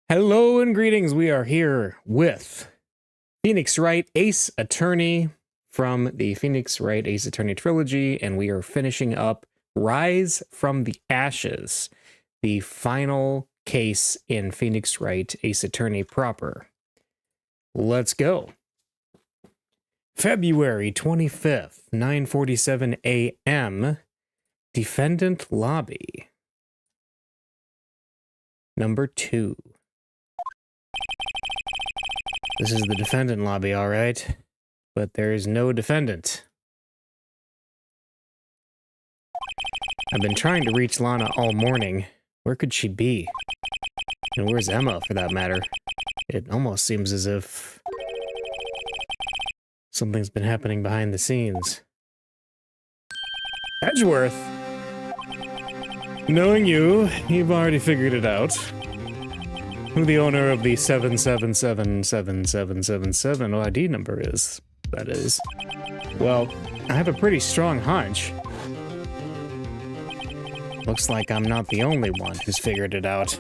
Hello and greetings. We are here with Phoenix Wright, Ace Attorney from the Phoenix Wright Ace Attorney Trilogy, and we are finishing up Rise from the Ashes, the final case in Phoenix Wright Ace Attorney proper. Let's go. February 25th, 9:47 a.m., Defendant Lobby. Number 2. This is the defendant lobby, all right, but there is no defendant. I've been trying to reach Lana all morning. Where could she be? And where's Emma, for that matter? It almost seems as if something's been happening behind the scenes. Edgeworth! Knowing you, you've already figured it out. Who the owner of the 7777777 ID number is, that is. Well, I have a pretty strong hunch. Looks like I'm not the only one who's figured it out.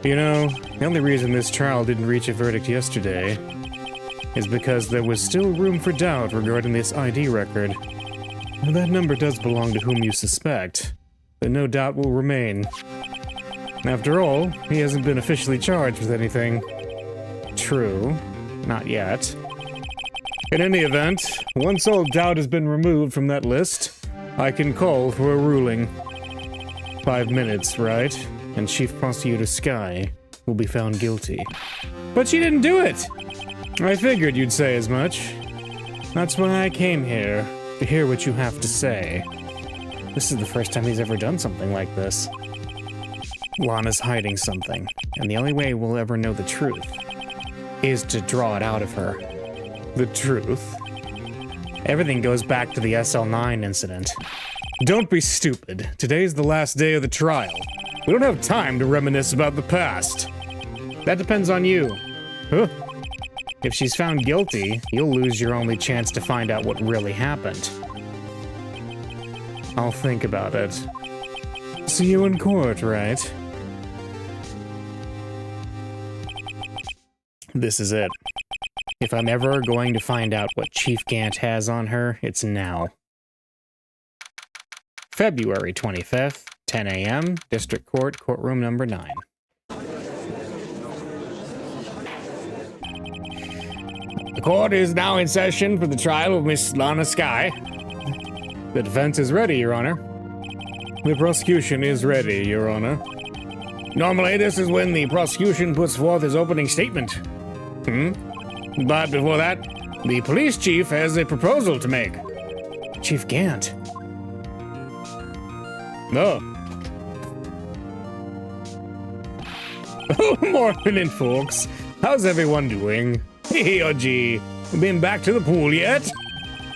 You know, the only reason this trial didn't reach a verdict yesterday is because there was still room for doubt regarding this ID record. Now, that number does belong to whom you suspect, but no doubt will remain. After all, he hasn't been officially charged with anything. True. Not yet. In any event, once all doubt has been removed from that list, I can call for a ruling. 5 minutes, right? And Chief Prosecutor Skye will be found guilty. But she didn't do it! I figured you'd say as much. That's why I came here, to hear what you have to say. This is the first time he's ever done something like this. Lana's hiding something, and the only way we'll ever know the truth is to draw it out of her. The truth? Everything goes back to the SL9 incident. Don't be stupid. Today's the last day of the trial. We don't have time to reminisce about the past. That depends on you. Huh? If she's found guilty, you'll lose your only chance to find out what really happened. I'll think about it. See you in court, right? This is it. If I'm ever going to find out what Chief Gant has on her, it's now. February 25th, 10 a.m., District Court, Courtroom Number 9. The court is now in session for the trial of Miss Lana Skye. The defense is ready, Your Honor. The prosecution is ready, Your Honor. Normally, this is when the prosecution puts forth his opening statement. But before that, the police chief has a proposal to make. Chief Gant. No. Oh, morning, folks. How's everyone doing? Hey, oh gee. Been back to the pool yet?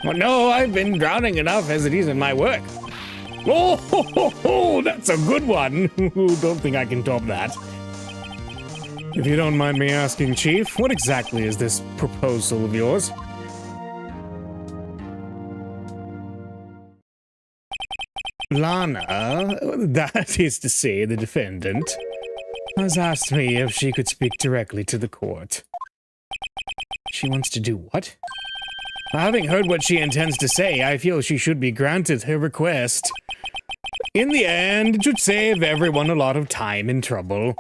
Well, no, I've been drowning enough as it is in my work. Oh, ho, ho, ho, that's a good one. Don't think I can top that. If you don't mind me asking, Chief, what exactly is this proposal of yours? Lana, that is to say the defendant, has asked me if she could speak directly to the court. She wants to do what? Having heard what she intends to say, I feel she should be granted her request. In the end, it should save everyone a lot of time and trouble.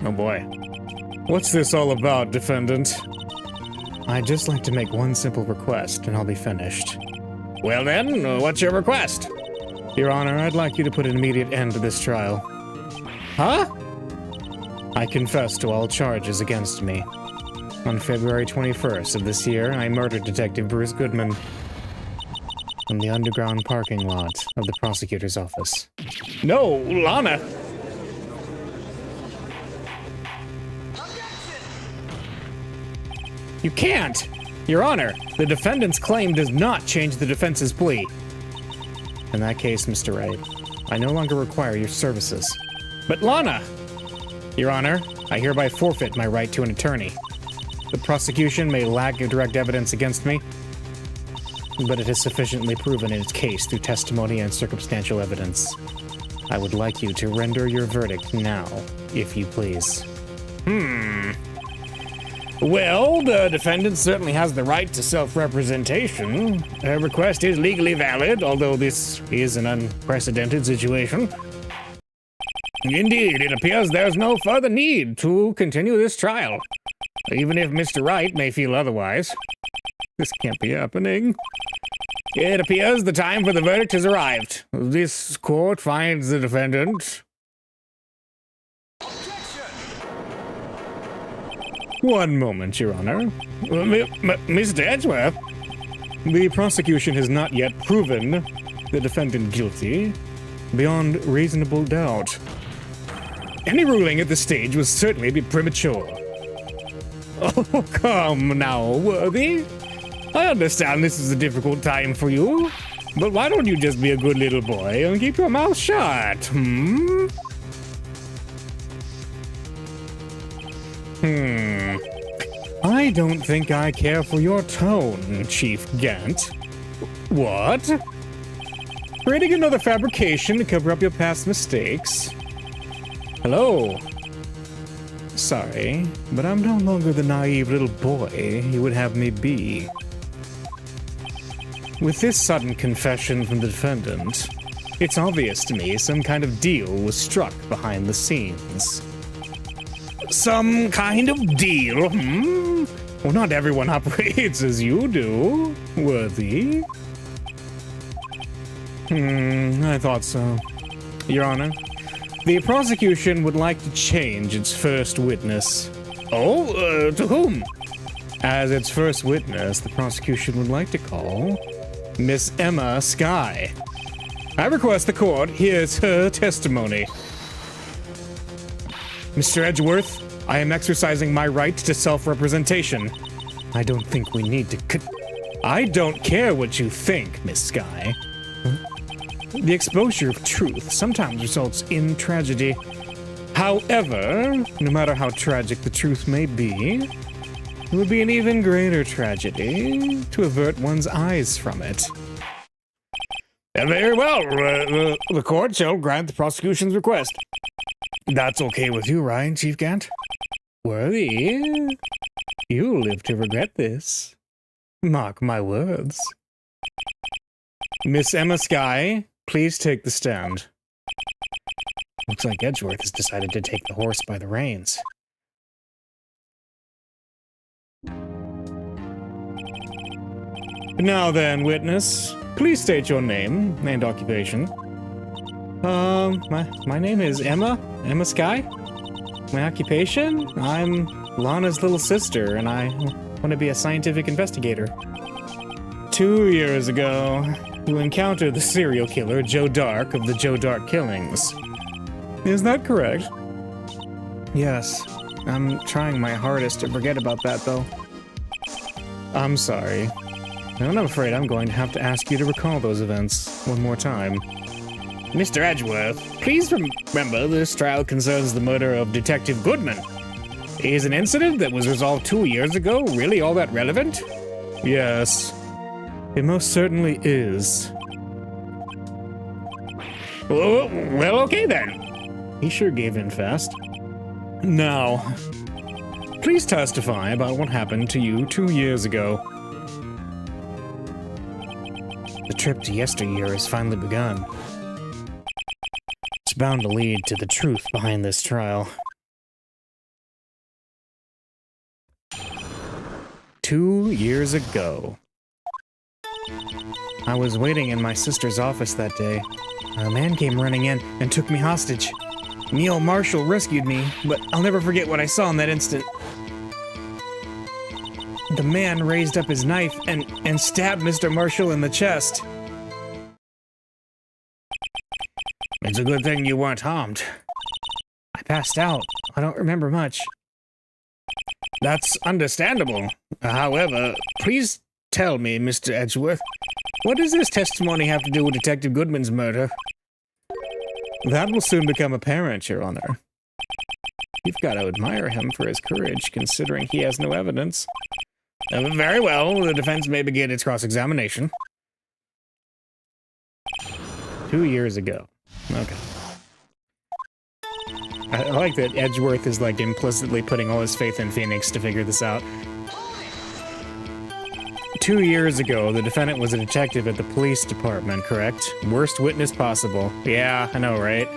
Oh boy. What's this all about, defendant? I'd just like to make one simple request, and I'll be finished. Well then, what's your request? Your Honor, I'd like you to put an immediate end to this trial. Huh? I confess to all charges against me. On February 21st of this year, I murdered Detective Bruce Goodman in the underground parking lot of the prosecutor's office. No, Lana! You can't! Your Honor, the defendant's claim does not change the defense's plea. In that case, Mr. Wright, I no longer require your services. But Lana! Your Honor, I hereby forfeit my right to an attorney. The prosecution may lack direct evidence against me, but it has sufficiently proven its case through testimony and circumstantial evidence. I would like you to render your verdict now, if you please. Well, the defendant certainly has the right to self-representation. Her request is legally valid, although this is an unprecedented situation. Indeed, it appears there's no further need to continue this trial, even if Mr. Wright may feel otherwise. This can't be happening. It appears the time for the verdict has arrived. This court finds the defendant... One moment, Your Honor. Mr. Edgeworth, the prosecution has not yet proven the defendant guilty beyond reasonable doubt. Any ruling at this stage will certainly be premature. Oh, come now, Worthy. I understand this is a difficult time for you, but why don't you just be a good little boy and keep your mouth shut, I don't think I care for your tone, Chief Gant. What? Creating another fabrication to cover up your past mistakes? Hello? Sorry, but I'm no longer the naive little boy you would have me be. With this sudden confession from the defendant, it's obvious to me some kind of deal was struck behind the scenes. Some kind of deal, Well, not everyone operates as you do, Worthy. I thought so. Your Honor, the prosecution would like to change its first witness. Oh, to whom? As its first witness, the prosecution would like to call Miss Emma Skye. I request the court hears her testimony. Mr. Edgeworth, I am exercising my right to self-representation. I don't think we need to I don't care what you think, Miss Skye. The exposure of truth sometimes results in tragedy. However, no matter how tragic the truth may be, it would be an even greater tragedy to avert one's eyes from it. Very well, the court shall grant the prosecution's request. That's okay with you, right, Chief Gant? Worthy, you'll live to regret this. Mark my words. Miss Emma Skye, please take the stand. Looks like Edgeworth has decided to take the horse by the reins. Now then, witness, please state your name and occupation. My name is Emma Skye. My occupation? I'm Lana's little sister, and I want to be a scientific investigator. 2 years ago, you encountered the serial killer Joe Dark of the Joe Dark killings. Is that correct? Yes. I'm trying my hardest to forget about that, though. I'm sorry. And I'm afraid I'm going to have to ask you to recall those events one more time. Mr. Edgeworth, please remember this trial concerns the murder of Detective Goodman. Is an incident that was resolved 2 years ago really all that relevant? Yes, it most certainly is. Well, okay then. He sure gave in fast. Now, please testify about what happened to you 2 years ago. The trip to yesteryear has finally begun. It's bound to lead to the truth behind this trial. 2 years ago. I was waiting in my sister's office that day. A man came running in and took me hostage. Neil Marshall rescued me, but I'll never forget what I saw in that instant. The man raised up his knife and stabbed Mr. Marshall in the chest. It's a good thing you weren't harmed. I passed out. I don't remember much. That's understandable. However, please tell me, Mr. Edgeworth, what does this testimony have to do with Detective Goodman's murder? That will soon become apparent, Your Honor. You've got to admire him for his courage, considering he has no evidence. Very well, the defense may begin its cross-examination. 2 years ago. Okay. I like that Edgeworth is like implicitly putting all his faith in Phoenix to figure this out. 2 years ago, the defendant was a detective at the police department, correct? Worst witness possible. Yeah, I know, right?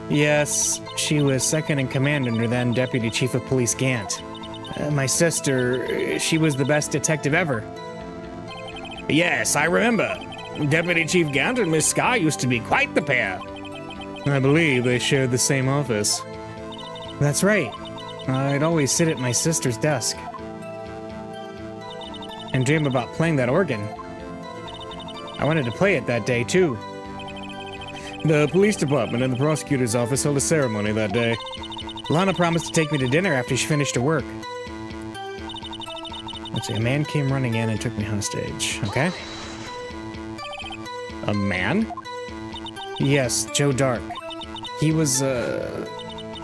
Yes, she was second in command under then Deputy Chief of Police Gant. My sister, she was the best detective ever. Yes, I remember. Deputy Chief Gant and Miss Sky used to be quite the pair. I believe they shared the same office. That's right. I'd always sit at my sister's desk and dream about playing that organ. I wanted to play it that day, too. The police department and the prosecutor's office held a ceremony that day. Lana promised to take me to dinner after she finished her work. Let's see, a man came running in and took me hostage. Okay. A man? Yes, Joe Dark. He was a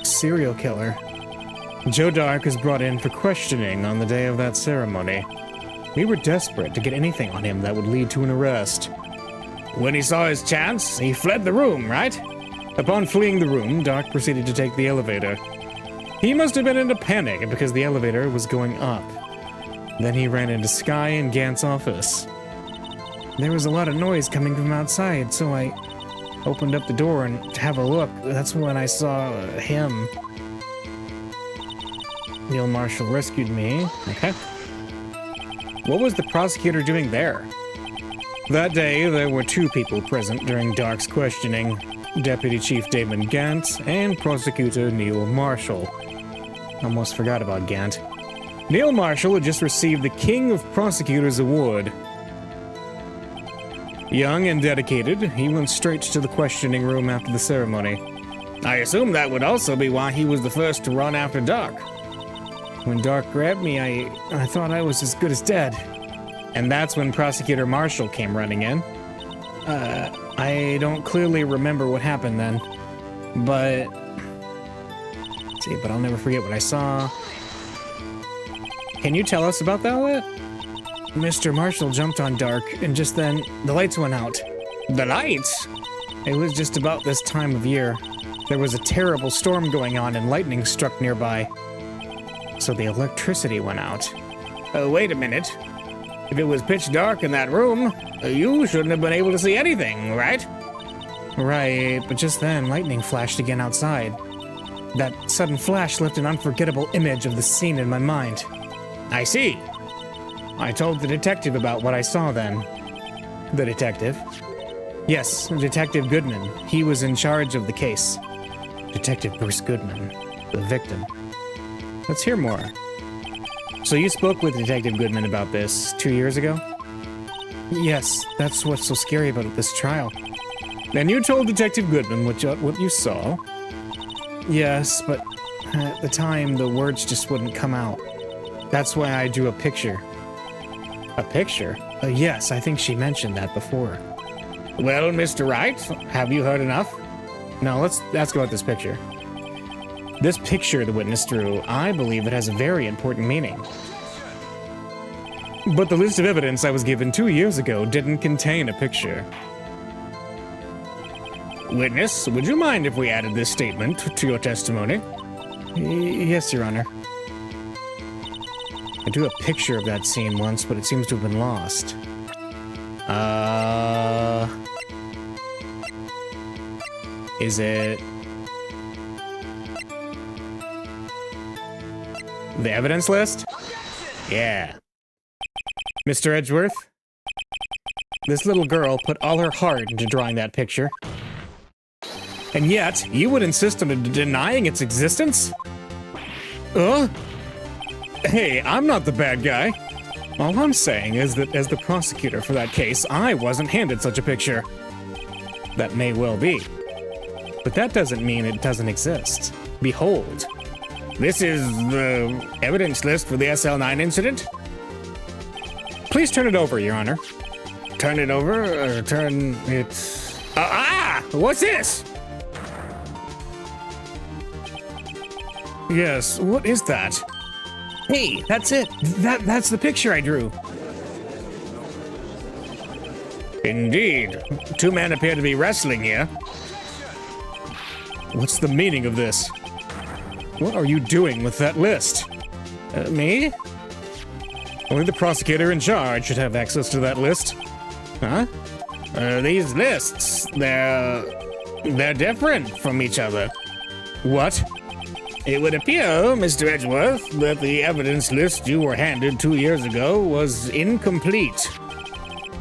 serial killer. Joe Dark was brought in for questioning on the day of that ceremony. We were desperate to get anything on him that would lead to an arrest. When he saw his chance, he fled the room, right? Upon fleeing the room, Dark proceeded to take the elevator. He must have been in a panic because the elevator was going up. Then he ran into Sky and Gant's office. There was a lot of noise coming from outside, so I opened up the door and to have a look. That's when I saw him. Neil Marshall rescued me. Okay. What was the prosecutor doing there? That day, there were 2 people present during Dark's questioning. Deputy Chief Damon Gant and Prosecutor Neil Marshall. Almost forgot about Gant. Neil Marshall had just received the King of Prosecutors Award. Young and dedicated, he went straight to the questioning room after the ceremony. I assume that would also be why he was the first to run after Dark. When Dark grabbed me, I thought I was as good as dead. And that's when Prosecutor Marshall came running in. I don't clearly remember what happened then. But... let's see, but I'll never forget what I saw. Can you tell us about that, Lit? Mr. Marshall jumped on Dark, and just then, the lights went out. The lights? It was just about this time of year. There was a terrible storm going on and lightning struck nearby. So the electricity went out. Wait a minute. If it was pitch dark in that room, you shouldn't have been able to see anything, right? Right, but just then, lightning flashed again outside. That sudden flash left an unforgettable image of the scene in my mind. I see. I told the detective about what I saw then. The detective? Yes, Detective Goodman. He was in charge of the case. Detective Bruce Goodman, the victim. Let's hear more. So you spoke with Detective Goodman about this 2 years ago? Yes, that's what's so scary about this trial. And you told Detective Goodman what you saw? Yes, but at the time, the words just wouldn't come out. That's why I drew a picture. A picture? Yes, I think she mentioned that before. Well, Mr. Wright, have you heard enough? No, let's go at this picture. This picture the witness drew, I believe it has a very important meaning. But the list of evidence I was given 2 years ago didn't contain a picture. Witness, would you mind if we added this statement to your testimony? Yes, Your Honor. I drew a picture of that scene once, but it seems to have been lost. Is it... the evidence list? Yeah. Mr. Edgeworth? This little girl put all her heart into drawing that picture. And yet, you would insist on denying its existence? Hey, I'm not the bad guy. All I'm saying is that as the prosecutor for that case, I wasn't handed such a picture. That may well be. But that doesn't mean it doesn't exist. Behold. This is the evidence list for the SL9 incident. Please turn it over, Your Honor. Turn it over, or turn it... What's this? Yes, what is that? Hey, that's it. That's the picture I drew. Indeed. Two men appear to be wrestling here. What's the meaning of this? What are you doing with that list? Me? Only the prosecutor in charge should have access to that list. Huh? These lists, they're different from each other. What? It would appear, Mr. Edgeworth, that the evidence list you were handed 2 years ago was incomplete.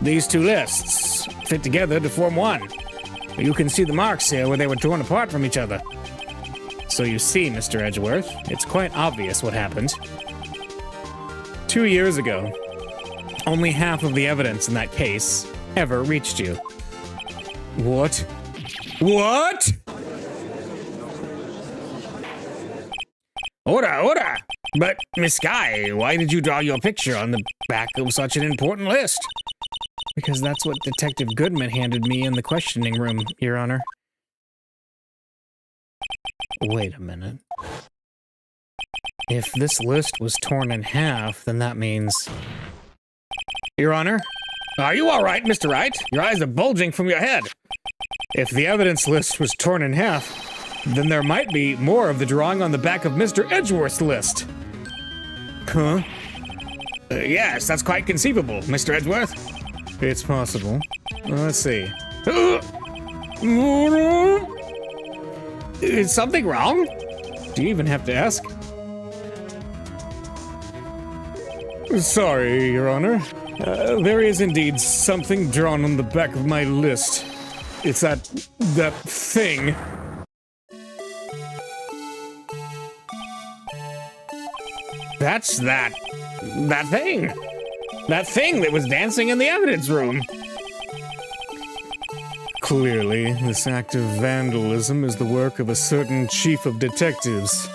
These two lists fit together to form one. You can see the marks here where they were torn apart from each other. So you see, Mr. Edgeworth, it's quite obvious what happened. 2 years ago, only half of the evidence in that case ever reached you. What? What? Order! But, Miss Guy, why did you draw your picture on the back of such an important list? Because that's what Detective Goodman handed me in the questioning room, Your Honor. Wait a minute. If this list was torn in half, then that means... Your Honor? Are you all right, Mr. Wright? Your eyes are bulging from your head. If the evidence list was torn in half, then there might be more of the drawing on the back of Mr. Edgeworth's list. Huh? Yes, that's quite conceivable, Mr. Edgeworth. It's possible. Let's see. Is something wrong? Do you even have to ask? Sorry, Your Honor. There is indeed something drawn on the back of my list. It's that thing. That's that thing. That thing that was dancing in the evidence room. Clearly, this act of vandalism is the work of a certain chief of detectives.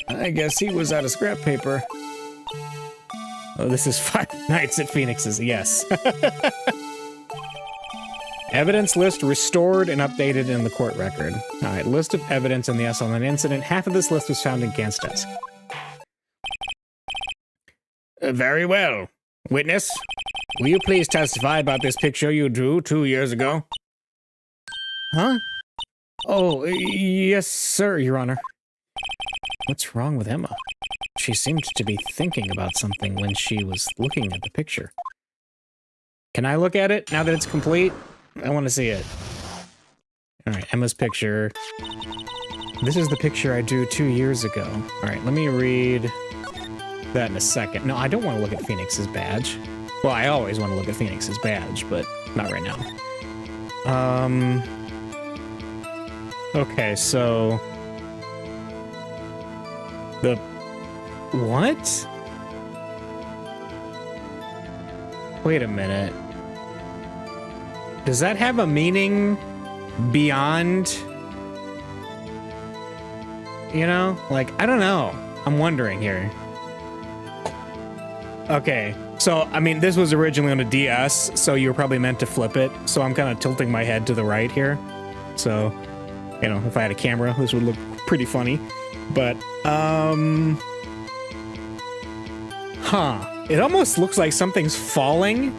I guess he was out of scrap paper. Oh, this is 5 Nights at Phoenix's, yes. Evidence list restored and updated in the court record. All right, list of evidence in the S-Online incident. Half of this list was found in Gant's desk. Very well. Witness, will you please testify about this picture you drew 2 years ago? Huh? Oh, yes, sir, Your Honor. What's wrong with Emma? She seemed to be thinking about something when she was looking at the picture. Can I look at it now that it's complete? I want to see it. All right, Emma's picture. This is the picture I drew 2 years ago. All right, let me read that in a second. No, I don't want to look at Phoenix's badge. Well, I always want to look at Phoenix's badge, but not right now. Okay, so... The... What? Wait a minute. Does that have a meaning beyond... You know? Like, I don't know. I'm wondering here. Okay, so, I mean, this was originally on a DS, so you were probably meant to flip it, so I'm kind of tilting my head to the right here. So, you know, if I had a camera, this would look pretty funny. But, Huh. It almost looks like something's falling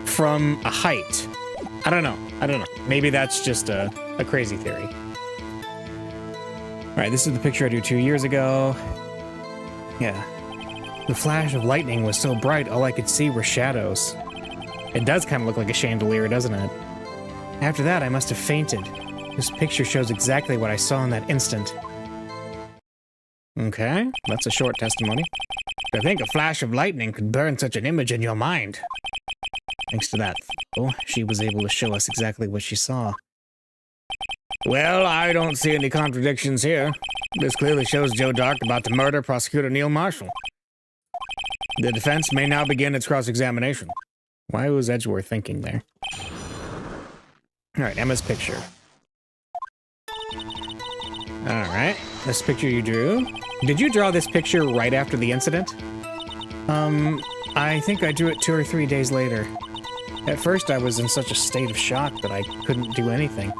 from a height. I don't know. Maybe that's just a crazy theory. Alright, this is the picture I drew 2 years ago. Yeah. The flash of lightning was so bright, all I could see were shadows. It does kind of look like a chandelier, doesn't it? After that, I must have fainted. This picture shows exactly what I saw in that instant. Okay, that's a short testimony. To think a flash of lightning could burn such an image in your mind. Thanks to that, though, she was able to show us exactly what she saw. Well, I don't see any contradictions here. This clearly shows Joe Dark about to murder Prosecutor Neil Marshall. The defense may now begin its cross-examination. Why was Edgeworth thinking there? Alright, Emma's picture. Alright, this picture you drew. Did you draw this picture right after the incident? I think I drew it 2 or 3 days later. At first, I was in such a state of shock that I couldn't do anything.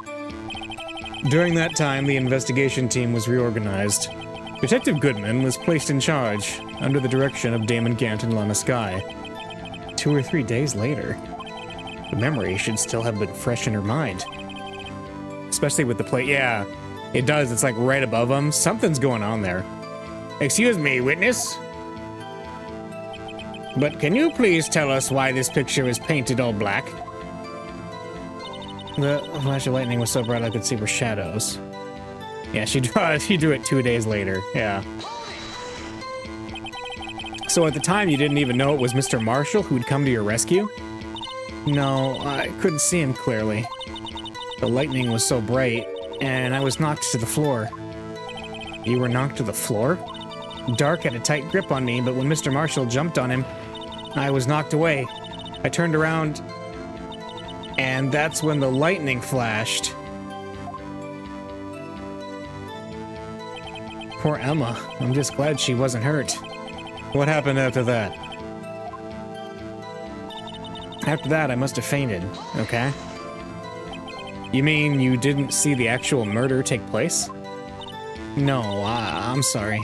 During that time, the investigation team was reorganized. Detective Goodman was placed in charge, under the direction of Damon Gant and Lana Skye. 2 or 3 days later. The memory should still have been fresh in her mind. Especially with the plate. Yeah, it does. It's like right above them. Something's going on there. Excuse me, witness? But can you please tell us why this picture is painted all black? The flash of lightning was so bright I could see her shadows. Yeah, she drew it 2 days later. Yeah. So at the time, you didn't even know it was Mr. Marshall who'd come to your rescue? No, I couldn't see him clearly. The lightning was so bright, and I was knocked to the floor. You were knocked to the floor? Dark had a tight grip on me, but when Mr. Marshall jumped on him, I was knocked away. I turned around, and that's when the lightning flashed. Poor Emma. I'm just glad she wasn't hurt. What happened after that? After that, I must have fainted, okay? You mean you didn't see the actual murder take place? No, I'm sorry.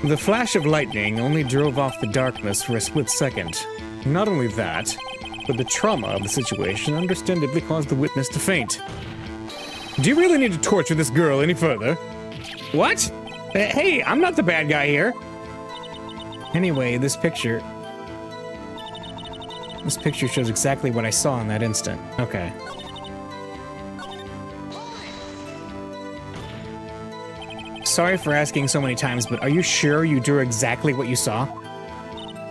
The flash of lightning only drove off the darkness for a split second. Not only that, but the trauma of the situation understandably caused the witness to faint. Do you really need to torture this girl any further? What? Hey, I'm not the bad guy here. Anyway, this picture shows exactly what I saw in that instant. Okay. Sorry for asking so many times, but are you sure you drew exactly what you saw?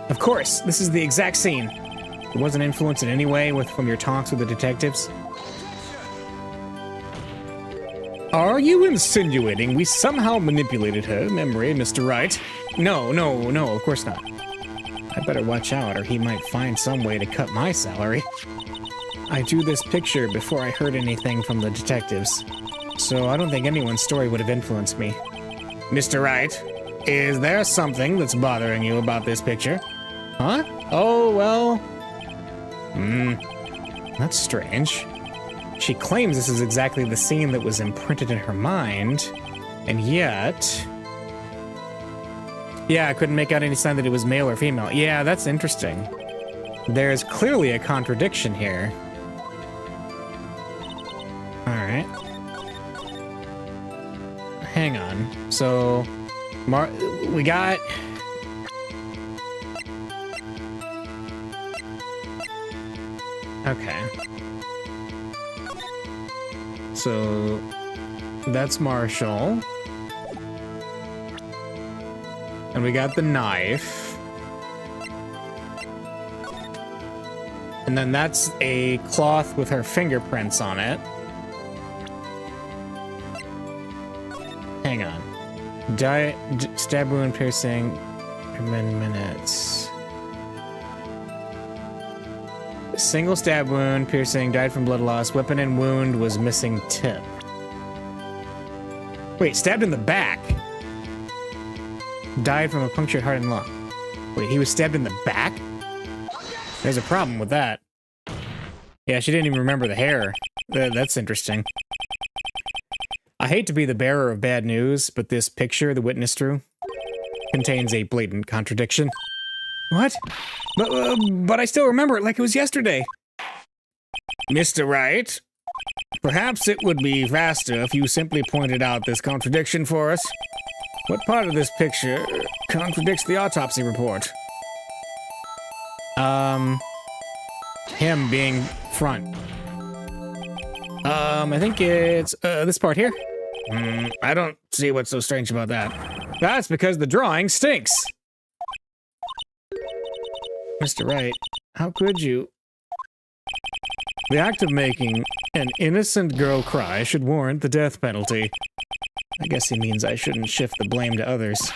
Of course, this is the exact scene. It wasn't influenced in any way from your talks with the detectives? Are you insinuating we somehow manipulated her memory, Mr. Wright? No, of course not. I better watch out, or he might find some way to cut my salary. I drew this picture before I heard anything from the detectives, so I don't think anyone's story would have influenced me. Mr. Wright, is there something that's bothering you about this picture? Huh? Oh, well... that's strange. She claims this is exactly the scene that was imprinted in her mind, and yet... Yeah, I couldn't make out any sign that it was male or female. Yeah, that's interesting. There's clearly a contradiction here. Alright. Hang on. So... we got... Okay. So... that's Marshall. And we got the knife. And then that's a cloth with her fingerprints on it. Hang on. Stab wound piercing. Minutes. Single stab wound piercing, died from blood loss. Weapon and wound was missing tip. Wait, stabbed in the back. Died from a punctured heart and lung. Wait, he was stabbed in the back? There's a problem with that. Yeah, she didn't even remember the hair. That's interesting. I hate to be the bearer of bad news, but this picture the witness drew contains a blatant contradiction. What? But I still remember it like it was yesterday. Mr. Wright, perhaps it would be faster if you simply pointed out this contradiction for us. What part of this picture contradicts the autopsy report? Him being front. I think it's, this part here. I don't see what's so strange about that. That's because the drawing stinks. Mr. Wright, how could you? The act of making an innocent girl cry should warrant the death penalty. I guess he means I shouldn't shift the blame to others.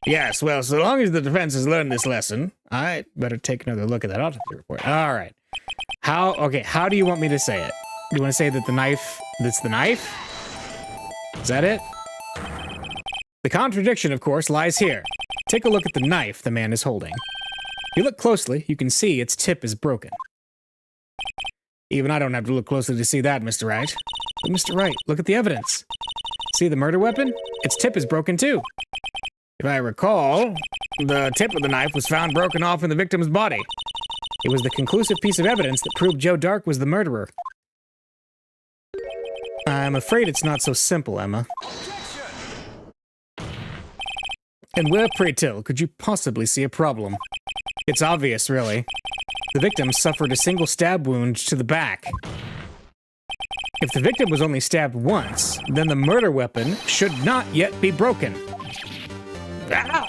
Yes, well, so long as the defense has learned this lesson, I better take another look at that autopsy report. All right. How do you want me to say it? Do you want to say that that's the knife? Is that it? The contradiction, of course, lies here. Take a look at the knife the man is holding. If you look closely, you can see its tip is broken. Even I don't have to look closely to see that, Mr. Wright. But Mr. Wright, look at the evidence. See the murder weapon? Its tip is broken too. If I recall, the tip of the knife was found broken off in the victim's body. It was the conclusive piece of evidence that proved Joe Dark was the murderer. I'm afraid it's not so simple, Emma. And where, pray tell, could you possibly see a problem? It's obvious, really. The victim suffered a single stab wound to the back. If the victim was only stabbed once, then the murder weapon should not yet be broken.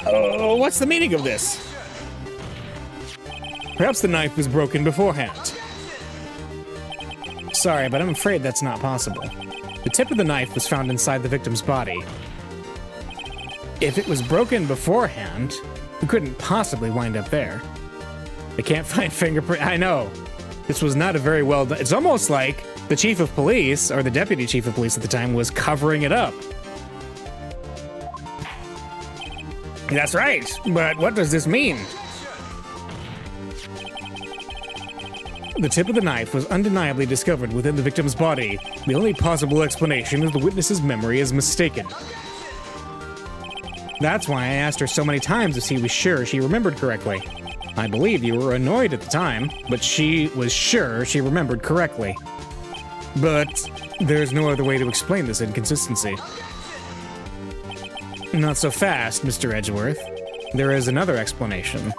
What's the meaning of this? Perhaps the knife was broken beforehand. Sorry, but I'm afraid that's not possible. The tip of the knife was found inside the victim's body. If it was broken beforehand, it couldn't possibly wind up there. They can't find fingerprint. I know. This was not a very well done. It's almost like the chief of police, or the deputy chief of police at the time, was covering it up. That's right, but what does this mean? The tip of the knife was undeniably discovered within the victim's body. The only possible explanation is the witness's memory is mistaken. That's why I asked her so many times if she was sure she remembered correctly. I believe you were annoyed at the time, but she was sure she remembered correctly. But there's no other way to explain this inconsistency. Not so fast, Mr. Edgeworth. There is another explanation.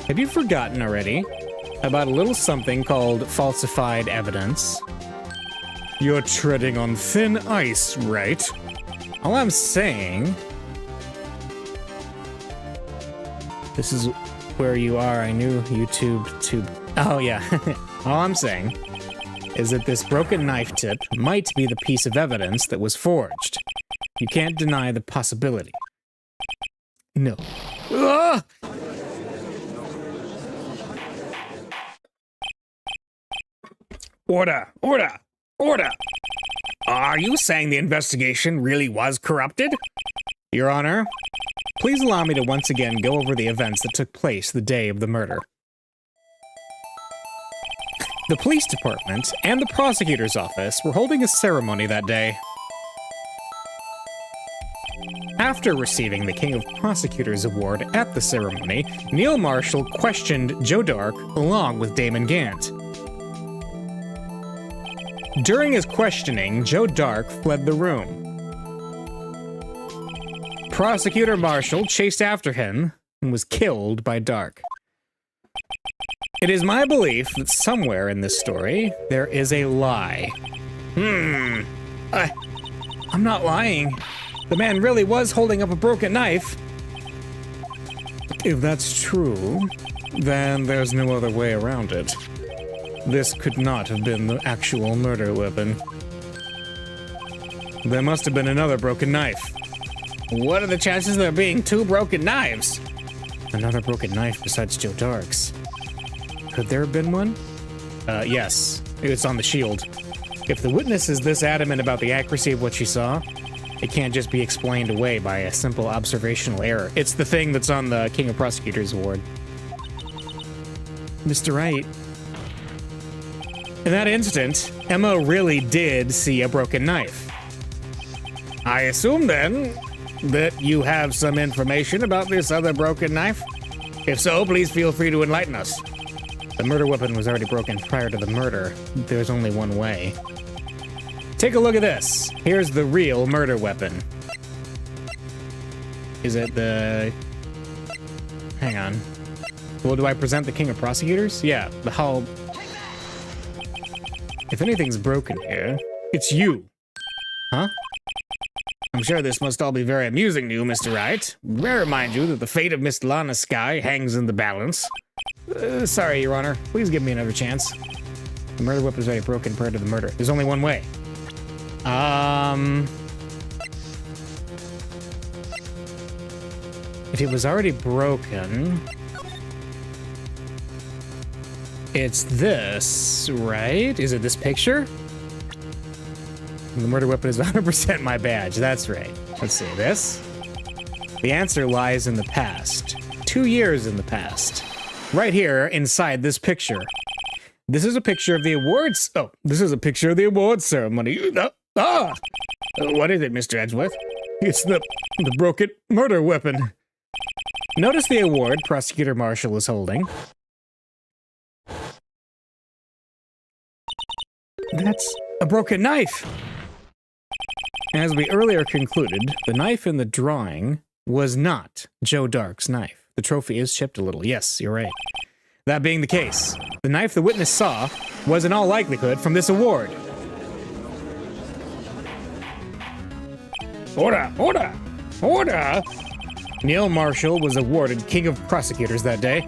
Have you forgotten already about a little something called falsified evidence? You're treading on thin ice, Wright. All I'm saying... This is where you are. I knew YouTube to... Oh, yeah. All I'm saying is that this broken knife tip might be the piece of evidence that was forged. You can't deny the possibility. No. Ah! Order! Order! Order! Are you saying the investigation really was corrupted? Your Honor, please allow me to once again go over the events that took place the day of the murder. The police department and the prosecutor's office were holding a ceremony that day. After receiving the King of Prosecutors Award at the ceremony, Neil Marshall questioned Joe Dark along with Damon Gant. During his questioning, Joe Dark fled the room. Prosecutor Marshall chased after him and was killed by Dark. It is my belief that somewhere in this story, there is a lie. I'm not lying. The man really was holding up a broken knife. If that's true, then there's no other way around it. This could not have been the actual murder weapon. There must have been another broken knife. What are the chances of there being two broken knives? Another broken knife besides Joe Dark's. Could there have been one? Yes. It's on the shield. If the witness is this adamant about the accuracy of what she saw, it can't just be explained away by a simple observational error. It's the thing that's on the King of Prosecutors Award. Mr. Wright. In that instant, Emma really did see a broken knife. I assume, then, that you have some information about this other broken knife? If so, please feel free to enlighten us. The murder weapon was already broken prior to the murder. There's only one way. Take a look at this. Here's the real murder weapon. Is it the... Hang on. Well, do I present the King of Prosecutors? Yeah, the whole... If anything's broken here, it's you. Huh? I'm sure this must all be very amusing to you, Mr. Wright. May I remind you that the fate of Miss Lana Skye hangs in the balance. Sorry, Your Honor. Please give me another chance. The murder weapon was already broken prior to the murder. There's only one way. If it was already broken... It's this, right? Is it this picture? The murder weapon is 100% my badge. That's right. Let's see, this? The answer lies in the past. 2 years in the past. Right here, inside this picture. This is a picture of the awards... Oh, this is a picture of the awards ceremony. What is it, Mr. Edgeworth? It's the broken murder weapon. Notice the award Prosecutor Marshall is holding. That's a broken knife. As we earlier concluded, the knife in the drawing was not Joe Dark's knife. The trophy is chipped a little. Yes, you're right. That being the case, the knife the witness saw was in all likelihood from this award. Order! Order! Order! Neil Marshall was awarded King of Prosecutors that day.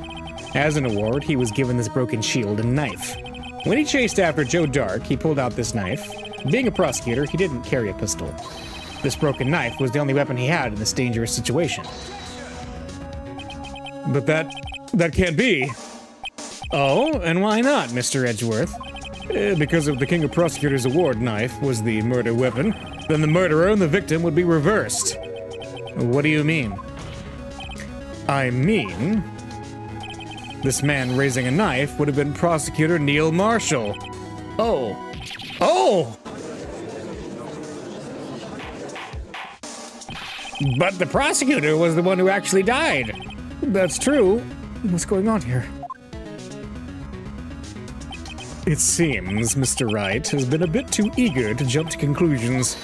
As an award, he was given this broken shield and knife. When he chased after Joe Dark, he pulled out this knife. Being a prosecutor, he didn't carry a pistol. This broken knife was the only weapon he had in this dangerous situation. But that can't be. Oh, and why not, Mr. Edgeworth? Because if the King of Prosecutors Award knife was the murder weapon, then the murderer and the victim would be reversed. What do you mean? I mean, this man raising a knife would have been Prosecutor Neil Marshall. Oh. Oh! But the prosecutor was the one who actually died. That's true. What's going on here? It seems Mr. Wright has been a bit too eager to jump to conclusions.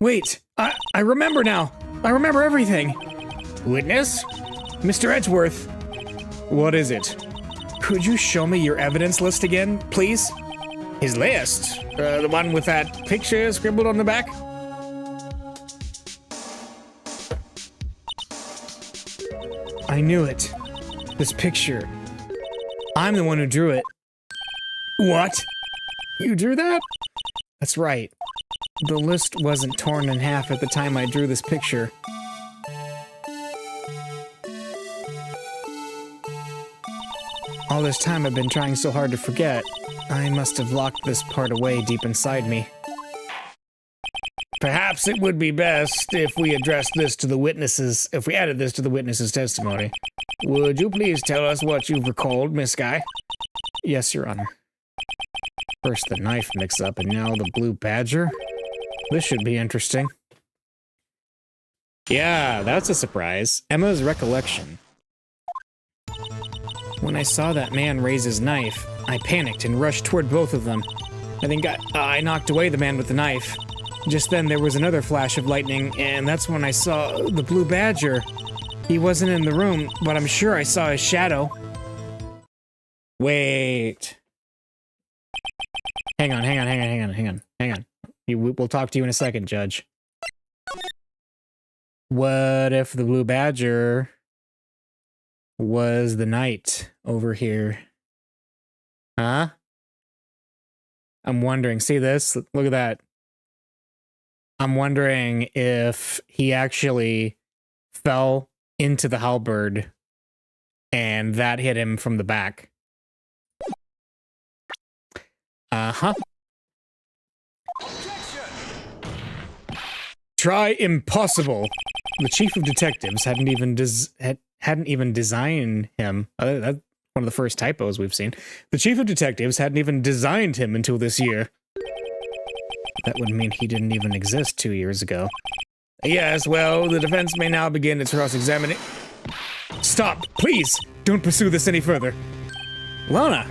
Wait, I remember now. I remember everything. Witness? Mr. Edgeworth. What is it? Could you show me your evidence list again, please? His list? The one with that picture scribbled on the back? I knew it. This picture. I'm the one who drew it. What? You drew that? That's right. The list wasn't torn in half at the time I drew this picture. All this time I've been trying so hard to forget. I must have locked this part away deep inside me. Perhaps it would be best if we addressed this to the witnesses, if we added this to the witness's testimony. Would you please tell us what you've recalled, Miss Guy? Yes, Your Honor. First the knife mix-up, and now the blue badger? This should be interesting. Yeah, that's a surprise. Emma's recollection. When I saw that man raise his knife, I panicked and rushed toward both of them. I think I knocked away the man with the knife. Just then there was another flash of lightning, and that's when I saw the blue badger. He wasn't in the room, but I'm sure I saw his shadow. Wait. Hang on. We'll talk to you in a second, Judge. What if the blue badger was the knight over here? Huh? I'm wondering, see this? Look at that. I'm wondering if he actually fell into the halberd and that hit him from the back. Uh-huh. Try impossible. The chief of detectives hadn't even designed him. That's one of the first typos we've seen. The chief of detectives hadn't even designed him until this year. That would mean he didn't even exist 2 years ago. Yes, well, the defense may now begin its cross-examining. Stop, please! Don't pursue this any further. Lana!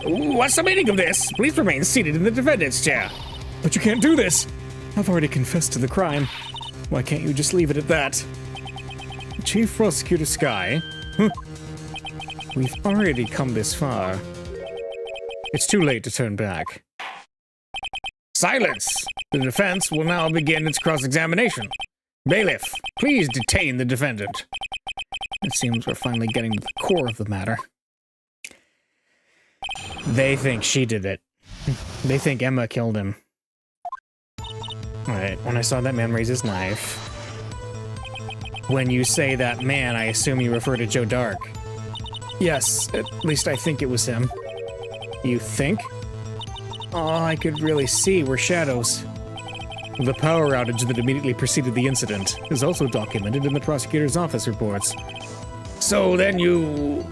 What's the meaning of this? Please remain seated in the defendant's chair. But you can't do this! I've already confessed to the crime. Why can't you just leave it at that? Chief Prosecutor Sky? We've already come this far. It's too late to turn back. Silence! The defense will now begin its cross-examination. Bailiff, please detain the defendant. It seems we're finally getting to the core of the matter. They think she did it. They think Emma killed him. Alright, when I saw that man raise his knife... When you say that man, I assume you refer to Joe Dark. Yes, at least I think it was him. You think? All I could really see were shadows. The power outage that immediately preceded the incident is also documented in the prosecutor's office reports. So then you...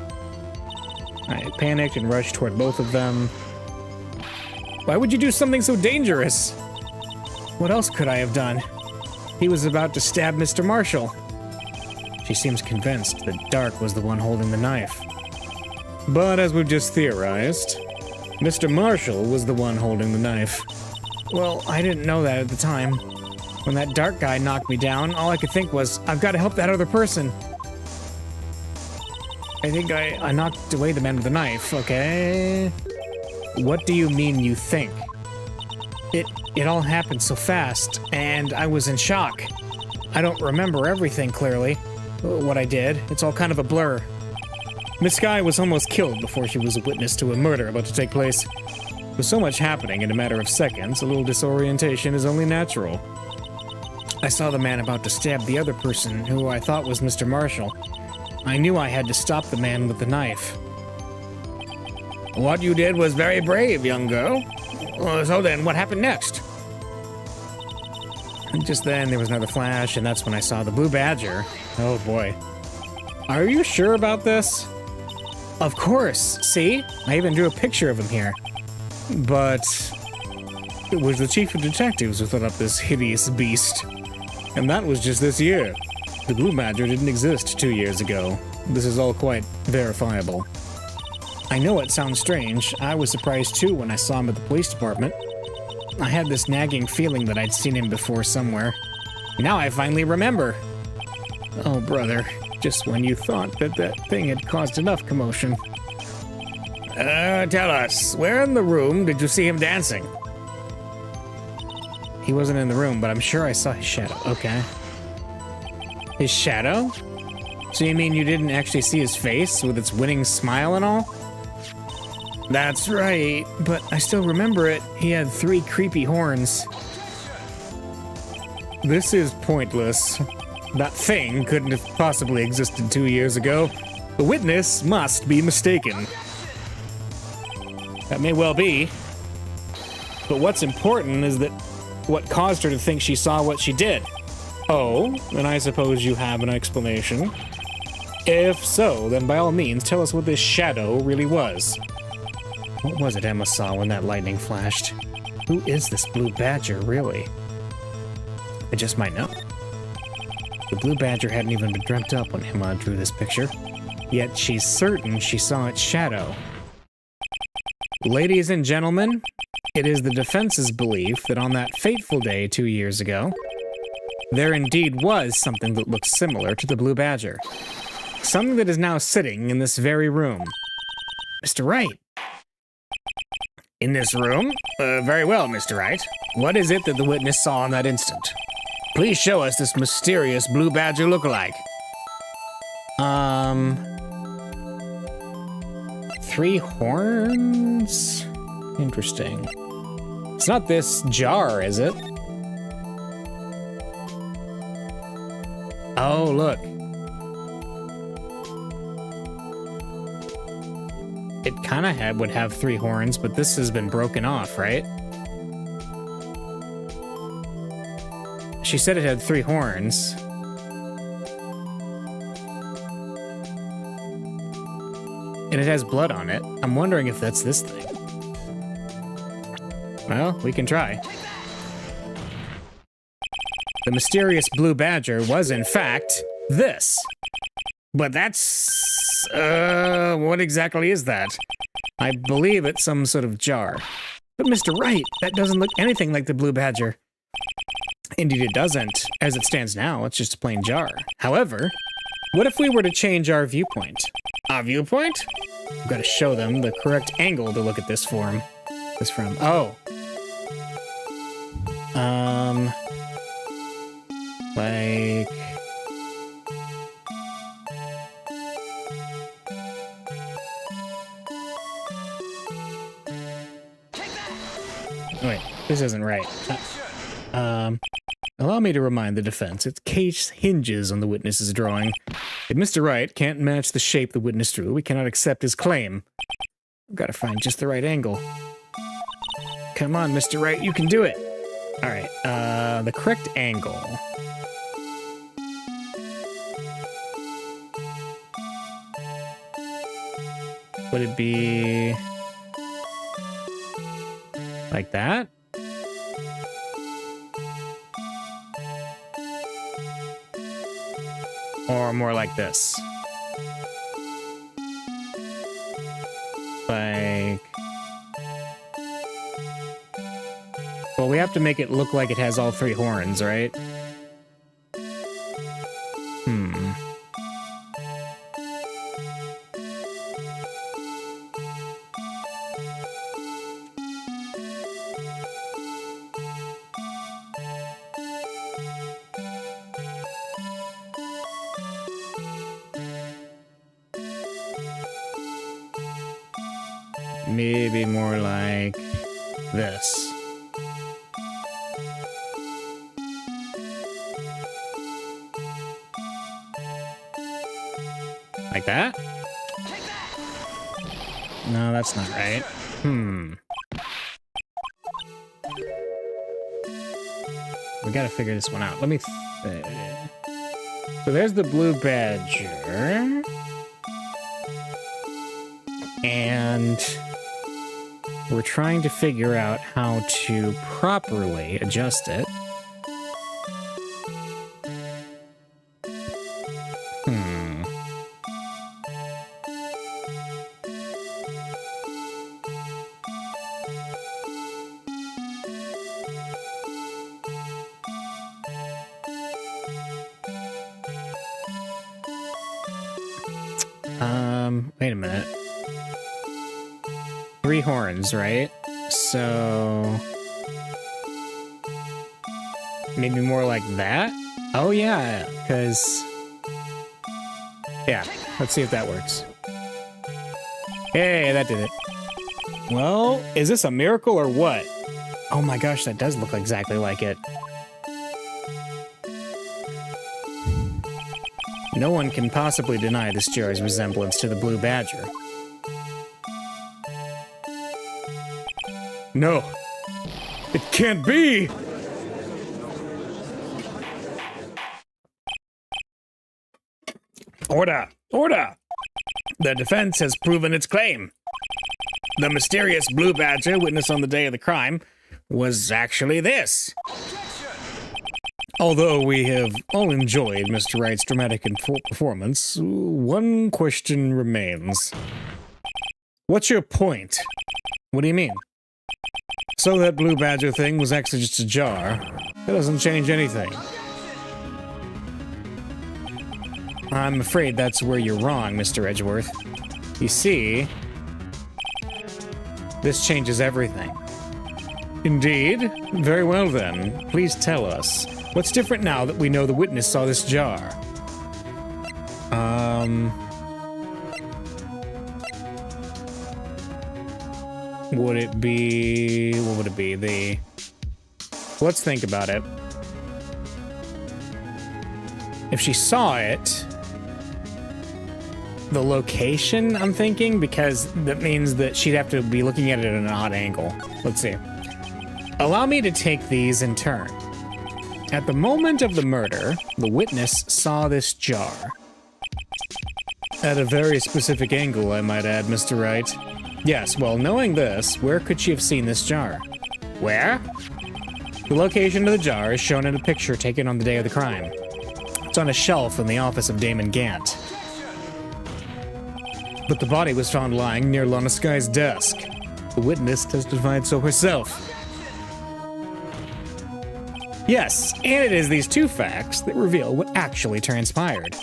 I panicked and rushed toward both of them. Why would you do something so dangerous? What else could I have done? He was about to stab Mr. Marshall. She seems convinced that Dark was the one holding the knife. But as we've just theorized, Mr. Marshall was the one holding the knife. Well, I didn't know that at the time. When that Dark guy knocked me down, all I could think was, I've got to help that other person. I think I knocked away the man with the knife, okay? What do you mean you think? It all happened so fast, and I was in shock. I don't remember everything clearly, what I did. It's all kind of a blur. Miss Skye was almost killed before she was a witness to a murder about to take place. With so much happening in a matter of seconds, a little disorientation is only natural. I saw the man about to stab the other person, who I thought was Mr. Marshall. I knew I had to stop the man with the knife. What you did was very brave, young girl. So then, what happened next? And just then, there was another flash, and that's when I saw the blue badger. Oh boy. Are you sure about this? Of course. See? I even drew a picture of him here. But it was the chief of detectives who thought up this hideous beast. And that was just this year. The blue badger didn't exist 2 years ago. This is all quite verifiable. I know it sounds strange. I was surprised too when I saw him at the police department. I had this nagging feeling that I'd seen him before somewhere. Now I finally remember. Oh, brother. Just when you thought that thing had caused enough commotion. Tell us, where in the room did you see him dancing? He wasn't in the room, but I'm sure I saw his shadow. Okay. His shadow? So you mean you didn't actually see his face with its winning smile and all? That's right, but I still remember it. He had 3 creepy horns. This is pointless. That thing couldn't have possibly existed 2 years ago. The witness must be mistaken. That may well be. But what's important is that what caused her to think she saw what she did. Oh, then I suppose you have an explanation. If so, then by all means, tell us what this shadow really was. What was it Emma saw when that lightning flashed? Who is this blue badger, really? I just might know. The blue badger hadn't even been dreamt up when Emma drew this picture, yet she's certain she saw its shadow. Ladies and gentlemen, it is the defense's belief that on that fateful day 2 years ago, there indeed was something that looked similar to the blue badger. Something that is now sitting in this very room. Mr. Wright. In this room? Very well, Mr. Wright. What is it that the witness saw in that instant? Please show us this mysterious blue badger lookalike. 3 horns? Interesting. It's not this jar, is it? Oh, look. It kind of would have 3 horns, but this has been broken off, right? She said it had 3 horns. And it has blood on it. I'm wondering if that's this thing. Well, we can try. The mysterious blue badger was, in fact, this. But that's... what exactly is that? I believe it's some sort of jar. But Mr. Wright, that doesn't look anything like the blue badger. Indeed it doesn't. As it stands now, it's just a plain jar. However, what if we were to change our viewpoint? Our viewpoint? We've got to show them the correct angle to look at this from. Oh. Like... Wait, this isn't right. Allow me to remind the defense, its case hinges on the witness's drawing. If Mr. Wright can't match the shape the witness drew, we cannot accept his claim. We've got to find just the right angle. Come on, Mr. Wright, you can do it! Alright, the correct angle. Would it be... like that? Or more like this. Like... Well, we have to make it look like it has all 3 horns, right? Maybe more like this. Like that? No, that's not right. We gotta figure this one out. Let me so there's the blue badger. And we're trying to figure out how to properly adjust it. Wait a minute. 3 horns, right? So... maybe more like that? Oh yeah, because... yeah, let's see if that works. Hey, that did it. Well, is this a miracle or what? Oh my gosh, that does look exactly like it. No one can possibly deny this jar's resemblance to the blue badger. No, it can't be! Order! Order! The defense has proven its claim. The mysterious blue badger witnessed on the day of the crime was actually this. Although we have all enjoyed Mr. Wright's dramatic performance, one question remains. What's your point? What do you mean? So that blue badger thing was actually just a jar. That doesn't change anything. I'm afraid that's where you're wrong, Mr. Edgeworth. You see, this changes everything. Indeed? Very well then. Please tell us. What's different now that we know the witness saw this jar? Would it be... what would it be? The... let's think about it. If she saw it... the location, I'm thinking, because that means that she'd have to be looking at it at an odd angle. Let's see. Allow me to take these in turn. At the moment of the murder, the witness saw this jar. At a very specific angle, I might add, Mr. Wright. Yes, well, knowing this, where could she have seen this jar? Where? The location of the jar is shown in a picture taken on the day of the crime. It's on a shelf in the office of Damon Gant. But the body was found lying near Lana Sky's desk. The witness testified so herself. Yes, and it is these 2 facts that reveal what actually transpired.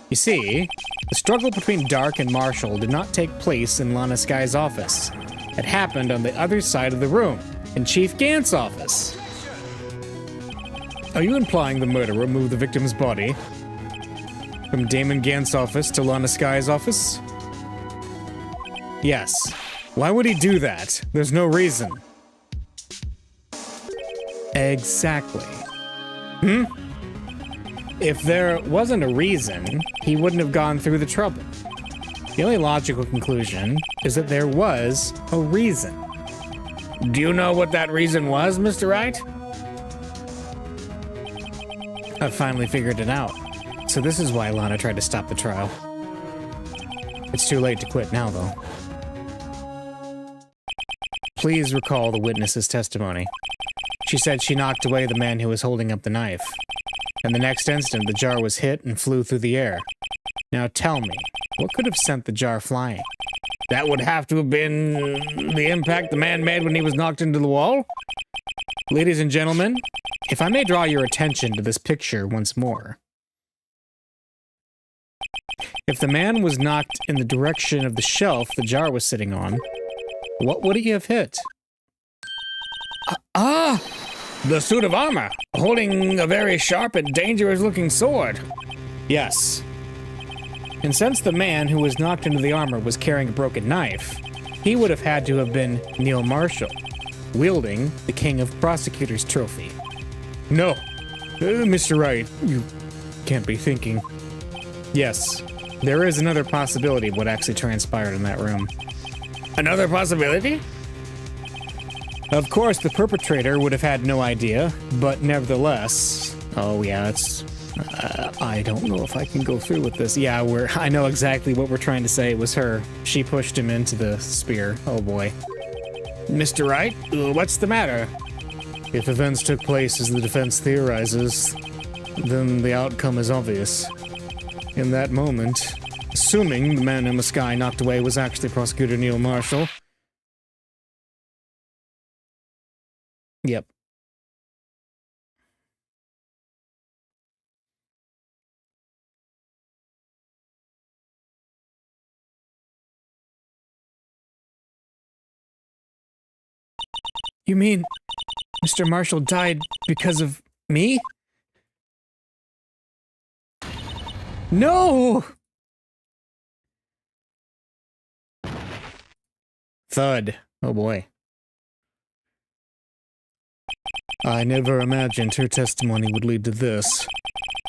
You see, the struggle between Dark and Marshall did not take place in Lana Sky's office. It happened on the other side of the room, in Chief Gant's office. Are you implying the murderer moved the victim's body from Damon Gant's office to Lana Sky's office? Yes. Why would he do that? There's no reason. Exactly. If there wasn't a reason, he wouldn't have gone through the trouble. The only logical conclusion is that there was a reason. Do you know what that reason was, Mr. Wright? I've finally figured it out. So this is why Lana tried to stop the trial. It's too late to quit now, though. Please recall the witness's testimony. She said she knocked away the man who was holding up the knife. and the next instant the jar was hit and flew through the air. Now tell me, what could have sent the jar flying? That would have to have been the impact the man made when he was knocked into the wall? Ladies and gentlemen, if I may draw your attention to this picture once more. If the man was knocked in the direction of the shelf the jar was sitting on, what would he have hit? The suit of armor, holding a very sharp and dangerous-looking sword. Yes. And since the man who was knocked into the armor was carrying a broken knife, he would have had to have been Neil Marshall, wielding the King of Prosecutors trophy. No, Mr. Wright, you can't be thinking. Yes, there is another possibility of what actually transpired in that room. Another possibility? Of course, the perpetrator would have had no idea, but nevertheless... Oh yeah, it's... I don't know if I can go through with this. Yeah, I know exactly what we're trying to say. It was her. She pushed him into the spear. Oh boy. Mr. Wright, what's the matter? If events took place as the defense theorizes, then the outcome is obvious. In that moment, assuming the man in the sky knocked away was actually Prosecutor Neil Marshall. Yep. You mean Mr. Marshall died because of me? No! Thud. Oh boy. I never imagined her testimony would lead to this.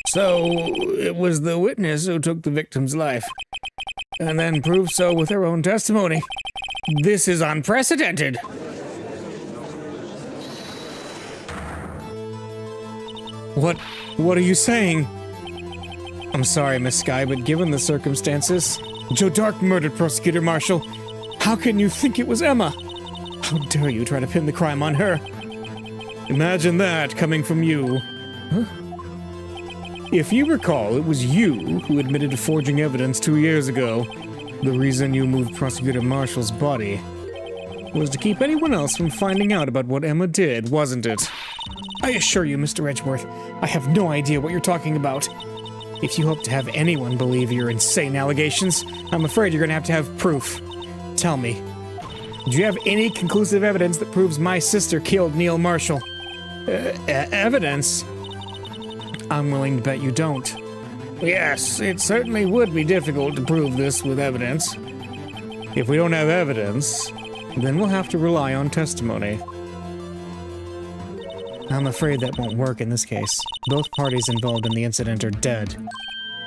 So, it was the witness who took the victim's life, and then proved so with her own testimony. This is unprecedented! What are you saying? I'm sorry, Miss Skye, but given the circumstances, Joe Dark murdered Prosecutor Marshall. How can you think it was Emma? How dare you try to pin the crime on her? Imagine that coming from you. Huh? If you recall, it was you who admitted to forging evidence 2 years ago. The reason you moved Prosecutor Marshall's body was to keep anyone else from finding out about what Emma did, wasn't it? I assure you, Mr. Edgeworth, I have no idea what you're talking about. If you hope to have anyone believe your insane allegations, I'm afraid you're going to have proof. Tell me, do you have any conclusive evidence that proves my sister killed Neil Marshall? Evidence? I'm willing to bet you don't. Yes, it certainly would be difficult to prove this with evidence. If we don't have evidence, then we'll have to rely on testimony. I'm afraid that won't work in this case. Both parties involved in the incident are dead.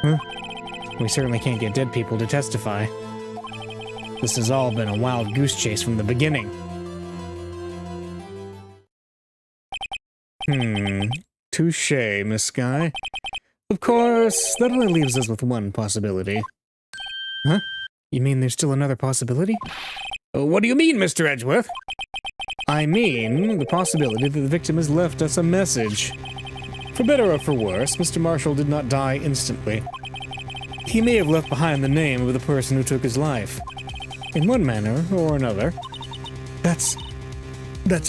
Huh? We certainly can't get dead people to testify. This has all been a wild goose chase from the beginning. Touché, Miss Skye. Of course, that only leaves us with one possibility. Huh? You mean there's still another possibility? What do you mean, Mr. Edgeworth? I mean the possibility that the victim has left us a message. For better or for worse, Mr. Marshall did not die instantly. He may have left behind the name of the person who took his life. In one manner or another. That's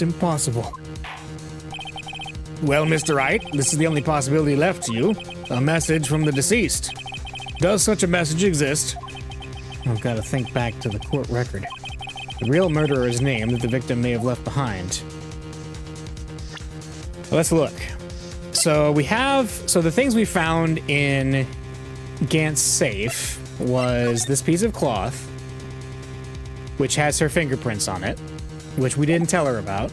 impossible. Well, Mr. Wright, this is the only possibility left to you. A message from the deceased. Does such a message exist? I've got to think back to the court record. The real murderer's name that the victim may have left behind. Let's look. So the things we found in Gant's safe was this piece of cloth, which has her fingerprints on it, which we didn't tell her about,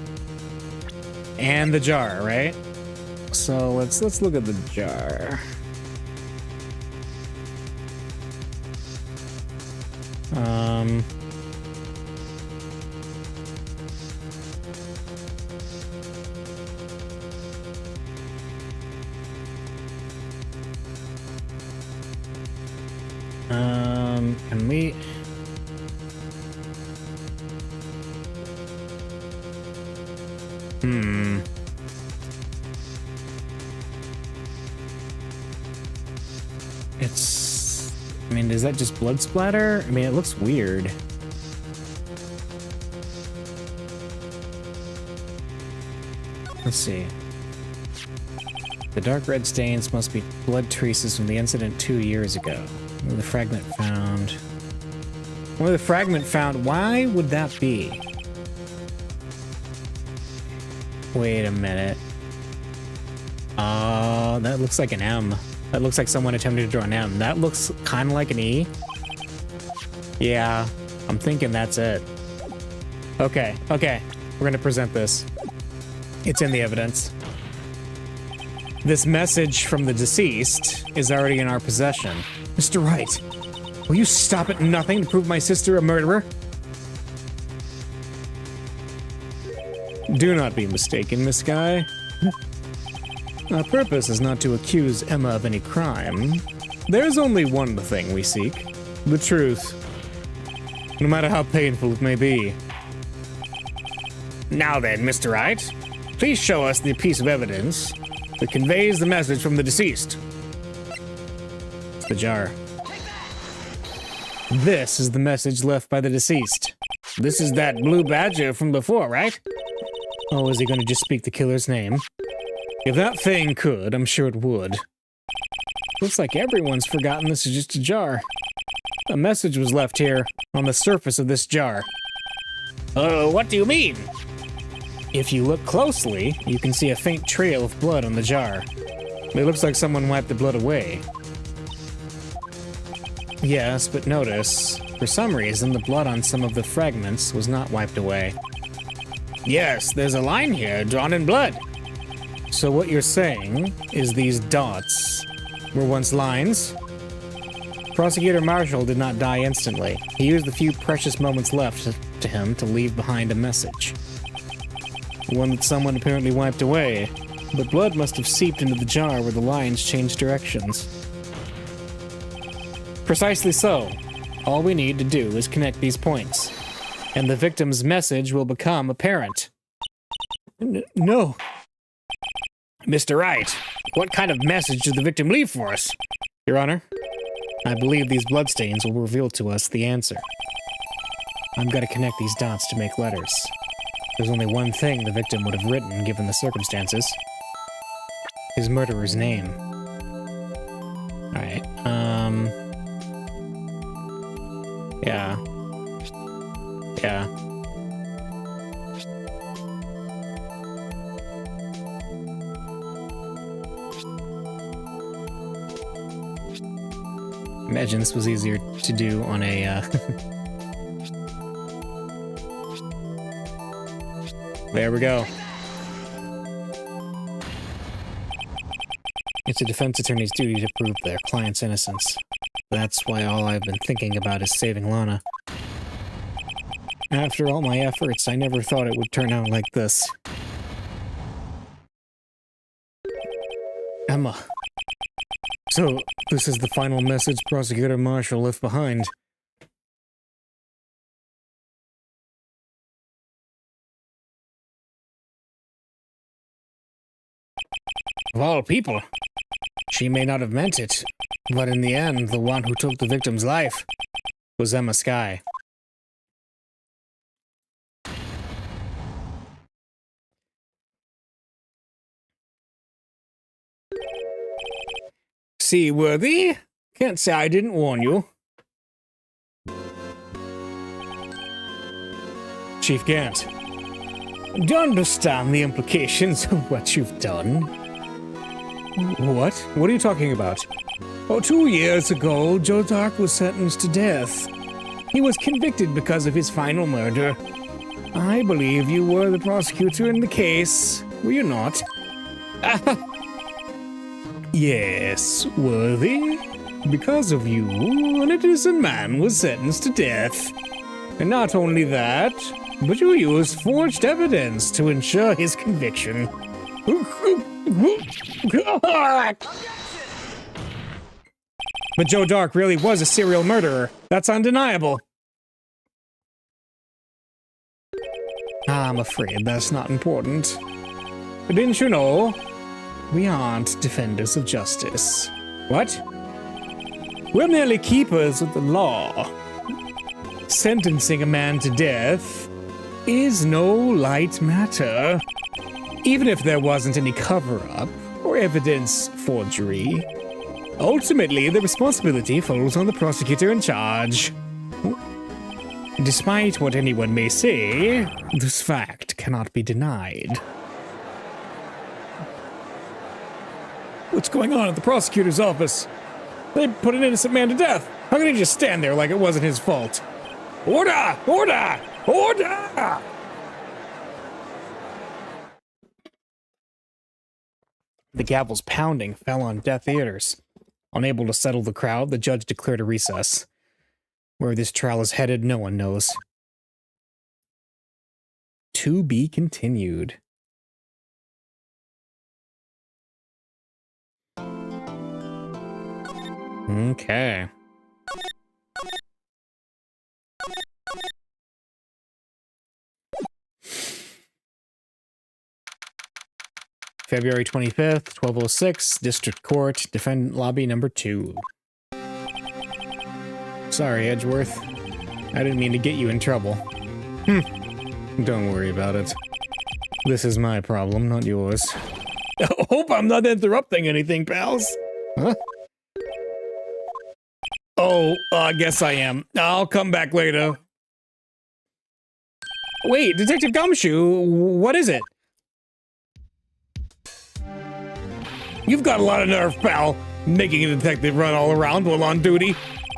and the jar, right? So let's look at the jar. Can we... It's... I mean, is that just blood splatter? I mean, it looks weird. Let's see. The dark red stains must be blood traces from the incident 2 years ago. Where the fragment found... Where the fragment found... Why would that be? Wait a minute. That looks like an M. That looks like someone attempted to draw an M. That looks kind of like an E. Yeah, I'm thinking that's it. Okay, okay. We're gonna present this. It's in the evidence. This message from the deceased is already in our possession. Mr. Wright, will you stop at nothing to prove my sister a murderer? Do not be mistaken, Miss Guy. Our purpose is not to accuse Emma of any crime. There's only one thing we seek. The truth. No matter how painful it may be. Now then, Mr. Wright, please show us the piece of evidence that conveys the message from the deceased. It's the jar. This is the message left by the deceased. This is that blue badger from before, right? Oh, is he going to just speak the killer's name? If that thing could, I'm sure it would. Looks like everyone's forgotten this is just a jar. A message was left here, on the surface of this jar. What do you mean? If you look closely, you can see a faint trail of blood on the jar. It looks like someone wiped the blood away. Yes, but notice, for some reason, the blood on some of the fragments was not wiped away. Yes, there's a line here, drawn in blood. So what you're saying is these dots were once lines? Prosecutor Marshall did not die instantly. He used the few precious moments left to him to leave behind a message. One that someone apparently wiped away, but blood must have seeped into the jar where the lines changed directions. Precisely so. All we need to do is connect these points, and the victim's message will become apparent. No. Mr. Wright, what kind of message did the victim leave for us? Your Honor, I believe these bloodstains will reveal to us the answer. I've got to connect these dots to make letters. There's only one thing the victim would have written given the circumstances. His murderer's name. Alright, yeah. Yeah. Imagine this was easier to do on a, There we go. It's a defense attorney's duty to prove their client's innocence. That's why all I've been thinking about is saving Lana. After all my efforts, I never thought it would turn out like this. Emma. So, this is the final message Prosecutor Marshall left behind. Of all people, she may not have meant it, but in the end, the one who took the victim's life was Emma Skye. See, Worthy? Can't say I didn't warn you. Chief Gant, do you understand the implications of what you've done? What? What are you talking about? Oh, 2 years ago, Joe Dark was sentenced to death. He was convicted because of his final murder. I believe you were the prosecutor in the case, were you not? Yes, Worthy. Because of you, an innocent man was sentenced to death. And not only that, but you used forged evidence to ensure his conviction. But Joe Dark really was a serial murderer. That's undeniable. I'm afraid that's not important. But didn't you know? We aren't defenders of justice. What? We're merely keepers of the law. Sentencing a man to death is no light matter. Even if there wasn't any cover-up or evidence forgery, ultimately the responsibility falls on the prosecutor in charge. Despite what anyone may say, this fact cannot be denied. What's going on at the prosecutor's office? They put an innocent man to death. How can he just stand there like it wasn't his fault? Order! Order! Order! The gavel's pounding fell on deaf ears. Unable to settle the crowd, the judge declared a recess. Where this trial is headed, no one knows. To be continued. Okay. February 25th, 1206, District Court, Defendant Lobby number 2. Sorry, Edgeworth. I didn't mean to get you in trouble. Don't worry about it. This is my problem, not yours. I hope I'm not interrupting anything, pals. Huh? Oh, I guess I am. I'll come back later. Wait, Detective Gumshoe, what is it? You've got a lot of nerve, pal, making a detective run all around while on duty.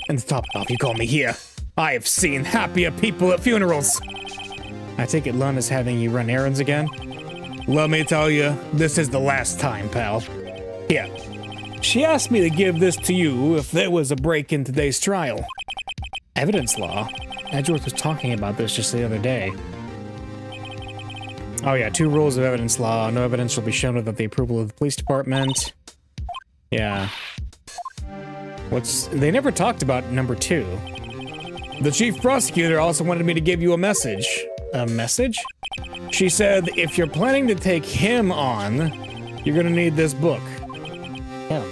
And to top it off, you call me here. I have seen happier people at funerals. I take it Lun is having you run errands again? Let me tell you, this is the last time, pal. Here. She asked me to give this to you if there was a break in today's trial. Evidence law? Edgeworth was talking about this just the other day. Oh yeah, 2 rules of evidence law. No evidence shall be shown without the approval of the police department. Yeah. They never talked about number 2. The chief prosecutor also wanted me to give you a message. A message? She said if you're planning to take him on, you're gonna need this book. Him.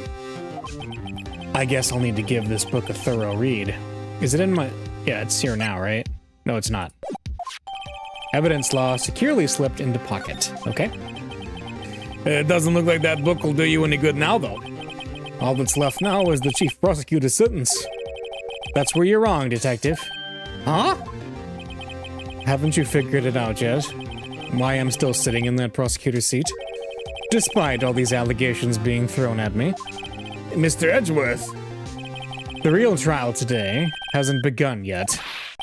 I guess I'll need to give this book a thorough read. Is it in my... Yeah, it's here now, right? No, it's not. Evidence law securely slipped into pocket. Okay. It doesn't look like that book will do you any good now, though. All that's left now is the chief prosecutor's sentence. That's where you're wrong, detective. Huh? Haven't you figured it out yet? Why I'm still sitting in that prosecutor's seat? Despite all these allegations being thrown at me. Mr. Edgeworth, the real trial today hasn't begun yet.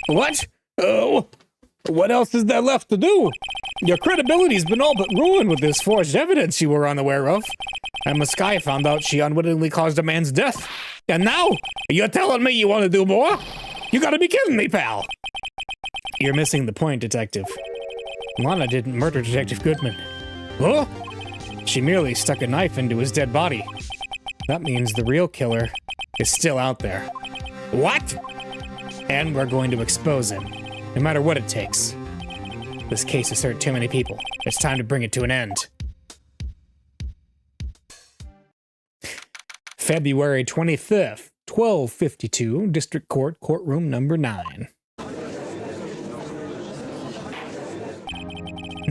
What? Oh, what else is there left to do? Your credibility's been all but ruined with this forged evidence you were unaware of. And Maskai found out she unwittingly caused a man's death. And now, you're telling me you want to do more? You gotta be kidding me, pal. You're missing the point, Detective. Lana didn't murder Detective Goodman. Huh? She merely stuck a knife into his dead body. That means the real killer is still out there. What? And we're going to expose him, no matter what it takes. This case has hurt too many people. It's time to bring it to an end. February 25th, 1252, District Court, Courtroom number 9.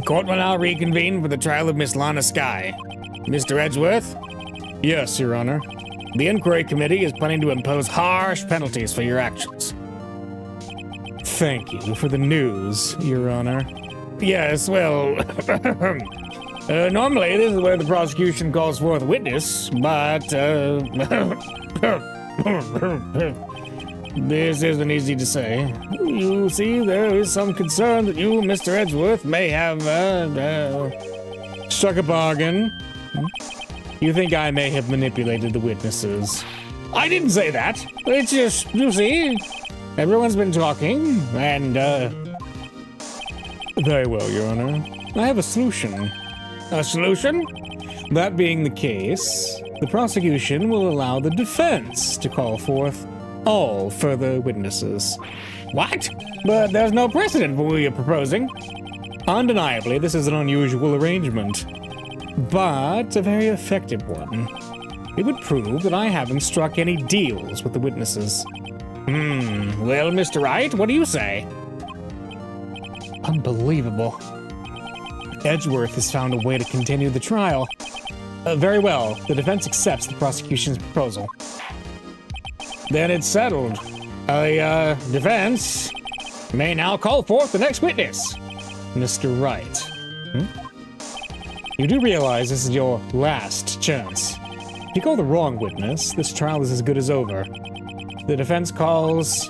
Court will now reconvene for the trial of Miss Lana Skye. Mr. Edgeworth? Yes, Your Honor. The inquiry committee is planning to impose harsh penalties for your actions. Thank you for the news, Your Honor. Yes, well, normally this is where the prosecution calls forth a witness, but, this isn't easy to say. You see, there is some concern that you, Mr. Edgeworth, may have, struck a bargain. You think I may have manipulated the witnesses. I didn't say that. It's just, you see, everyone's been talking, and, Very well, Your Honor. I have a solution. A solution? That being the case, the prosecution will allow the defense to call forth all further witnesses. What? But there's no precedent for what you're proposing. Undeniably, this is an unusual arrangement, but a very effective one. It would prove that I haven't struck any deals with the witnesses. Well, Mr. Wright, what do you say? Unbelievable. Edgeworth has found a way to continue the trial. Very well. The defense accepts the prosecution's proposal. Then it's settled. The defense may now call forth the next witness. Mr. Wright. You do realize this is your last chance. If you call the wrong witness, this trial is as good as over. The defense calls...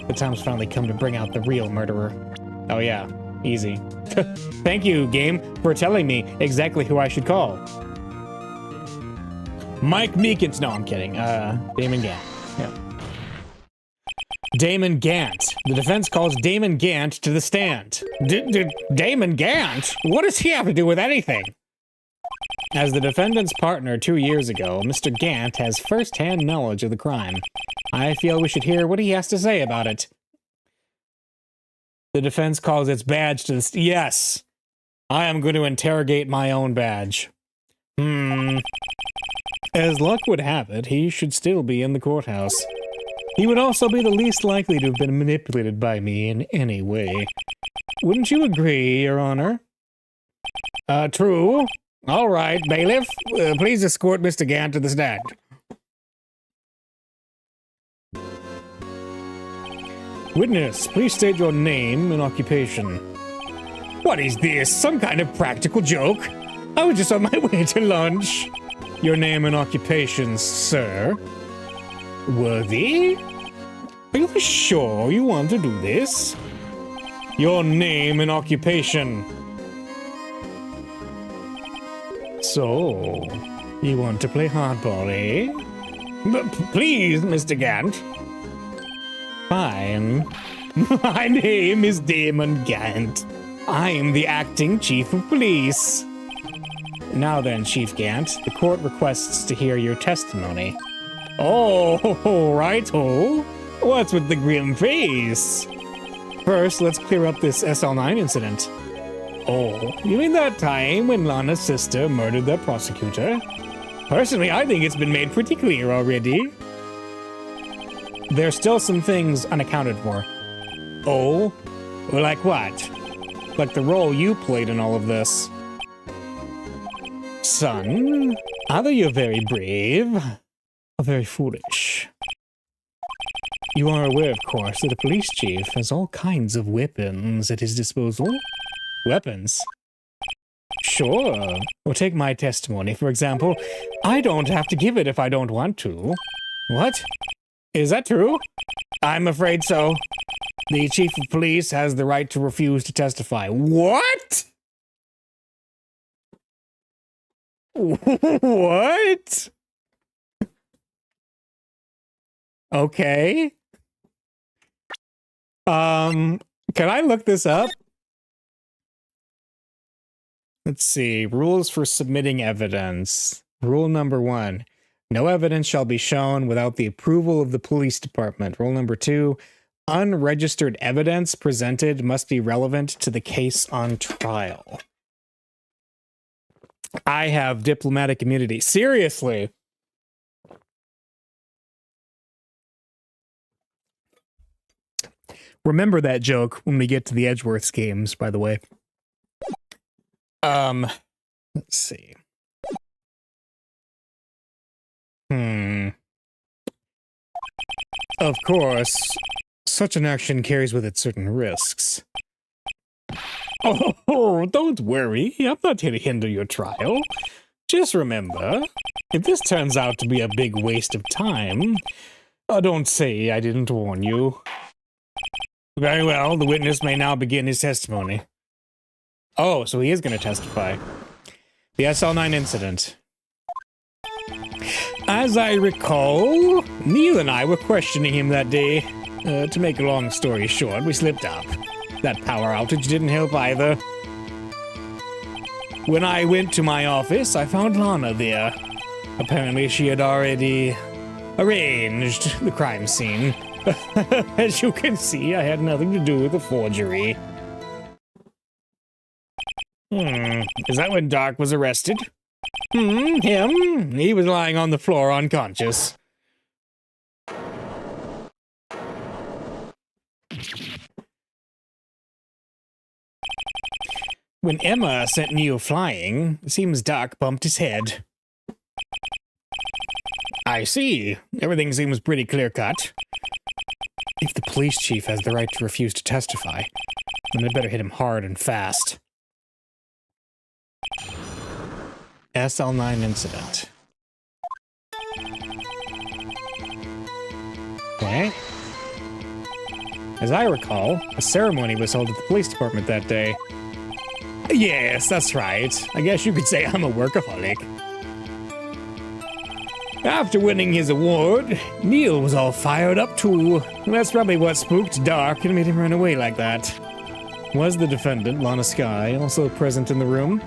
The time's finally come to bring out the real murderer. Oh yeah, easy. Thank you, game, for telling me exactly who I should call. Mike Meekins. No, I'm kidding. Damon Gant. Yeah. Damon Gant. The defense calls Damon Gant to the stand. Damon Gant? What does he have to do with anything? As the defendant's partner 2 years ago, Mr. Gant has first-hand knowledge of the crime. I feel we should hear what he has to say about it. The defense calls its badge to the... Yes! I am going to interrogate my own badge. As luck would have it, he should still be in the courthouse. He would also be the least likely to have been manipulated by me in any way. Wouldn't you agree, Your Honor? True. All right, bailiff. Please escort Mr. Gant to the stand. Witness, please state your name and occupation. What is this? Some kind of practical joke? I was just on my way to lunch. Your name and occupation, sir. Worthy? Are you sure you want to do this? Your name and occupation. So, you want to play hardball, eh? But please, Mr. Gant. Fine. My name is Damon Gant. I'm the acting chief of police. Now then, Chief Gant, the court requests to hear your testimony. Oh, right-ho. What's with the grim face? First, let's clear up this SL9 incident. Oh, you mean that time when Lana's sister murdered the prosecutor? Personally, I think it's been made pretty clear already. There's still some things unaccounted for. Oh? Like what? Like the role you played in all of this. Son, either you're very brave, or very foolish. You are aware, of course, that the police chief has all kinds of weapons at his disposal. Weapons? Sure. Well, take my testimony, for example. I don't have to give it if I don't want to. What? Is that true? I'm afraid so. The chief of police has the right to refuse to testify. What? What? Okay. Can I look this up? Let's see. Rules for submitting evidence. Rule number 1. No evidence shall be shown without the approval of the police department. Rule number 2. Unregistered evidence presented must be relevant to the case on trial. I have diplomatic immunity. Seriously? Remember that joke when we get to the Edgeworth's games, by the way. Let's see. Of course, such an action carries with it certain risks. Oh, don't worry. I'm not here to hinder your trial. Just remember, if this turns out to be a big waste of time, don't say I didn't warn you. Very well, the witness may now begin his testimony. Oh, so he is going to testify. The SL9 incident. As I recall, Neil and I were questioning him that day. To make a long story short, we slipped up. That power outage didn't help either. When I went to my office, I found Lana there. Apparently she had already arranged the crime scene. As you can see, I had nothing to do with the forgery. Is that when Dark was arrested? Him? He was lying on the floor unconscious. When Emma sent Neo flying, it seems Doc bumped his head. I see. Everything seems pretty clear-cut. If the police chief has the right to refuse to testify, then I'd better hit him hard and fast. SL9 incident. Okay. As I recall, a ceremony was held at the police department that day. Yes, that's right. I guess you could say I'm a workaholic. After winning his award, Neil was all fired up too. And that's probably what spooked Doc and made him run away like that. Was the defendant, Lana Skye, also present in the room?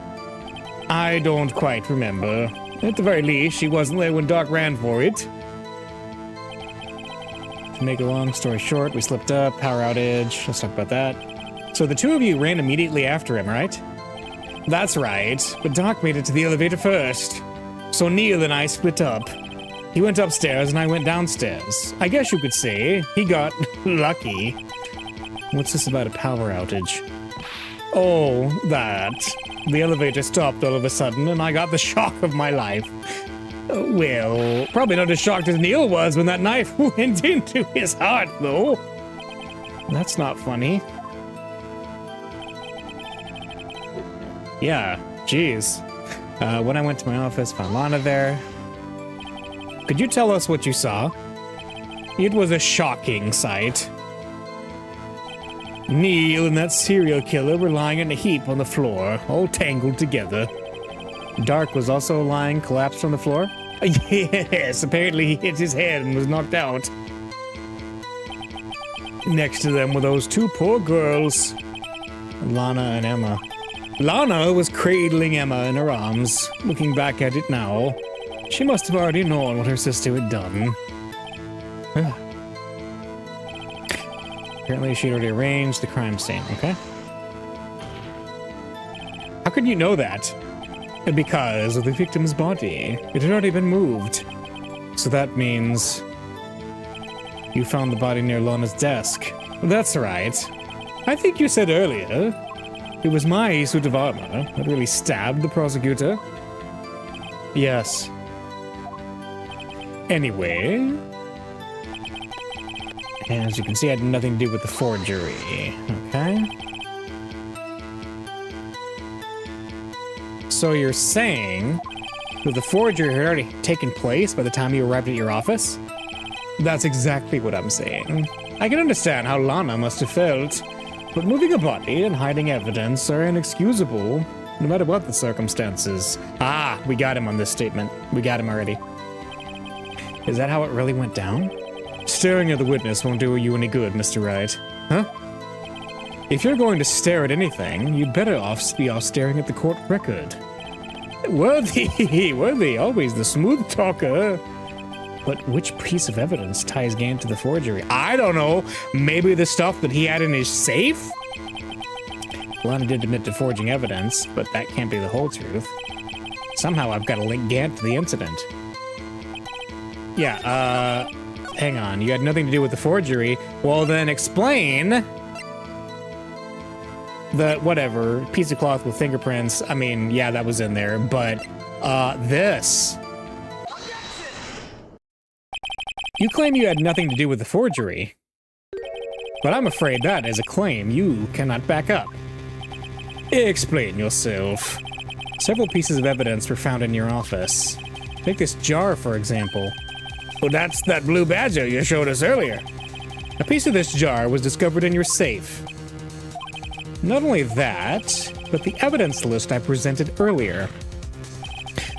I don't quite remember. At the very least, she wasn't there when Doc ran for it. To make a long story short, we slipped up, power outage. Let's talk about that. So the two of you ran immediately after him, right? That's right, but Doc made it to the elevator first. So Neil and I split up. He went upstairs and I went downstairs. I guess you could say he got lucky. What's this about a power outage? Oh, that. The elevator stopped all of a sudden and I got the shock of my life. Well, probably not as shocked as Neil was when that knife went into his heart, though. That's not funny. Yeah, geez. When I went to my office, found Lana there. Could you tell us what you saw? It was a shocking sight. Neil and that serial killer were lying in a heap on the floor, all tangled together. Dark was also lying collapsed on the floor? Yes, apparently he hit his head and was knocked out. Next to them were those two poor girls, Lana and Emma. Lana was cradling Emma in her arms. Looking back at it now, she must have already known what her sister had done. Apparently she'd already arranged the crime scene, okay? How could you know that? Because of the victim's body. It had already been moved. So that means you found the body near Lana's desk. That's right. I think you said earlier it was my suit of armor that really stabbed the prosecutor. Yes. Anyway, as you can see, I had nothing to do with the forgery. Okay. So you're saying that the forgery had already taken place by the time you arrived at your office? That's exactly what I'm saying. I can understand how Lana must have felt, but moving a body and hiding evidence are inexcusable, no matter what the circumstances. Ah, we got him on this statement. We got him already. Is that how it really went down? Staring at the witness won't do you any good, Mr. Wright. Huh? If you're going to stare at anything, you'd better be off staring at the court record. Worthy, always the smooth talker. But which piece of evidence ties Gann to the forgery? I don't know. Maybe the stuff that he had in his safe? Lana did admit to forging evidence, but that can't be the whole truth. Somehow I've got to link Gann to the incident. Yeah, hang on. You had nothing to do with the forgery. Well, then explain the, whatever, piece of cloth with fingerprints. I mean, yeah, that was in there, but, this. You claim you had nothing to do with the forgery, but I'm afraid that is a claim you cannot back up. Explain yourself. Several pieces of evidence were found in your office. Take this jar, for example. Well, that's that blue badger you showed us earlier. A piece of this jar was discovered in your safe. Not only that, but the evidence list I presented earlier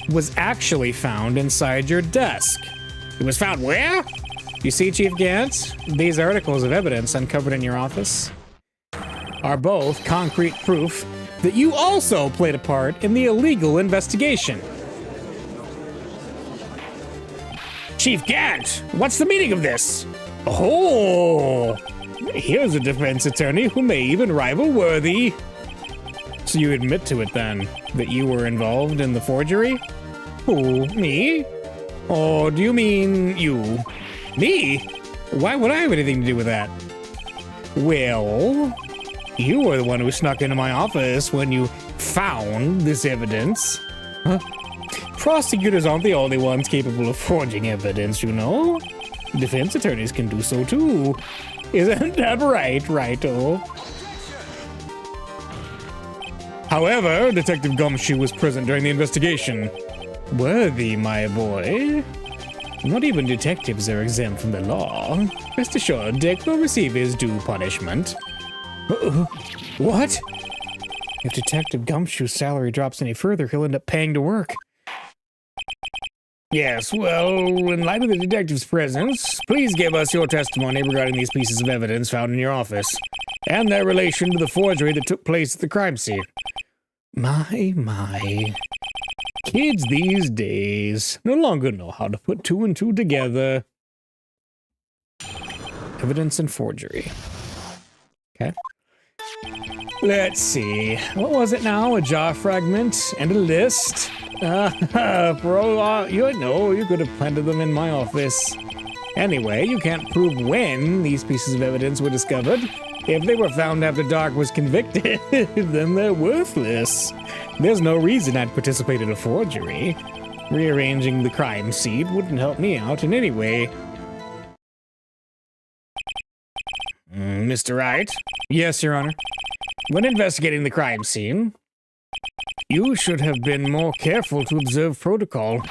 was actually found inside your desk. It was found where? You see, Chief Gantz, these articles of evidence uncovered in your office are both concrete proof that you also played a part in the illegal investigation. Chief Gant, what's the meaning of this? Oh, here's a defense attorney who may even rival Worthy. So you admit to it then, that you were involved in the forgery? Who? Me? Or do you mean you? Me? Why would I have anything to do with that? Well, you were the one who snuck into my office when you found this evidence. Huh? Prosecutors aren't the only ones capable of forging evidence, you know. Defense attorneys can do so too. Isn't that right, Righto? However, Detective Gumshoe was present during the investigation. Worthy, my boy. Not even detectives are exempt from the law. Rest assured, Dick will receive his due punishment. What? If Detective Gumshoe's salary drops any further, he'll end up paying to work. Yes, well, in light of the detective's presence, please give us your testimony regarding these pieces of evidence found in your office, and their relation to the forgery that took place at the crime scene. My. Kids these days no longer know how to put two and two together. Evidence and forgery. Okay. Let's see. What was it now? A jar fragment and a list? For all you know, you could have planted them in my office. Anyway, you can't prove when these pieces of evidence were discovered. If they were found after Dark was convicted, then they're worthless. There's no reason I'd participate in a forgery. Rearranging the crime scene wouldn't help me out in any way. Mr. Wright? Yes, Your Honor. When investigating the crime scene, you should have been more careful to observe protocol.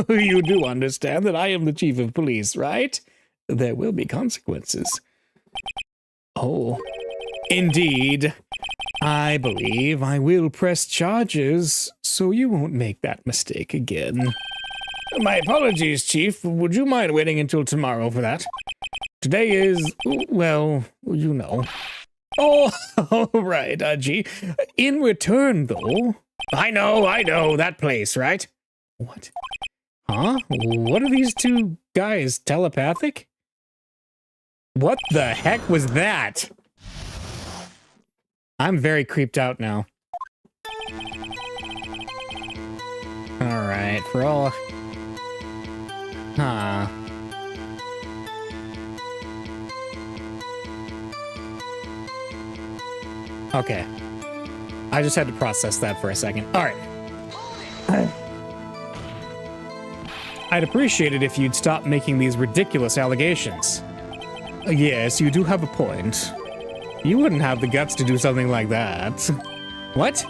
You do understand that I am the chief of police, right? There will be consequences. Oh, indeed. I believe I will press charges, so you won't make that mistake again. My apologies, Chief. Would you mind waiting until tomorrow for that? Today is, well, you know. Oh, right, gee. In return, though... I know, that place, right? What? Huh? What are these two guys, telepathic? What the heck was that? I'm very creeped out now. Alright, for all... Huh. Okay. I just had to process that for a second. Alright. I'd appreciate it if you'd stop making these ridiculous allegations. Yes, you do have a point. You wouldn't have the guts to do something like that. What?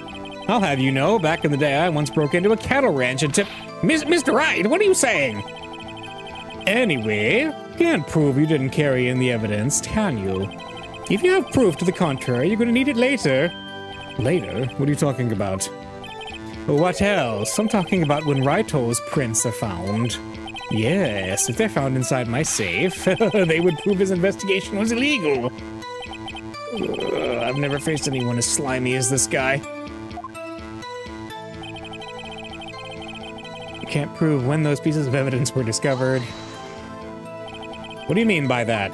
I'll have you know, back in the day I once broke into a cattle ranch and tipped... Mr. Wright, what are you saying? Anyway, can't prove you didn't carry in the evidence, can you? If you have proof to the contrary, you're going to need it later. Later? What are you talking about? What else? I'm talking about when Raito's prints are found. Yes, if they're found inside my safe, they would prove his investigation was illegal. I've never faced anyone as slimy as this guy. You can't prove when those pieces of evidence were discovered. What do you mean by that?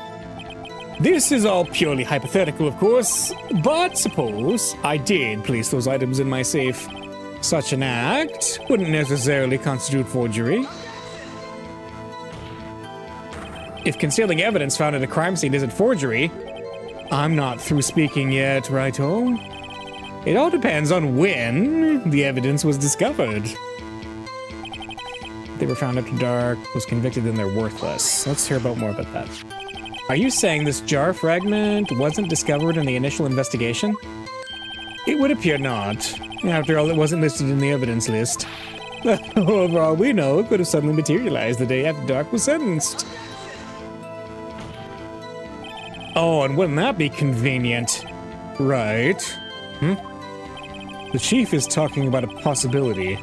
This is all purely hypothetical, of course, but suppose I did place those items in my safe. Such an act wouldn't necessarily constitute forgery. If concealing evidence found at a crime scene isn't forgery, I'm not through speaking yet, righto? It all depends on when the evidence was discovered. They were found after dark, was convicted, and they're worthless. Let's hear more about that. Are you saying this jar fragment wasn't discovered in the initial investigation? It would appear not. After all, it wasn't listed in the evidence list. For all we know, it could have suddenly materialized the day after Dark was sentenced. Oh, and wouldn't that be convenient? Right. The chief is talking about a possibility.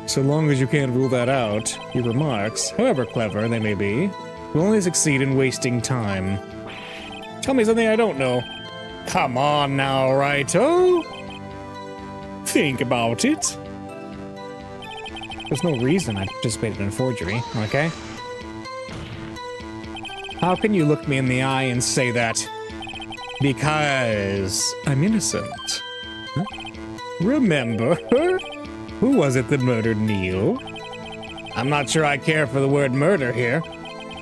So long as you can't rule that out, your remarks, however clever they may be, will only succeed in wasting time. Tell me something I don't know. Come on now, righto? Think about it. There's no reason I participated in forgery, okay? How can you look me in the eye and say that? Because I'm innocent. Huh? Remember? Who was it that murdered Neil? I'm not sure I care for the word murder here,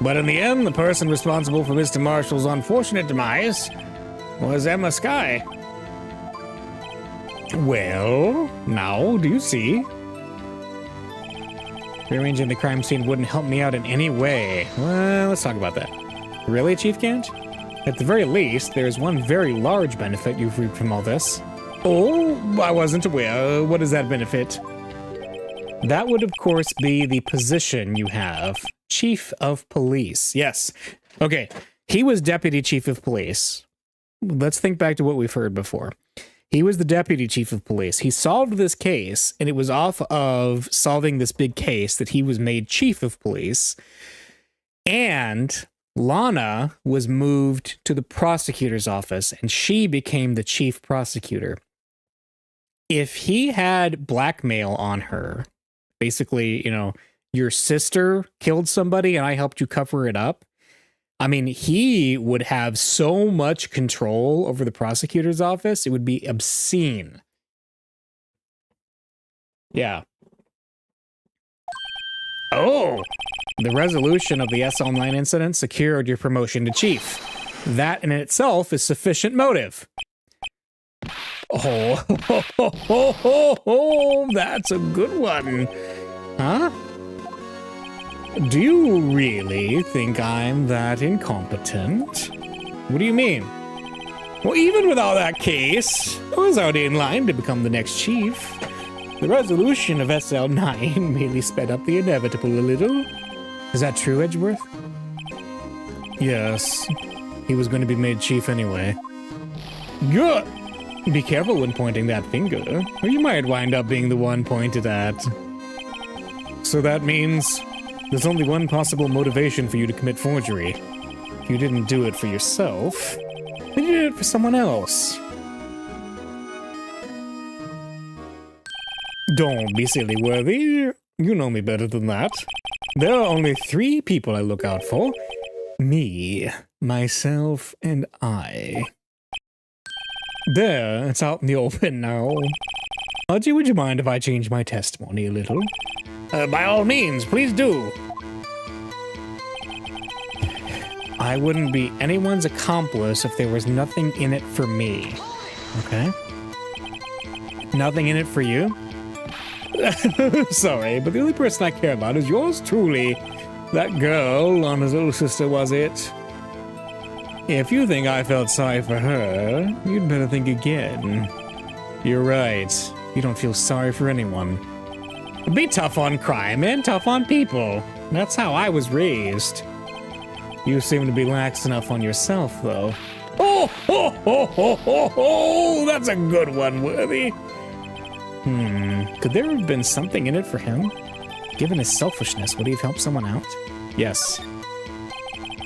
but in the end, the person responsible for Mr. Marshall's unfortunate demise was Emma Skye. Well, now, do you see? Rearranging the crime scene wouldn't help me out in any way. Well, let's talk about that. Really, Chief Gant? At the very least, there's one very large benefit you've reaped from all this. Oh, I wasn't aware. What is that benefit? That would, of course, be the position you have. Chief of Police. Yes. Okay, he was Deputy Chief of Police. Let's think back to what we've heard before. He was the Deputy Chief of Police. He solved this case, and it was off of solving this big case that he was made Chief of Police. And Lana was moved to the prosecutor's office, and she became the chief prosecutor. If he had blackmail on her, basically, you know, your sister killed somebody and I helped you cover it up, I mean, he would have so much control over the prosecutor's office, it would be obscene. Yeah. Oh! The resolution of the SL9 incident secured your promotion to chief. That in itself is sufficient motive. Oh, that's a good one. Huh? Do you really think I'm that incompetent? What do you mean? Well, even with all that case, I was already in line to become the next chief. The resolution of SL9 merely sped up the inevitable a little. Is that true, Edgeworth? Yes. He was going to be made chief anyway. Good! Be careful when pointing that finger, or you might wind up being the one pointed at. So that means there's only one possible motivation for you to commit forgery. If you didn't do it for yourself, then you did it for someone else. Don't be silly, Worthy. You know me better than that. There are only 3 people I look out for. Me, myself, and I. There, it's out in the open now. Archie, would you mind if I change my testimony a little? By all means, please do. I wouldn't be anyone's accomplice if there was nothing in it for me. Okay? Nothing in it for you? Sorry, but the only person I care about is yours truly. That girl, Lana's little sister, was it? If you think I felt sorry for her, you'd better think again. You're right. You don't feel sorry for anyone. Be tough on crime and tough on people. That's how I was raised. You seem to be lax enough on yourself, though. Oh, that's a good one, Worthy. Could there have been something in it for him? Given his selfishness, would he have helped someone out? Yes.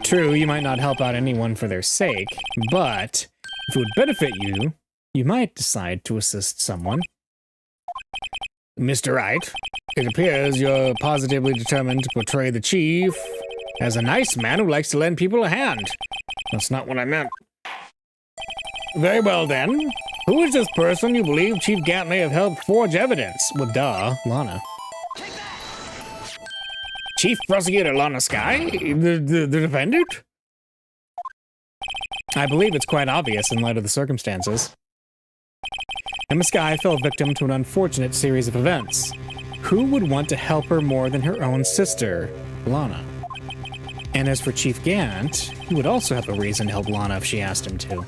True, you might not help out anyone for their sake, but if it would benefit you, you might decide to assist someone. Mr. Wright, it appears you're positively determined to portray the chief as a nice man who likes to lend people a hand. That's not what I meant. Very well, then. Who is this person you believe Chief Gant may have helped forge evidence? Well, duh, Lana. Chief Prosecutor Lana Skye? The defendant? I believe it's quite obvious in light of the circumstances. Emma Skye fell victim to an unfortunate series of events. Who would want to help her more than her own sister, Lana? And as for Chief Gant, he would also have a reason to help Lana if she asked him to.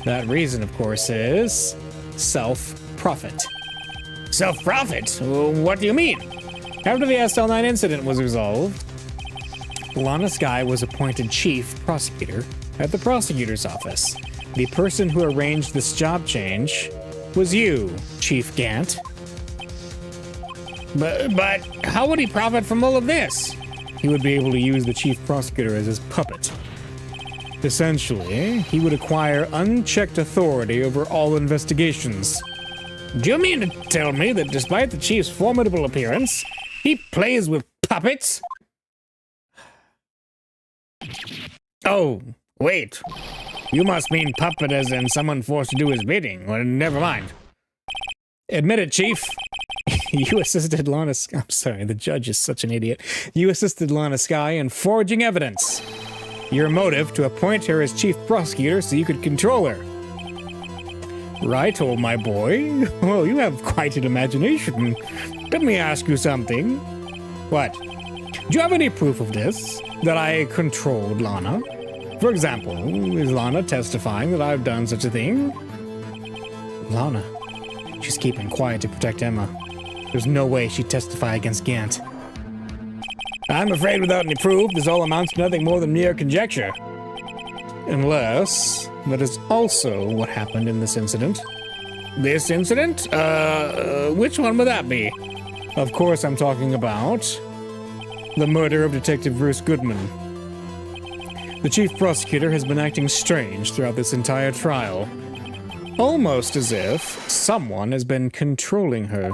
That reason, of course, is self-profit. Self-profit? What do you mean? After the SL9 incident was resolved, Lana Skye was appointed chief prosecutor at the prosecutor's office. The person who arranged this job change was you, Chief Gant. But how would he profit from all of this? He would be able to use the chief prosecutor as his puppet. Essentially, he would acquire unchecked authority over all investigations. Do you mean to tell me that despite the chief's formidable appearance, he plays with puppets? Oh, wait. You must mean puppet as in someone forced to do his bidding. Well, never mind. Admit it, Chief. You assisted Lana... I'm sorry, the judge is such an idiot. You assisted Lana Skye in forging evidence. Your motive to appoint her as chief prosecutor so you could control her. Right, oh my boy? Well, you have quite an imagination. Let me ask you something. What? Do you have any proof of this? That I controlled Lana? For example, is Lana testifying that I've done such a thing? Lana? She's keeping quiet to protect Emma. There's no way she'd testify against Gant. I'm afraid without any proof, this all amounts to nothing more than mere conjecture. Unless that is also what happened in this incident. This incident? Which one would that be? Of course I'm talking about the murder of Detective Bruce Goodman. The chief prosecutor has been acting strange throughout this entire trial. Almost as if someone has been controlling her.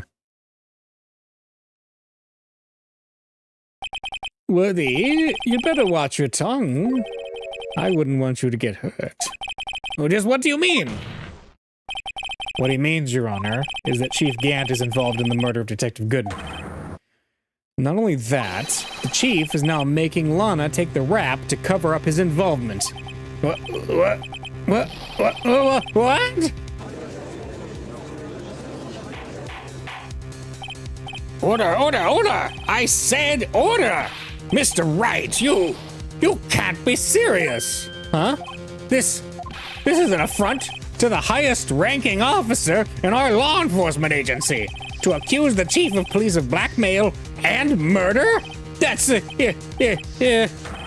Worthy, you'd better watch your tongue. I wouldn't want you to get hurt. Well, just what do you mean? What he means, Your Honor, is that Chief Gant is involved in the murder of Detective Goodman. Not only that, the chief is now making Lana take the rap to cover up his involvement. What? Order! I said order! Mr. Wright, you can't be serious! Huh? This is an affront to the highest ranking officer in our law enforcement agency. To accuse the chief of police of blackmail and murder? That's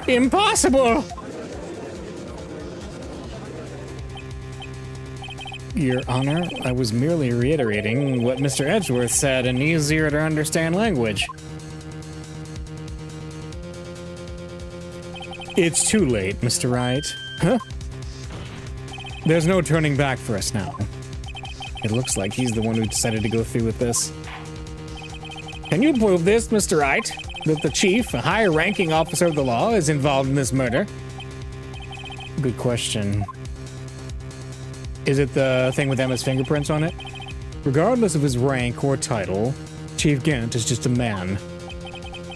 impossible! Your Honor, I was merely reiterating what Mr. Edgeworth said in easier to understand language. It's too late, Mr. Wright. Huh? There's no turning back for us now. It looks like he's the one who decided to go through with this. Can you prove this, Mr. Wright? That the chief, a high-ranking officer of the law, is involved in this murder? Good question. Is it the thing with Emma's fingerprints on it? Regardless of his rank or title, Chief Gant is just a man.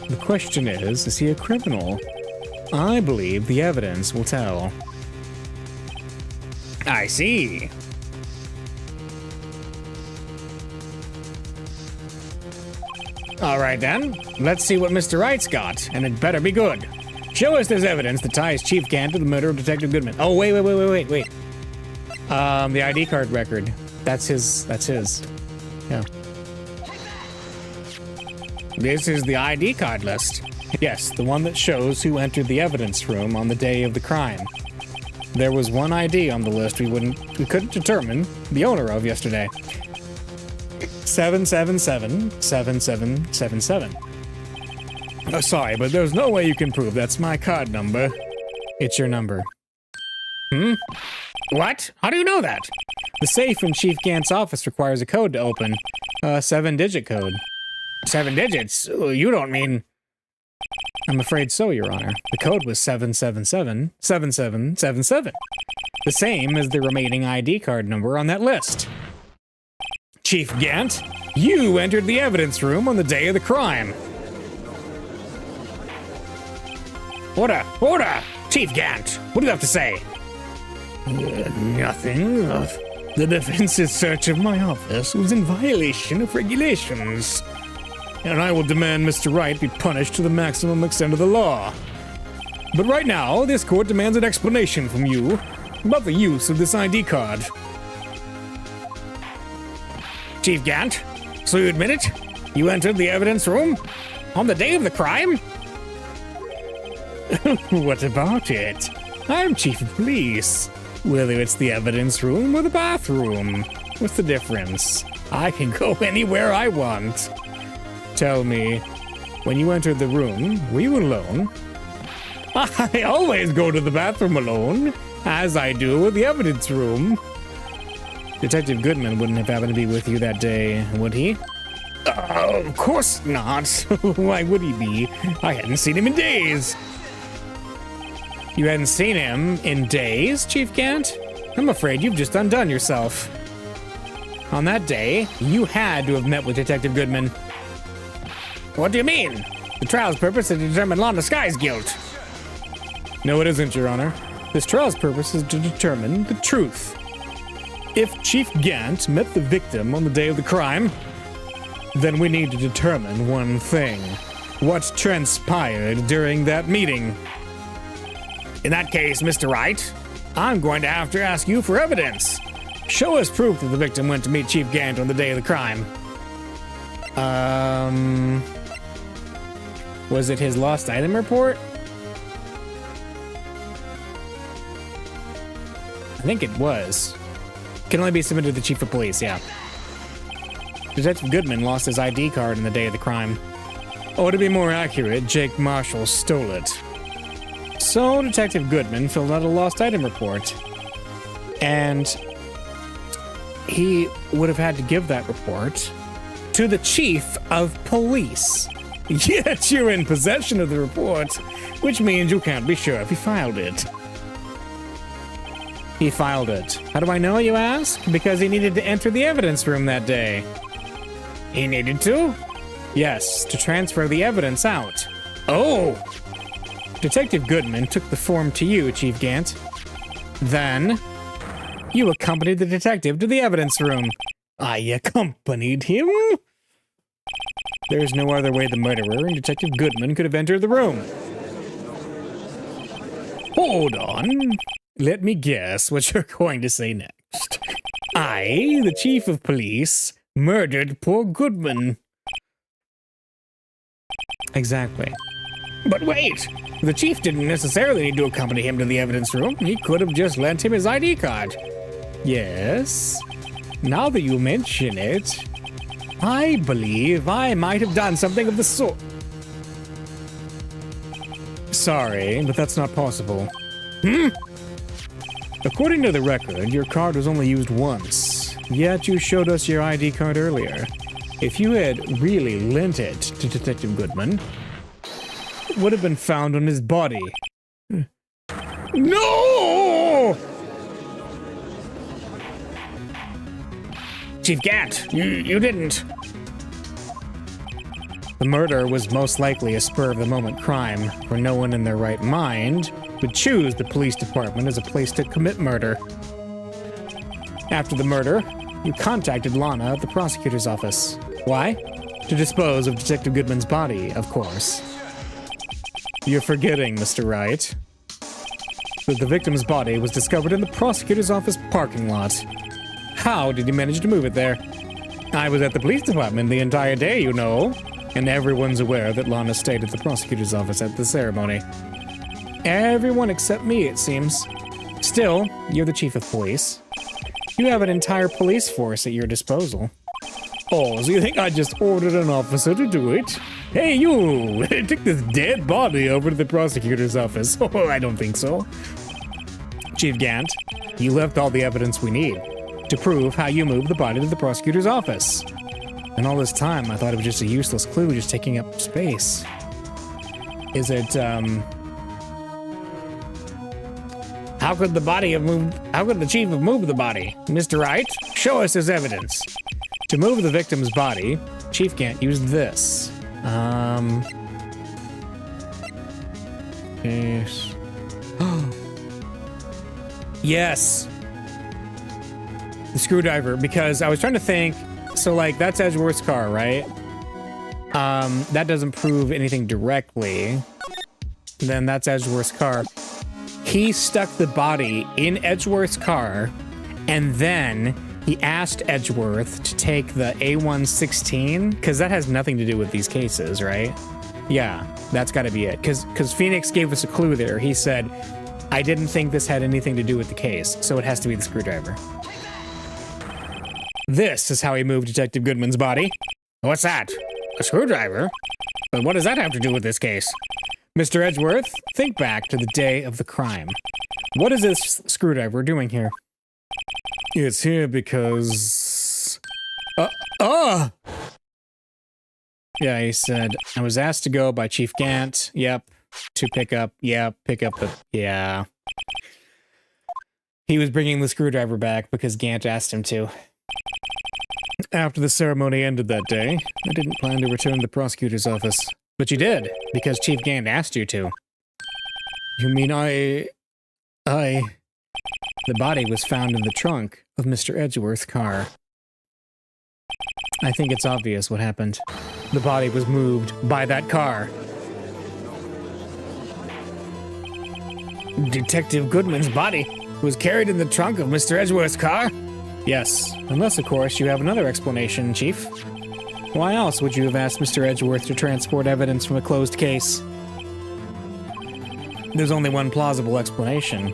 The question is he a criminal? I believe the evidence will tell. I see. All right then, let's see what Mr. Wright's got, and it better be good. Show us this evidence that ties Chief Gant to the murder of Detective Goodman. Oh, wait. The ID card record. That's his. Yeah. This is the ID card list. Yes, the one that shows who entered the evidence room on the day of the crime. There was one ID on the list we couldn't determine the owner of yesterday. 7777777. Oh, sorry, but there's no way you can prove that's my card number. It's your number. What? How do you know that? The safe in Chief Gant's office requires a code to open. A 7-digit code. 7 digits? You don't mean... I'm afraid so, Your Honor. The code was 7777777. The same as the remaining ID card number on that list. Chief Gant, you entered the evidence room on the day of the crime. Order! Chief Gant, what do you have to say? Nothing. The defense's search of my office was in violation of regulations. And I will demand Mr. Wright be punished to the maximum extent of the law. But right now, this court demands an explanation from you about the use of this ID card. Chief Gant, so you admit it? You entered the evidence room on the day of the crime? What about it? I'm chief of police. Whether it's the evidence room or the bathroom, what's the difference? I can go anywhere I want. Tell me, when you entered the room, were you alone? I always go to the bathroom alone, as I do with the evidence room. Detective Goodman wouldn't have happened to be with you that day, would he? Of course not. Why would he be? I hadn't seen him in days. You hadn't seen him in days, Chief Gant? I'm afraid you've just undone yourself. On that day, you had to have met with Detective Goodman. What do you mean? The trial's purpose is to determine Lana Sky's guilt. No, it isn't, Your Honor. This trial's purpose is to determine the truth. If Chief Gant met the victim on the day of the crime, then we need to determine one thing. What transpired during that meeting? In that case, Mr. Wright, I'm going to have to ask you for evidence. Show us proof that the victim went to meet Chief Gant on the day of the crime. Was it his lost item report? I think it was. Can only be submitted to the Chief of Police, yeah. Detective Goodman lost his ID card on the day of the crime. Or to be more accurate, Jake Marshall stole it. So Detective Goodman filled out a lost item report. And he would have had to give that report to the Chief of Police. Yet you're in possession of the report, which means you can't be sure if he filed it. He filed it. How do I know, you ask? Because he needed to enter the evidence room that day. He needed to? Yes, to transfer the evidence out. Oh! Detective Goodman took the form to you, Chief Gant. Then, you accompanied the detective to the evidence room. I accompanied him? There's no other way the murderer and Detective Goodman could have entered the room. Hold on. Let me guess what you're going to say next. I, the Chief of Police, murdered poor Goodman. Exactly. But wait! The Chief didn't necessarily need to accompany him to the evidence room. He could have just lent him his ID card. Yes. Now that you mention it, I believe I might have done something of the sort. Sorry, but that's not possible. According to the record, your card was only used once, yet you showed us your ID card earlier. If you had really lent it to Detective Goodman, it would have been found on his body. No! Chief Gant, you didn't. The murder was most likely a spur-of-the-moment crime, where no one in their right mind would choose the police department as a place to commit murder. After the murder, you contacted Lana at the prosecutor's office. Why? To dispose of Detective Goodman's body, of course. You're forgetting, Mr. Wright, that the victim's body was discovered in the prosecutor's office parking lot. How did you manage to move it there? I was at the police department the entire day, you know, and everyone's aware that Lana stayed at the prosecutor's office at the ceremony. Everyone except me, it seems. Still, you're the Chief of Police. You have an entire police force at your disposal. Oh, so you think I just ordered an officer to do it? Hey, you! Take this dead body over to the prosecutor's office. Oh, I don't think so. Chief Gant, you left all the evidence we need to prove how you moved the body to the prosecutor's office. And all this time, I thought it was just a useless clue just taking up space. Is it, How could the body have moved? How could the chief have moved the body? Mr. Wright, show us his evidence. To move the victim's body, Chief Gant used this. Yes. Yes. The screwdriver, because I was trying to think, so like that's Edgeworth's car, right? That doesn't prove anything directly. Then that's Edgeworth's car. He stuck the body in Edgeworth's car, and then he asked Edgeworth to take the A116, because that has nothing to do with these cases, right? Yeah, that's got to be it. Because Phoenix gave us a clue there. He said, I didn't think this had anything to do with the case, so it has to be the screwdriver. This is how he moved Detective Goodman's body. What's that? A screwdriver? But what does that have to do with this case? Mr. Edgeworth, think back to the day of the crime. What is this screwdriver doing here? It's here because... Yeah, he said, I was asked to go by Chief Gant. Yep. To pick up. Yeah, pick up the... Yeah. He was bringing the screwdriver back because Gant asked him to. After the ceremony ended that day, I didn't plan to return to the prosecutor's office. But you did, because Chief Gant asked you to. You mean The body was found in the trunk of Mr. Edgeworth's car. I think it's obvious what happened. The body was moved by that car. Detective Goodman's body was carried in the trunk of Mr. Edgeworth's car? Yes, unless, of course, you have another explanation, Chief. Why else would you have asked Mr. Edgeworth to transport evidence from a closed case? There's only one plausible explanation.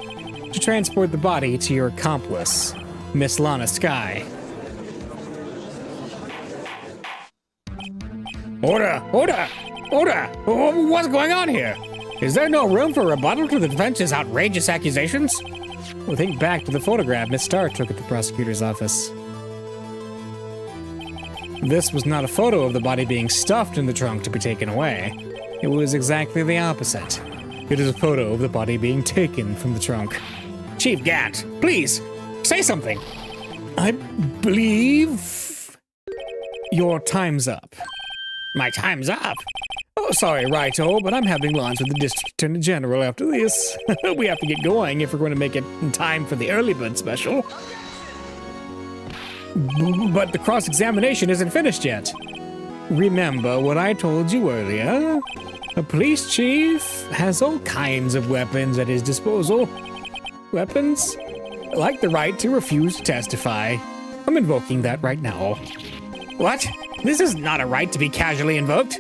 To transport the body to your accomplice, Miss Lana Skye. Order! Order! Order! What's going on here? Is there no room for rebuttal to the defense's outrageous accusations? Well, think back to the photograph Miss Starr took at the prosecutor's office. This was not a photo of the body being stuffed in the trunk to be taken away. It was exactly the opposite. It is a photo of the body being taken from the trunk. Chief Gant, please, say something. I believe your time's up. My time's up? Oh, sorry, Righto, but I'm having lunch with the District Attorney General after this. We have to get going if we're going to make it in time for the early bird special. But the cross-examination isn't finished yet. Remember what I told you earlier? A police chief has all kinds of weapons at his disposal. Weapons like the right to refuse to testify. I'm invoking that right now. What? This is not a right to be casually invoked.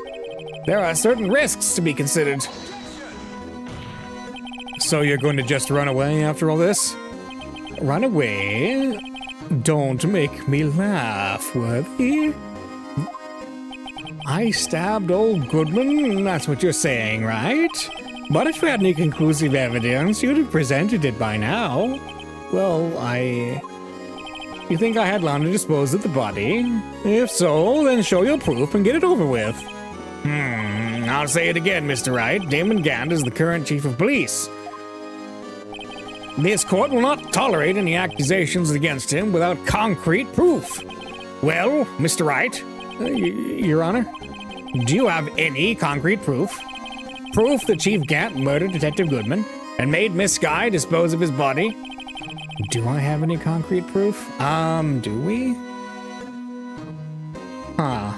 There are certain risks to be considered. So you're going to just run away after all this? Run away? Don't make me laugh, Worthy. I stabbed old Goodman, that's what you're saying, right? But if you had any conclusive evidence, you'd have presented it by now. Well, You think I had Lana dispose of the body? If so, then show your proof and get it over with. I'll say it again, Mr. Wright. Damon Gant is the current chief of police. This court will not tolerate any accusations against him without concrete proof. Well, Mr. Wright, Your Honor, do you have any concrete proof? Proof that Chief Gant murdered Detective Goodman and made Miss Skye dispose of his body? Do I have any concrete proof? Do we? Huh.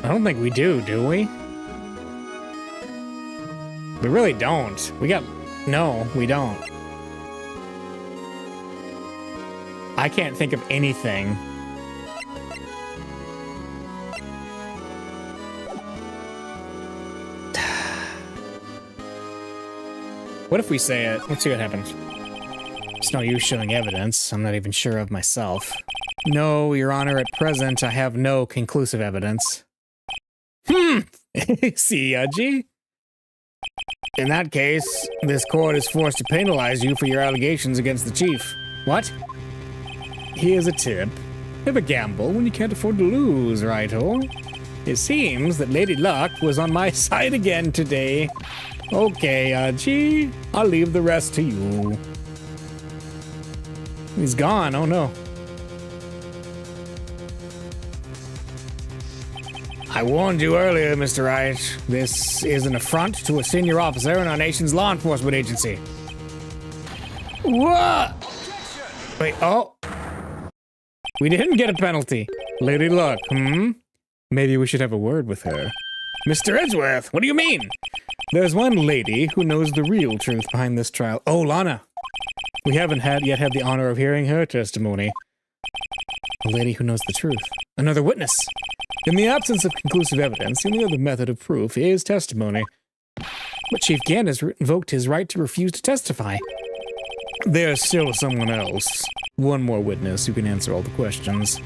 I don't think we do we? We really don't. No, we don't. I can't think of anything. What if we say it? Let's see what happens. It's no use showing evidence. I'm not even sure of myself. No, Your Honor, at present, I have no conclusive evidence. See, Udgy? In that case, this court is forced to penalize you for your allegations against the chief. What? Here's a tip. Never gamble when you can't afford to lose, righto? It seems that Lady Luck was on my side again today. Okay, Udgy, I'll leave the rest to you. He's gone, oh no. I warned you earlier, Mr. Wright. This is an affront to a senior officer in our nation's law enforcement agency. What? Wait, oh. We didn't get a penalty. Lady Luck, Maybe we should have a word with her. Mr. Edgeworth, what do you mean? There's one lady who knows the real truth behind this trial. Oh, Lana. We haven't yet had the honor of hearing her testimony. A lady who knows the truth. Another witness. In the absence of conclusive evidence, the only other method of proof is testimony. But Chief Gant has invoked his right to refuse to testify. There's still someone else. One more witness who can answer all the questions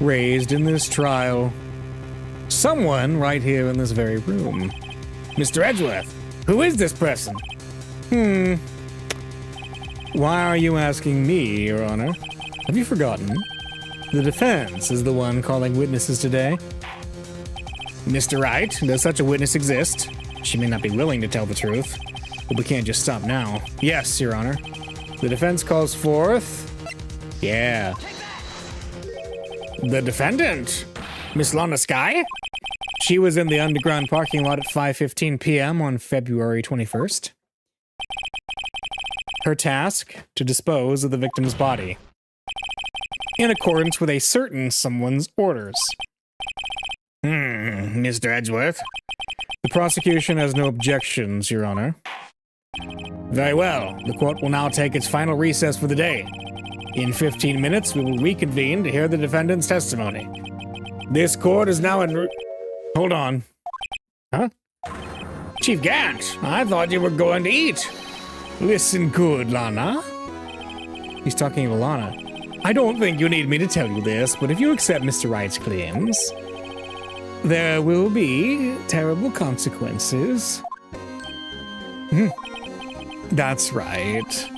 raised in this trial. Someone right here in this very room. Mr. Edgeworth, who is this person? Why are you asking me, Your Honor? Have you forgotten? The defense is the one calling witnesses today. Mr. Wright, does such a witness exist? She may not be willing to tell the truth. But we can't just stop now. Yes, Your Honor. The defense calls forth... Yeah. The defendant, Miss Lana Sky? She was in the underground parking lot at 5:15 p.m. on February 21st. Her task, to dispose of the victim's body. In accordance with a certain someone's orders. Mr. Edgeworth? The prosecution has no objections, Your Honor. Very well. The court will now take its final recess for the day. In 15 minutes, we will reconvene to hear the defendant's testimony. This court is now in... Hold on. Huh? Chief Gant, I thought you were going to eat. Listen good, Lana. He's talking to Lana. I don't think you need me to tell you this, but if you accept Mr. Wright's claims, there will be terrible consequences. That's right.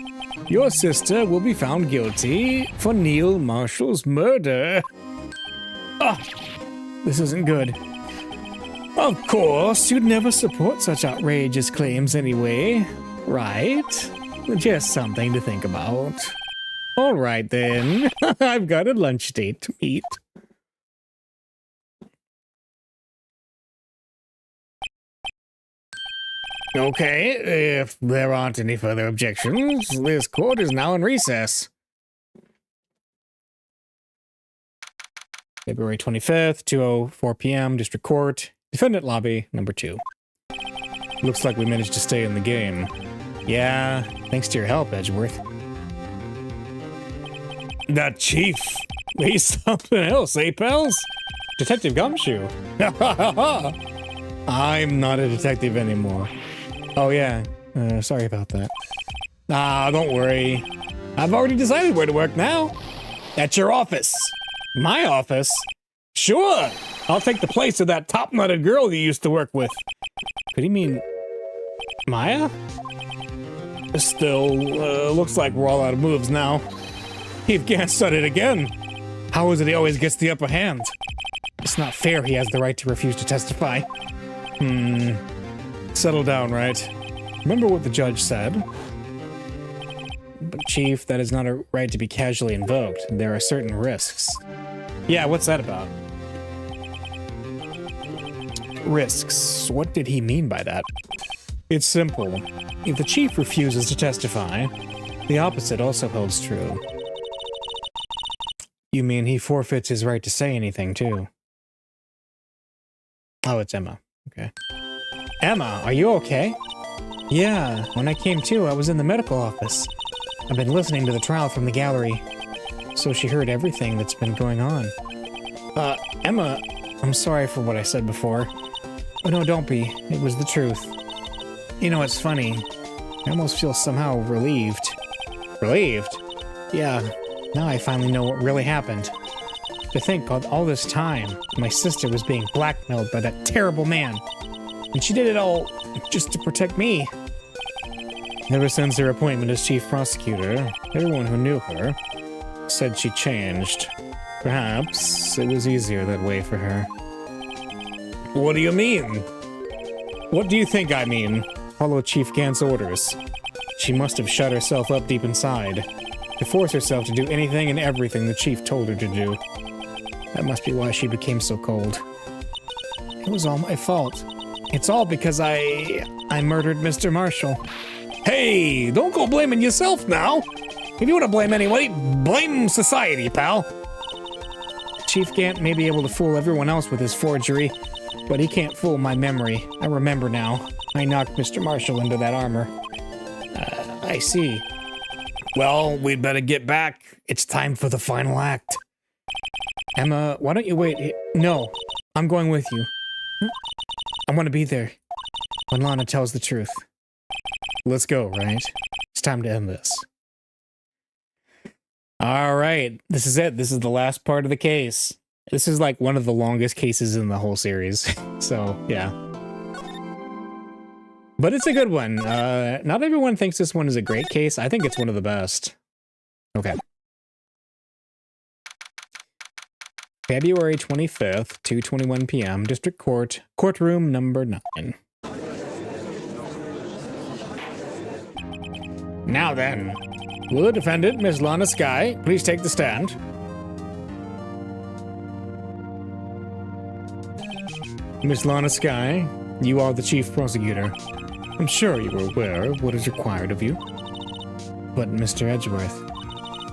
Your sister will be found guilty for Neil Marshall's murder. Oh, this isn't good. Of course, you'd never support such outrageous claims anyway, right? Just something to think about. All right, then. I've got a lunch date to meet. Okay, if there aren't any further objections, this court is now in recess. February 25th, 2:04 p.m., District Court, Defendant Lobby, number 2. Looks like we managed to stay in the game. Yeah, thanks to your help, Edgeworth. The Chief! He's something else, eh, pals? Detective Gumshoe. I'm not a detective anymore. Oh, yeah. Sorry about that. Don't worry. I've already decided where to work now. At your office. My office? Sure. I'll take the place of that top-nutted girl you used to work with. Could he mean... Maya? Still, looks like we're all out of moves now. He can't start it again. How is it he always gets the upper hand? It's not fair he has the right to refuse to testify. Settle down, Wright. Remember what the judge said? But Chief, that is not a right to be casually invoked. There are certain risks. Yeah, what's that about? Risks. What did he mean by that? It's simple. If the Chief refuses to testify, the opposite also holds true. You mean he forfeits his right to say anything, too? Oh, it's Emma. Okay. Emma, are you okay? Yeah, when I came to, I was in the medical office. I've been listening to the trial from the gallery, so she heard everything that's been going on. Emma, I'm sorry for what I said before. Oh, no, don't be. It was the truth. You know, it's funny. I almost feel somehow relieved. Relieved? Yeah, now I finally know what really happened. To think all this time, my sister was being blackmailed by that terrible man. And she did it all just to protect me. Ever since her appointment as chief prosecutor, everyone who knew her said she changed. Perhaps it was easier that way for her. What do you mean? What do you think I mean? Follow Chief Gant's orders. She must have shut herself up deep inside, to force herself to do anything and everything the Chief told her to do. That must be why she became so cold. It was all my fault. It's all because I murdered Mr. Marshall. Hey, don't go blaming yourself now. If you want to blame anybody, blame society, pal. Chief Gant may be able to fool everyone else with his forgery, but he can't fool my memory. I remember now. I knocked Mr. Marshall into that armor. I see. Well, we'd better get back. It's time for the final act. Emma, why don't you wait? No, I'm going with you. I want to be there when Lana tells the truth. Let's go, right? It's time to end this. All right, this is it. This is the last part of the case. This is like one of the longest cases in the whole series. So, yeah. But it's a good one. Not everyone thinks this one is a great case. I think it's one of the best. Okay. February 25th, 2:21 p.m., District Court, courtroom number 9. Now then, will the defendant, Miss Lana Skye, please take the stand? Miss Lana Skye, you are the chief prosecutor. I'm sure you are aware of what is required of you. But, Mr. Edgeworth,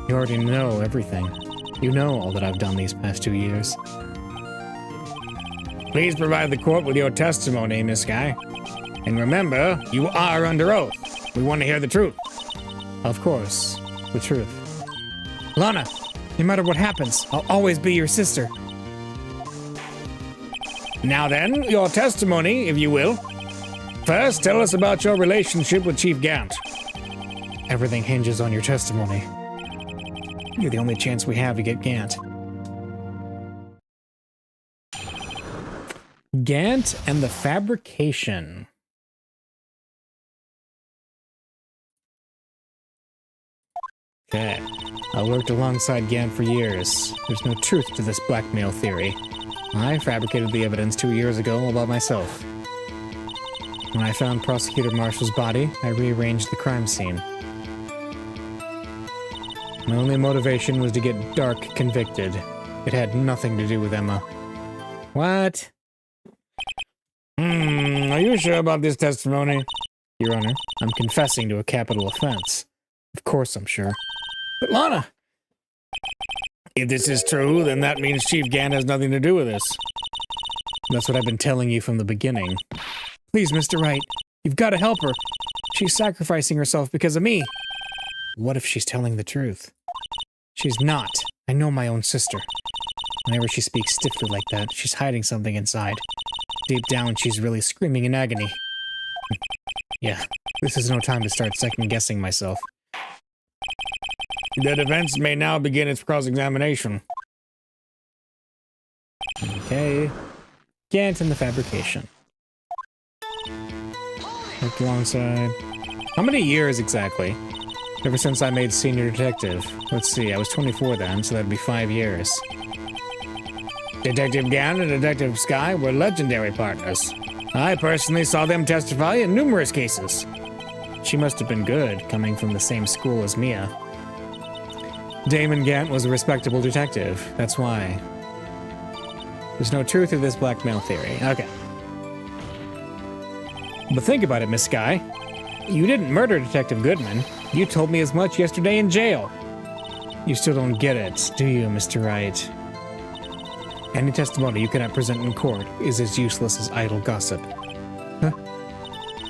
you already know everything. You know all that I've done these past 2 years. Please provide the court with your testimony, Miss Skye. And remember, you are under oath. We want to hear the truth. Of course, the truth. Lana, no matter what happens, I'll always be your sister. Now then, your testimony, if you will. First, tell us about your relationship with Chief Gant. Everything hinges on your testimony. You're the only chance we have to get Gant. Gant and the fabrication. Okay. I worked alongside Gant for years. There's no truth to this blackmail theory. I fabricated the evidence 2 years ago all by myself. When I found Prosecutor Marshall's body, I rearranged the crime scene. My only motivation was to get Dark convicted. It had nothing to do with Emma. What? Are you sure about this testimony? Your Honor, I'm confessing to a capital offense. Of course I'm sure. But Lana! If this is true, then that means Chief Gant has nothing to do with this. That's what I've been telling you from the beginning. Please, Mr. Wright, you've got to help her. She's sacrificing herself because of me. What if she's telling the truth? She's not. I know my own sister. Whenever she speaks stiffly like that, she's hiding something inside. Deep down, she's really screaming in agony. Yeah, this is no time to start second-guessing myself. The defense may now begin its cross-examination. Okay. Gant and the fabrication. Worked alongside... How many years exactly? Ever since I made senior detective. Let's see, I was 24 then, so that'd be 5 years. Detective Gant and Detective Skye were legendary partners. I personally saw them testify in numerous cases. She must have been good, coming from the same school as Mia. Damon Gant was a respectable detective, that's why. There's no truth to this blackmail theory. Okay. But think about it, Miss Skye. You didn't murder Detective Goodman. You told me as much yesterday in jail. You still don't get it, do you, Mr. Wright? Any testimony you cannot present in court is as useless as idle gossip. Huh?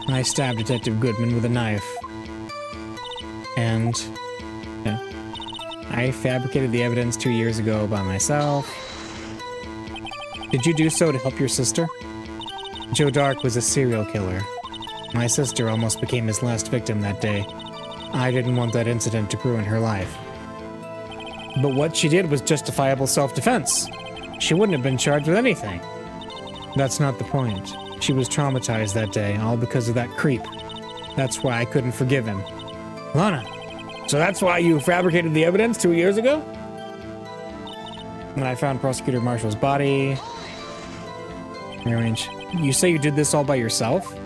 I stabbed Detective Goodman with a knife. And... yeah. I fabricated the evidence 2 years ago by myself. Did you do so to help your sister? Joe Dark was a serial killer. My sister almost became his last victim that day. I didn't want that incident to ruin her life. But what she did was justifiable self-defense. She wouldn't have been charged with anything. That's not the point. She was traumatized that day, all because of that creep. That's why I couldn't forgive him. Lana, so that's why you fabricated the evidence 2 years ago? When I found Prosecutor Marshall's body... Rearrange. You say you did this all by yourself?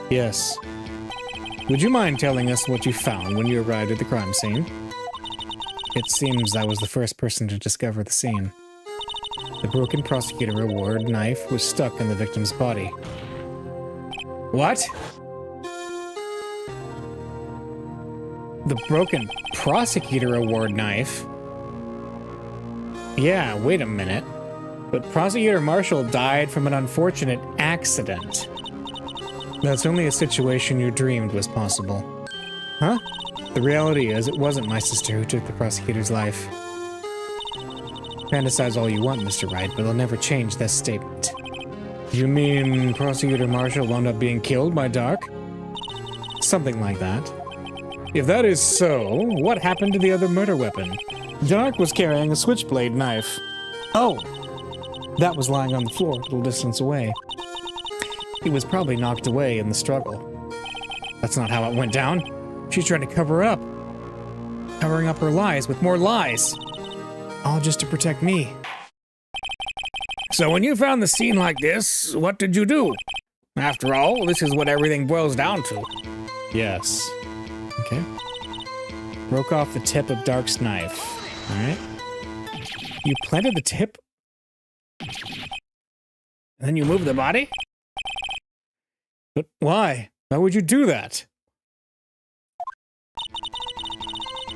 Yes. Would you mind telling us what you found when you arrived at the crime scene? It seems I was the first person to discover the scene. The broken prosecutor award knife was stuck in the victim's body. What? The broken prosecutor award knife? Yeah, wait a minute. But Prosecutor Marshall died from an unfortunate accident. That's only a situation you dreamed was possible. Huh? The reality is, it wasn't my sister who took the prosecutor's life. Fantasize all you want, Mr. Wright, but it'll never change this statement. You mean Prosecutor Marshall wound up being killed by Dark? Something like that. If that is so, what happened to the other murder weapon? Dark was carrying a switchblade knife. Oh! That was lying on the floor a little distance away. He was probably knocked away in the struggle. That's not how it went down. She's trying to cover up. Covering up her lies with more lies. All just to protect me. So when you found the scene like this, what did you do? After all, this is what everything boils down to. Yes. Okay. Broke off the tip of Dark's knife. Alright. You planted the tip? And then you moved the body? But why? Why would you do that?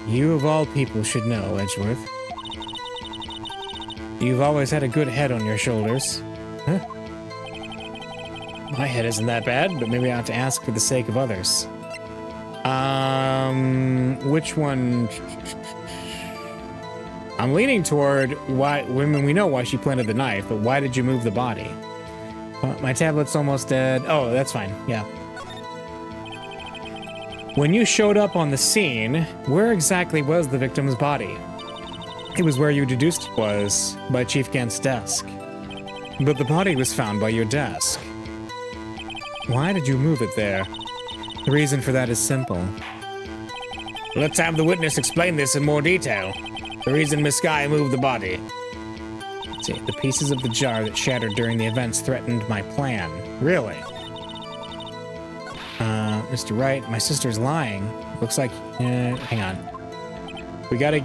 You of all people should know, Edgeworth. You've always had a good head on your shoulders. Huh? My head isn't that bad, but maybe I ought to ask for the sake of others. Which one? I'm leaning toward why. Women, we know why she planted the knife, but why did you move the body? My tablet's almost dead. Oh, that's fine. Yeah. When you showed up on the scene, where exactly was the victim's body? It was where you deduced it was, by Chief Gant's desk. But the body was found by your desk. Why did you move it there? The reason for that is simple. Let's have the witness explain this in more detail. The reason Miss Skye moved the body. Let's see, the pieces of the jar that shattered during the events threatened my plan. Really? Mr. Wright, my sister's lying. Looks like... hang on. We gotta...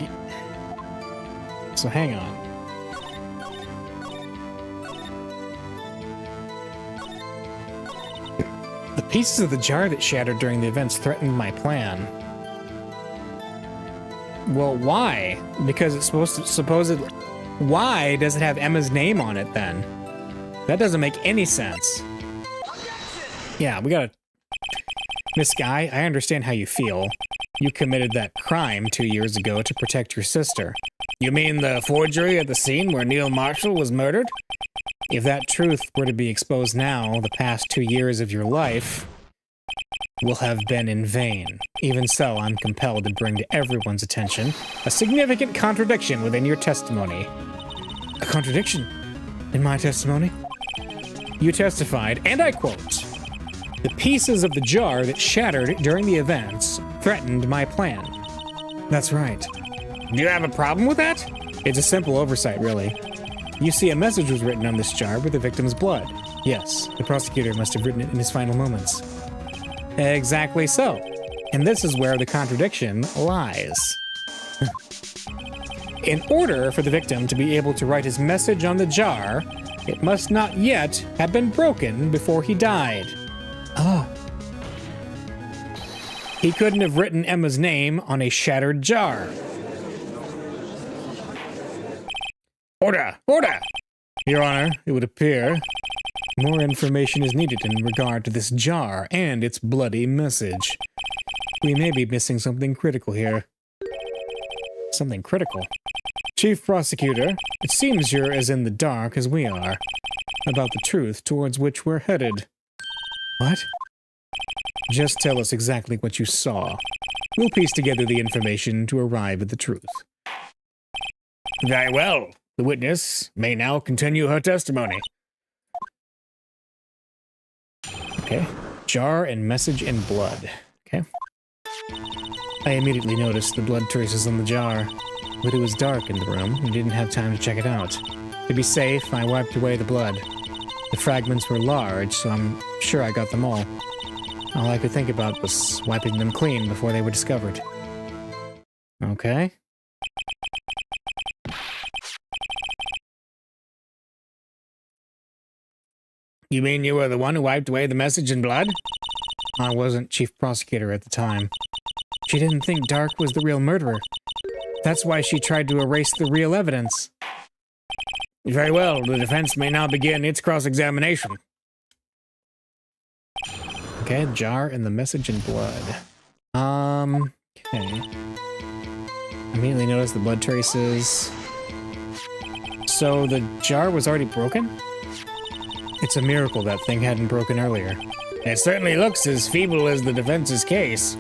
So hang on. The pieces of the jar that shattered during the events threatened my plan. Well, why? Because it's supposedly... Why does it have Emma's name on it, then? That doesn't make any sense. Yeah, we gotta... Miss Skye, I understand how you feel. You committed that crime 2 years ago to protect your sister. You mean the forgery at the scene where Neil Marshall was murdered? If that truth were to be exposed now, the past 2 years of your life will have been in vain. Even so, I'm compelled to bring to everyone's attention a significant contradiction within your testimony. A contradiction in my testimony? You testified, and I quote, "The pieces of the jar that shattered during the events threatened my plan." That's right. Do you have a problem with that? It's a simple oversight, really. You see, a message was written on this jar with the victim's blood. Yes, the prosecutor must have written it in his final moments. Exactly so. And this is where the contradiction lies. In order for the victim to be able to write his message on the jar, it must not yet have been broken before he died. Ah. He couldn't have written Emma's name on a shattered jar. Order! Order! Your Honor, it would appear more information is needed in regard to this jar and its bloody message. We may be missing something critical here. Something critical? Chief Prosecutor, it seems you're as in the dark as we are about the truth towards which we're headed. What? Just tell us exactly what you saw. We'll piece together the information to arrive at the truth. Very well. The witness may now continue her testimony. Okay. Jar and message in blood. Okay. I immediately noticed the blood traces on the jar, but it was dark in the room and didn't have time to check it out. To be safe, I wiped away the blood. The fragments were large, so I'm sure I got them all. All I could think about was wiping them clean before they were discovered. Okay. You mean you were the one who wiped away the message in blood? I wasn't chief prosecutor at the time. She didn't think Dark was the real murderer. That's why she tried to erase the real evidence. Very well, the defense may now begin its cross-examination. Okay, the jar and the message in blood. Okay. Immediately noticed the blood traces. So the jar was already broken? It's a miracle that thing hadn't broken earlier. It certainly looks as feeble as the defense's case,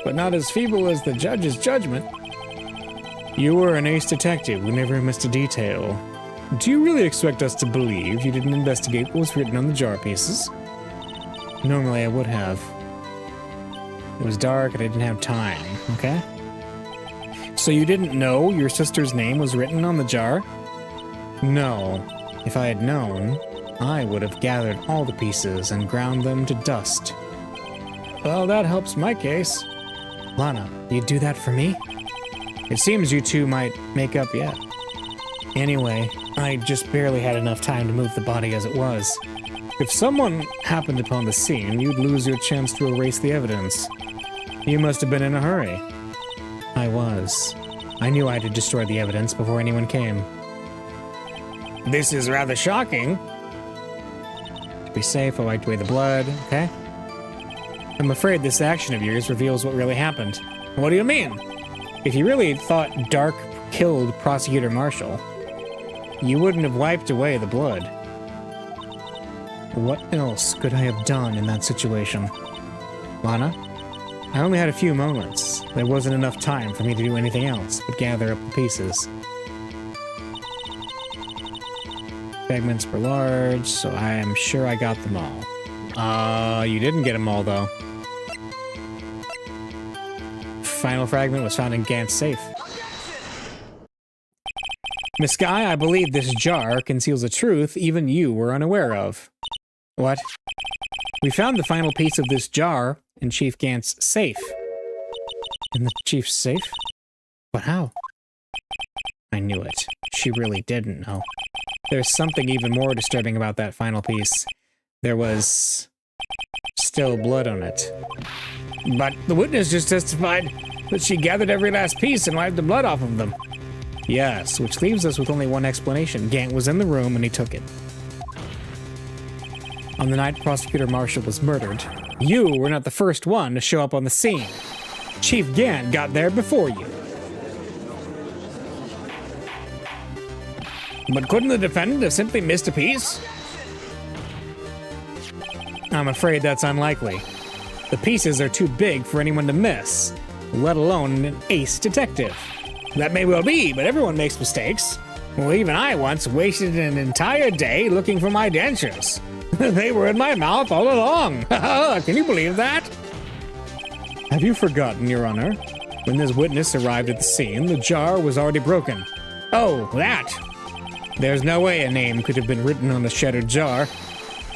but not as feeble as the judge's judgment. You were an ace detective who never missed a detail. Do you really expect us to believe you didn't investigate what was written on the jar pieces? Normally I would have. It was dark and I didn't have time, okay? So you didn't know your sister's name was written on the jar? No. If I had known, I would have gathered all the pieces and ground them to dust. Well, that helps my case. Lana, you'd do that for me? It seems you two might make up yet. Anyway, I just barely had enough time to move the body as it was. If someone happened upon the scene, you'd lose your chance to erase the evidence. You must have been in a hurry. I was. I knew I had to destroy the evidence before anyone came. This is rather shocking. To be safe, I wiped away the blood, okay? I'm afraid this action of yours reveals what really happened. What do you mean? If you really thought Dark killed Prosecutor Marshall, you wouldn't have wiped away the blood. What else could I have done in that situation? Lana, I only had a few moments. There wasn't enough time for me to do anything else but gather up the pieces. Fragments were large, so I am sure I got them all. You didn't get them all, though. Final fragment was found in Gant's safe. Miss Sky, I believe this jar conceals a truth even you were unaware of. What? We found the final piece of this jar in Chief Gant's safe. In the Chief's safe? But how? I knew it. She really didn't know. There's something even more disturbing about that final piece. There was still blood on it. But the witness just testified that she gathered every last piece and wiped the blood off of them. Yes, which leaves us with only one explanation. Gant was in the room and he took it. On the night Prosecutor Marshall was murdered, you were not the first one to show up on the scene. Chief Gant got there before you. But couldn't the defendant have simply missed a piece? I'm afraid that's unlikely. The pieces are too big for anyone to miss, let alone an ace detective. That may well be, but everyone makes mistakes. Well, even I once wasted an entire day looking for my dentures. They were in my mouth all along. Can you believe that? Have you forgotten, Your Honor? When this witness arrived at the scene, the jar was already broken. Oh, that! There's no way a name could have been written on the shattered jar.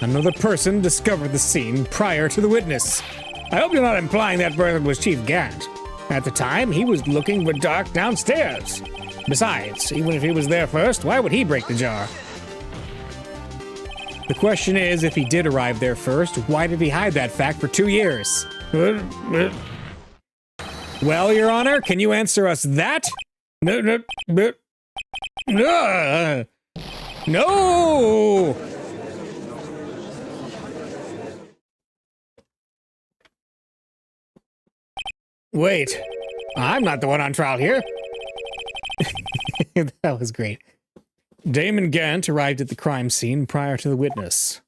Another person discovered the scene prior to the witness. I hope you're not implying that person was Chief Gant. At the time, he was looking for Dark downstairs. Besides, even if he was there first, why would he break the jar? The question is, if he did arrive there first, why did he hide that fact for 2 years? Well, Your Honor, can you answer us that? No! Wait, I'm not the one on trial here. That was great. Damon Gant arrived at the crime scene prior to the witness.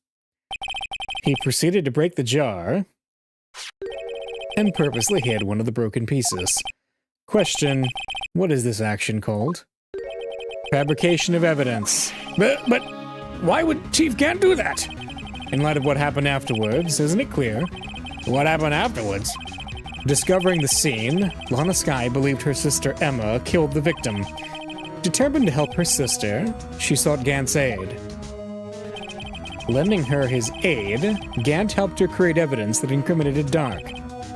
He proceeded to break the jar and purposely hid one of the broken pieces. Question, what is this action called? Fabrication of evidence. But why would Chief Gant do that? In light of what happened afterwards, isn't it clear? What happened afterwards? Discovering the scene, Lana Sky believed her sister Emma killed the victim. Determined to help her sister, she sought Gant's aid. Lending her his aid, Gant helped her create evidence that incriminated Dark,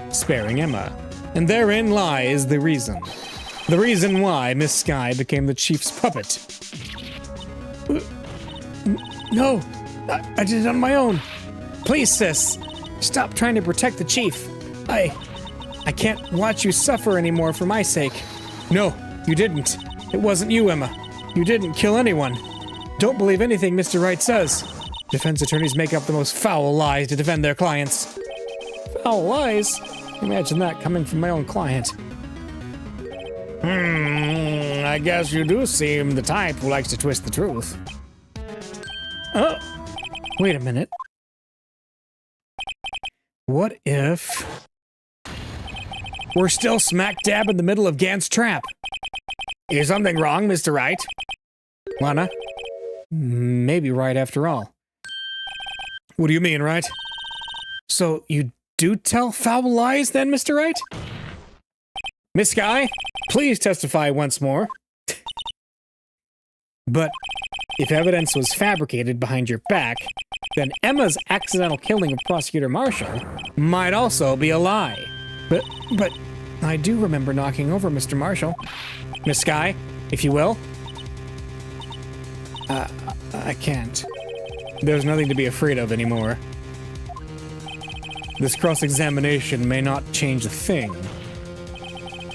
sparing Emma. And therein lies the reason. The reason why Miss Sky became the Chief's puppet. No, I did it on my own. Please, sis, stop trying to protect the Chief. I can't watch you suffer anymore for my sake. No, you didn't. It wasn't you, Emma. You didn't kill anyone. Don't believe anything Mr. Wright says. Defense attorneys make up the most foul lies to defend their clients. Foul lies? Imagine that coming from my own client. I guess you do seem the type who likes to twist the truth. Oh, wait a minute. What if we're still smack dab in the middle of Gant's trap? Is something wrong, Mr. Wright? Lana? Maybe right after all. What do you mean, Wright? So you do tell foul lies then, Mr. Wright? Miss Sky, please testify once more. But if evidence was fabricated behind your back, then Emma's accidental killing of Prosecutor Marshall might also be a lie. But I do remember knocking over Mr. Marshall. Miss Sky, if you will. I can't. There's nothing to be afraid of anymore. This cross-examination may not change a thing.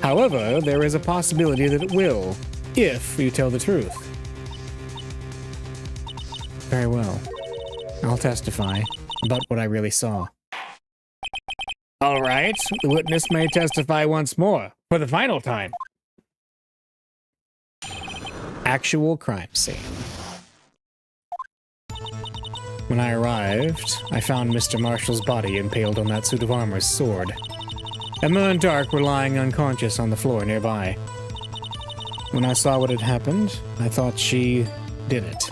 However, there is a possibility that it will, if you tell the truth. Very well. I'll testify about what I really saw. All right, the witness may testify once more, for the final time. Actual crime scene. When I arrived, I found Mr. Marshall's body impaled on that suit of armor's sword. Emma and Dark were lying unconscious on the floor nearby. When I saw what had happened, I thought she did it.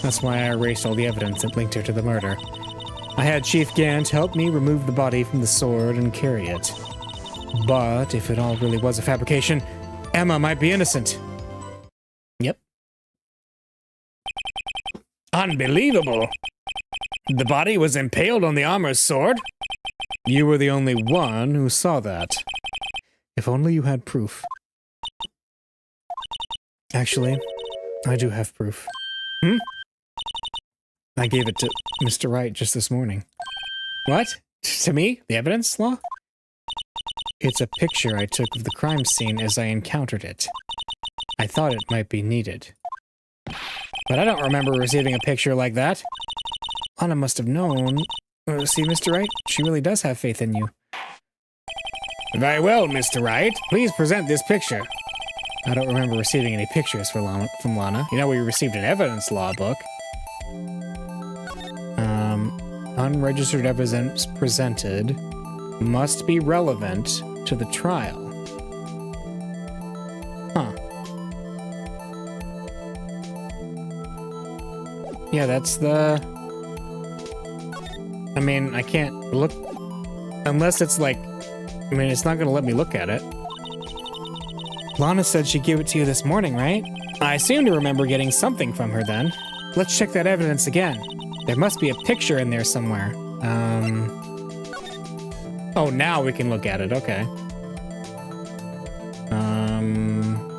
That's why I erased all the evidence that linked her to the murder. I had Chief Gant help me remove the body from the sword and carry it. But if it all really was a fabrication, Emma might be innocent. Yep. Unbelievable! The body was impaled on the armor's sword? You were the only one who saw that. If only you had proof. Actually, I do have proof. I gave it to Mr. Wright just this morning. What? To me? The evidence law? It's a picture I took of the crime scene as I encountered it. I thought it might be needed. But I don't remember receiving a picture like that. Anna must have known. See, Mr. Wright, she really does have faith in you. Very well, Mr. Wright. Please present this picture. I don't remember receiving any pictures from Lana. You know, we received an evidence law book. Unregistered evidence presented must be relevant to the trial. Huh. Yeah, that's the... I mean, I can't look... Unless it's like... I mean, it's not gonna let me look at it. Lana said she gave it to you this morning, right? I seem to remember getting something from her then. Let's check that evidence again. There must be a picture in there somewhere. Oh, now we can look at it. Okay.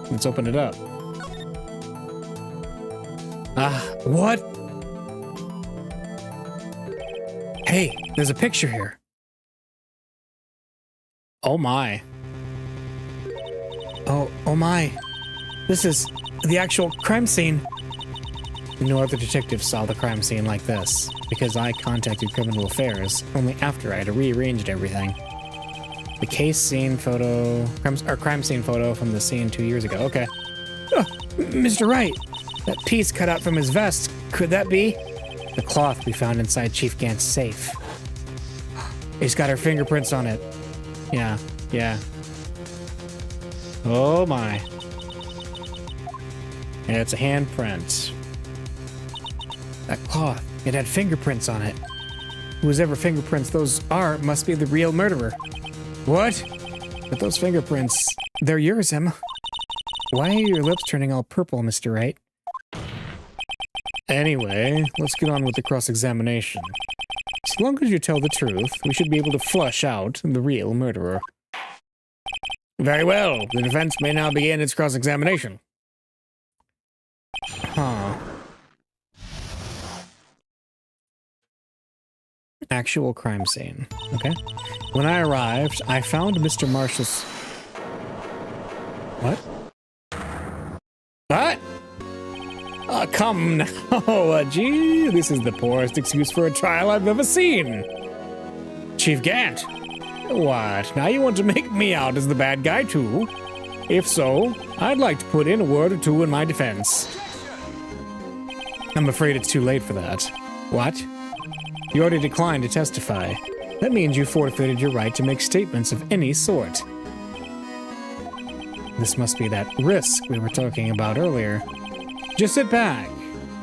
Let's open it up. What? Hey, there's a picture here. Oh my. Oh my. This is the actual crime scene. No other detective saw the crime scene like this, because I contacted Criminal Affairs only after I had rearranged everything. The case scene photo, crime scene photo from the scene 2 years ago. Okay. Oh, Mr. Wright, that piece cut out from his vest, could that be? The cloth we found inside Chief Gant's safe. It's got her fingerprints on it. Yeah. Oh my. Yeah, it's a handprint. That cloth, it had fingerprints on it. Whoever fingerprints those are must be the real murderer. What? But those fingerprints, they're yours, Emma. Why are your lips turning all purple, Mr. Wright? Anyway, let's get on with the cross-examination. As long as you tell the truth, we should be able to flush out the real murderer. Very well. The defense may now begin its cross-examination. Huh. Actual crime scene. Okay. When I arrived, I found Mr. Marshall's... What? What? Oh, come now. Gee, this is the poorest excuse for a trial I've ever seen. Chief Gant. What? Now you want to make me out as the bad guy too? If so, I'd like to put in a word or two in my defense. I'm afraid it's too late for that. What? You already declined to testify. That means you forfeited your right to make statements of any sort. This must be that risk we were talking about earlier. Just sit back,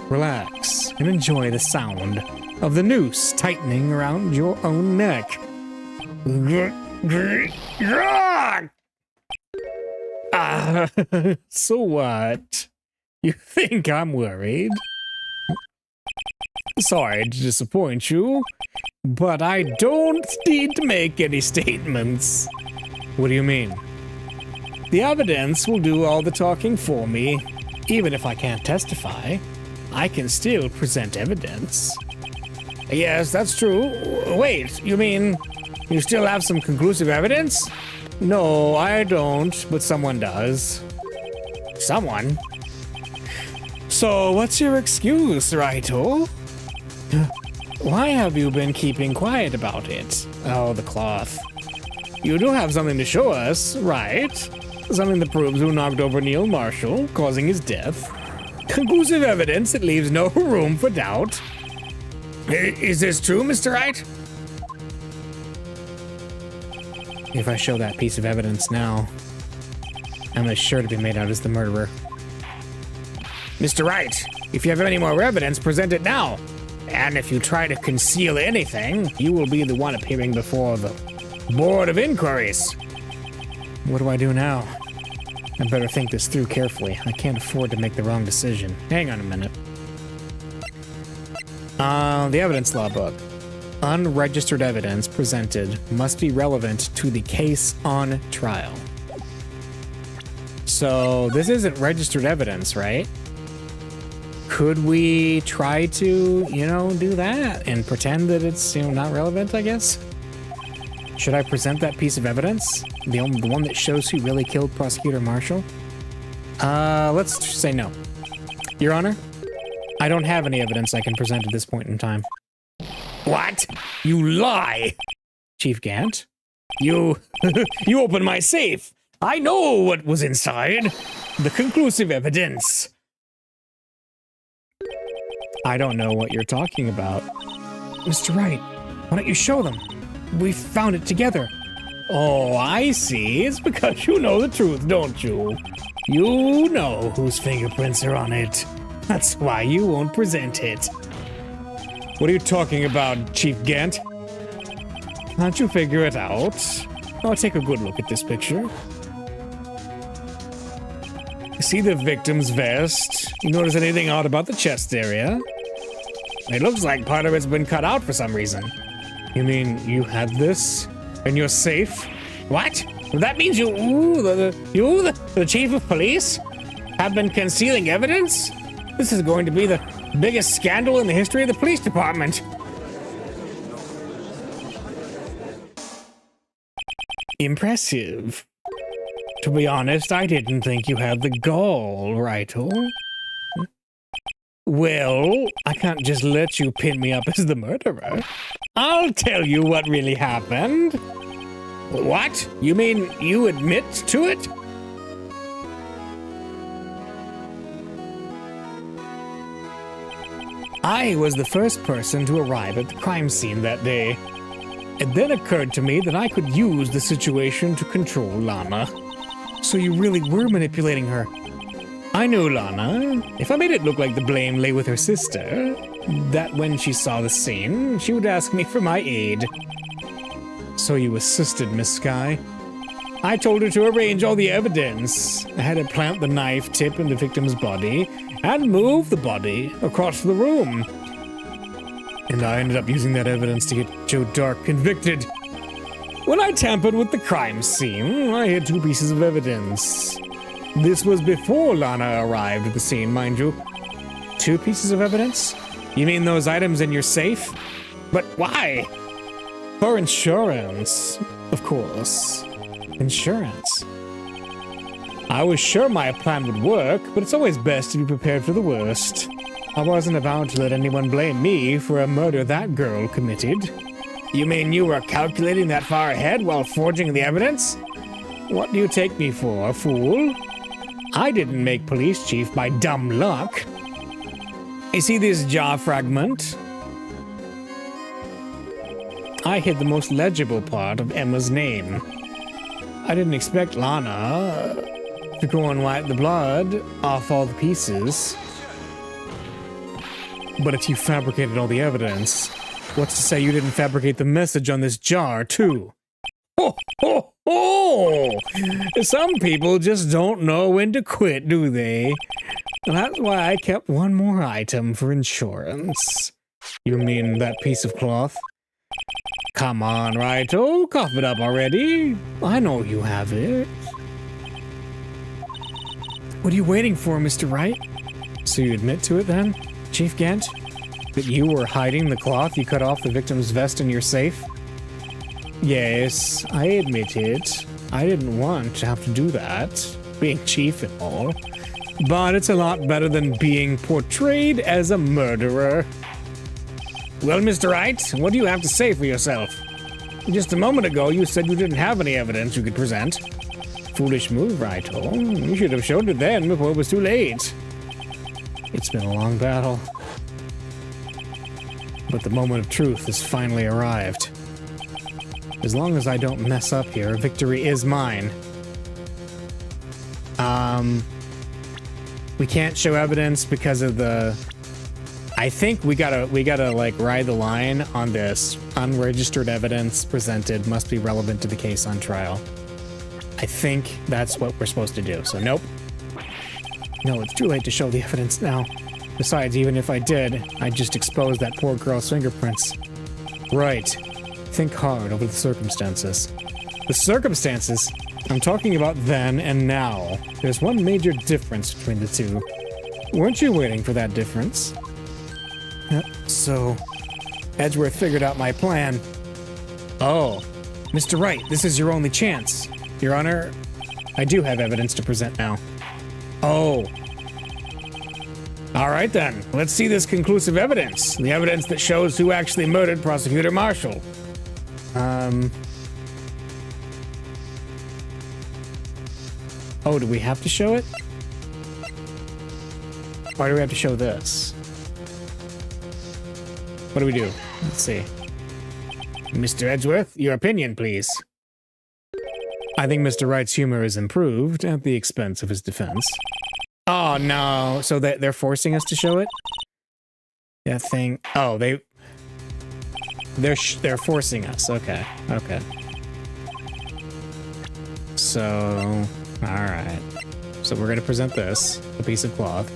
relax, and enjoy the sound of the noose tightening around your own neck. So what? You think I'm worried? Sorry to disappoint you, but I don't need to make any statements. What do you mean? The evidence will do all the talking for me. Even if I can't testify, I can still present evidence. Yes, that's true. Wait, you mean you still have some conclusive evidence? No, I don't, but someone does. Someone? So, what's your excuse, Raito? Why have you been keeping quiet about it? Oh, the cloth. You do have something to show us, right? Something that proves who knocked over Neil Marshall, causing his death. Conclusive evidence that leaves no room for doubt. Is this true, Mr. Wright? If I show that piece of evidence now, I'm sure to be made out as the murderer. Mr. Wright, if you have any more evidence, present it now. And if you try to conceal anything, you will be the one appearing before the Board of Inquiries. What do I do now? I better think this through carefully. I can't afford to make the wrong decision. Hang on a minute. The evidence law book. Unregistered evidence presented must be relevant to the case on trial. So this isn't registered evidence, right? Could we try to, do that and pretend that it's, not relevant, I guess? Should I present that piece of evidence? The one that shows who really killed Prosecutor Marshall? Let's say no. Your Honor, I don't have any evidence I can present at this point in time. What? You lie! Chief Gant? You opened my safe! I know what was inside! The conclusive evidence! I don't know what you're talking about. Mr. Wright, why don't you show them? We found it together. Oh, I see. It's because you know the truth, don't you? You know whose fingerprints are on it. That's why you won't present it. What are you talking about, Chief Gant? Can't you figure it out? Oh, take a good look at this picture. See the victim's vest? You notice anything odd about the chest area? It looks like part of it's been cut out for some reason. You mean you had this in your safe? What? That means the chief of police, have been concealing evidence? This is going to be the biggest scandal in the history of the police department. Impressive. To be honest, I didn't think you had the gall, Righto. Well, I can't just let you pin me up as the murderer. I'll tell you what really happened. What? You mean you admit to it? I was the first person to arrive at the crime scene that day. It then occurred to me that I could use the situation to control Lana. So you really were manipulating her. I knew Lana. If I made it look like the blame lay with her sister, that when she saw the scene, she would ask me for my aid. So you assisted, Miss Sky. I told her to arrange all the evidence. I had her plant the knife tip in the victim's body and move the body across the room. And I ended up using that evidence to get Joe Dark convicted. When I tampered with the crime scene, I had two pieces of evidence. This was before Lana arrived at the scene, mind you. Two pieces of evidence? You mean those items in your safe? But why? For insurance, of course. Insurance. I was sure my plan would work, but it's always best to be prepared for the worst. I wasn't about to let anyone blame me for a murder that girl committed. You mean you were calculating that far ahead while forging the evidence? What do you take me for, a fool? I didn't make police chief by dumb luck. You see this jaw fragment? I hid the most legible part of Emma's name. I didn't expect Lana to go and wipe the blood off all the pieces. But if you fabricated all the evidence, what's to say you didn't fabricate the message on this jar, too? Ho, ho, ho! Some people just don't know when to quit, do they? And that's why I kept one more item for insurance. You mean that piece of cloth? Come on, Raito, cough it up already. I know you have it. What are you waiting for, Mr. Wright? So you admit to it then, Chief Gant? That you were hiding the cloth you cut off the victim's vest in your safe? Yes, I admit it. I didn't want to have to do that, being chief and all. But it's a lot better than being portrayed as a murderer. Well, Mr. Wright, what do you have to say for yourself? Just a moment ago, you said you didn't have any evidence you could present. Foolish move, Wright. You should have showed it then before it was too late. It's been a long battle. But the moment of truth has finally arrived. As long as I don't mess up here, victory is mine. We can't show evidence because of the... I think we gotta like ride the line on this. Unregistered evidence presented must be relevant to the case on trial. I think that's what we're supposed to do, so nope. No, it's too late to show the evidence now. Besides, even if I did, I'd just expose that poor girl's fingerprints. Right. Think hard over the circumstances. The circumstances? I'm talking about then and now. There's one major difference between the two. Weren't you waiting for that difference? So, Edgeworth figured out my plan. Oh, Mr. Wright, this is your only chance. Your Honor, I do have evidence to present now. Oh. All right then, let's see this conclusive evidence. The evidence that shows who actually murdered Prosecutor Marshall. Oh, do we have to show it? Or do we have to show this? What do we do? Let's see. Mr. Edgeworth, your opinion, please. I think Mr. Wright's humor is improved at the expense of his defense. Oh, no. So they're forcing us to show it? That thing... Oh, they're forcing us. Okay. Okay. So... Alright. So we're going to present this. A piece of cloth.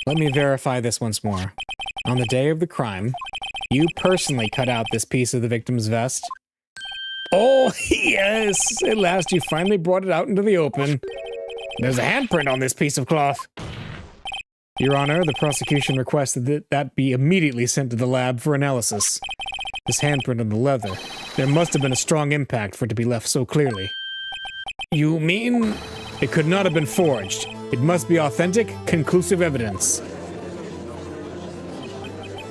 Let me verify this once more. On the day of the crime, you personally cut out this piece of the victim's vest? Oh, yes! At last you finally brought it out into the open. There's a handprint on this piece of cloth. Your Honor, the prosecution requested that that be immediately sent to the lab for analysis. This handprint on the leather. There must have been a strong impact for it to be left so clearly. You mean... It could not have been forged. It must be authentic, conclusive evidence.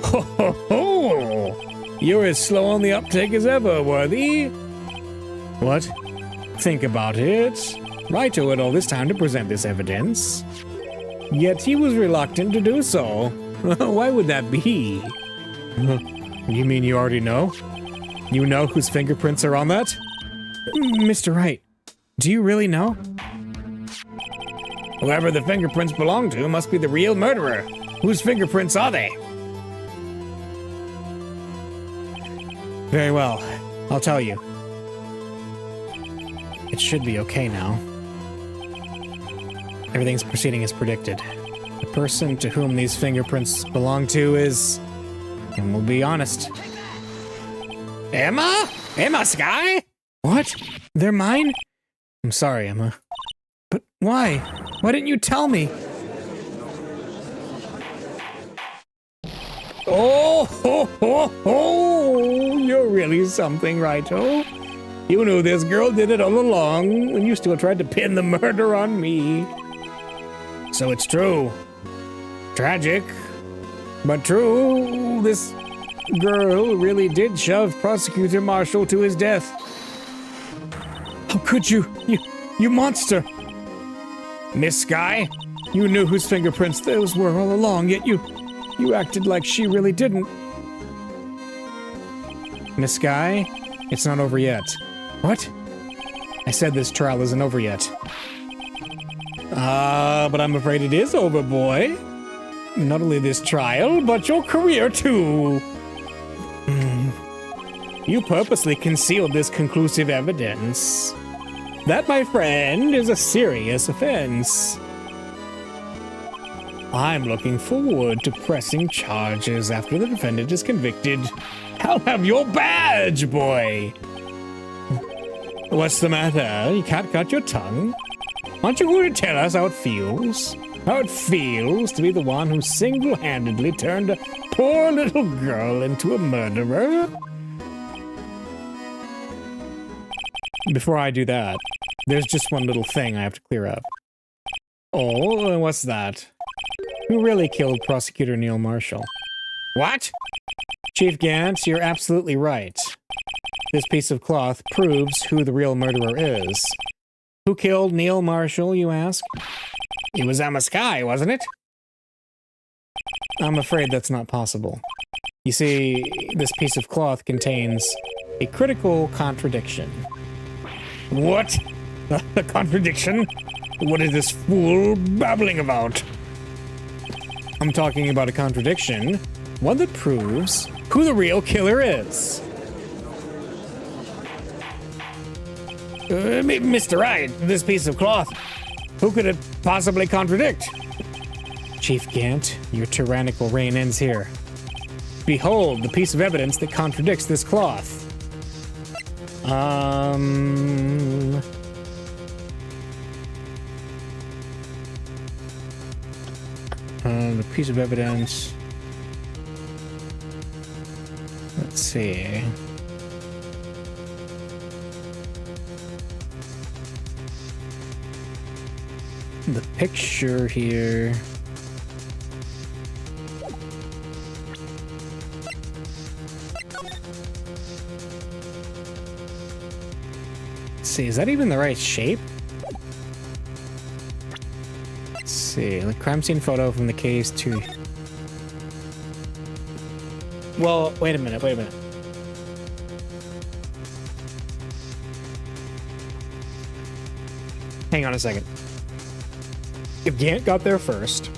Ho ho ho! You're as slow on the uptake as ever, Worthy. What? Think about it. Wright had all this time to present this evidence. Yet he was reluctant to do so. Why would that be? You mean you already know? You know whose fingerprints are on that? Mr. Wright, do you really know? Whoever the fingerprints belong to must be the real murderer. Whose fingerprints are they? Very well. I'll tell you. It should be okay now. Everything's proceeding as predicted. The person to whom these fingerprints belong to is... And we'll be honest. Emma? Emma Skye? What? They're mine? I'm sorry, Emma. But why? Why didn't you tell me? Oh, ho, ho, ho! You're really something, Righto. You knew this girl did it all along, and you still tried to pin the murder on me. So it's true. Tragic, but true. This girl really did shove Prosecutor Marshall to his death. How could you? You monster! Miss Skye, you knew whose fingerprints those were all along, yet you acted like she really didn't. Miss Skye, it's not over yet. What? I said this trial isn't over yet. But I'm afraid it is over, boy. Not only this trial, but your career, too. You purposely concealed this conclusive evidence. That, my friend, is a serious offense. I'm looking forward to pressing charges after the defendant is convicted. I'll have your badge, boy! What's the matter? You can't cut your tongue? Aren't you going to tell us how it feels? How it feels to be the one who single-handedly turned a poor little girl into a murderer? Before I do that, there's just one little thing I have to clear up. Oh, what's that? Who really killed Prosecutor Neil Marshall? What? Chief Gant, you're absolutely right. This piece of cloth proves who the real murderer is. Who killed Neil Marshall, you ask? It was Emma Skye, wasn't it? I'm afraid that's not possible. You see, this piece of cloth contains a critical contradiction. What? A contradiction? What is this fool babbling about? I'm talking about a contradiction, one that proves who the real killer is. Mr. Wright, this piece of cloth, who could it possibly contradict? Chief Gant, your tyrannical reign ends here. Behold the piece of evidence that contradicts this cloth. The piece of evidence. Let's see. The picture here. Let's see, is that even the right shape? Let's see, the crime scene photo from the case to... Well, wait a minute. Hang on a second. If Gant got there first...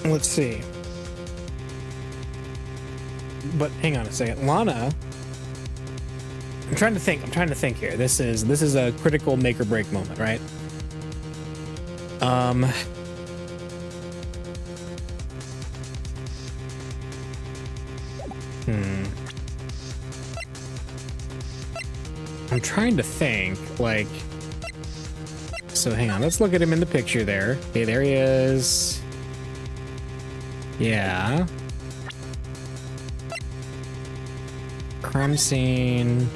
Let's see. But hang on a second. Lana... I'm trying to think here. This is a critical make or break moment, right? I'm trying to think, like... So hang on, let's look at him in the picture there. Okay, there he is. Yeah. Crime scene.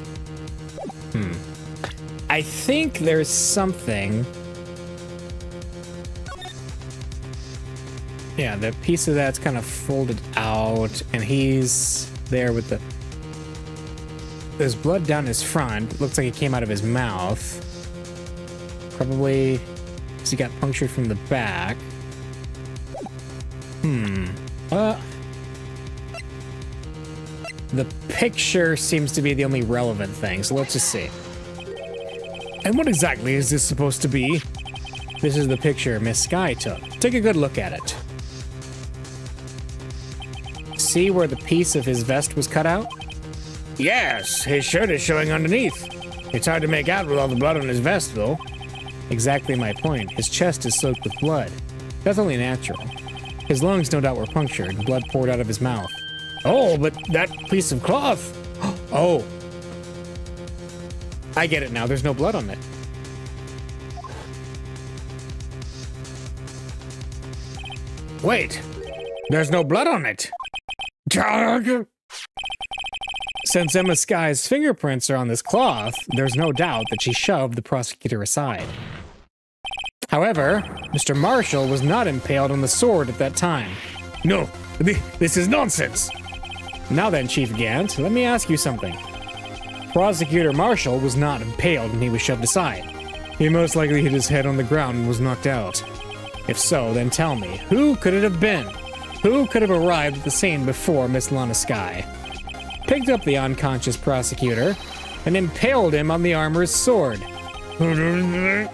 I think there's something. Yeah, the piece of that's kind of folded out, and he's there with the... There's blood down his front. It looks like it came out of his mouth. Probably because he got punctured from the back. The picture seems to be the only relevant thing, so let's just see. And what exactly is this supposed to be? This is the picture Miss Skye took. Take a good look at it. See where the piece of his vest was cut out? Yes, his shirt is showing underneath. It's hard to make out with all the blood on his vest, though. Exactly my point. His chest is soaked with blood. That's only natural. His lungs no doubt were punctured, and blood poured out of his mouth. Oh, but that piece of cloth... Oh. I get it now. There's no blood on it. Wait. There's no blood on it. Since Emma Skye's fingerprints are on this cloth, there's no doubt that she shoved the prosecutor aside. However, Mr. Marshall was not impaled on the sword at that time. No, this is nonsense. Now then, Chief Gant, let me ask you something. Prosecutor Marshall was not impaled when he was shoved aside. He most likely hit his head on the ground and was knocked out. If so, then tell me, who could it have been? Who could have arrived at the scene before Miss Lana Skye? Picked up the unconscious prosecutor and impaled him on the armorer's sword. Then,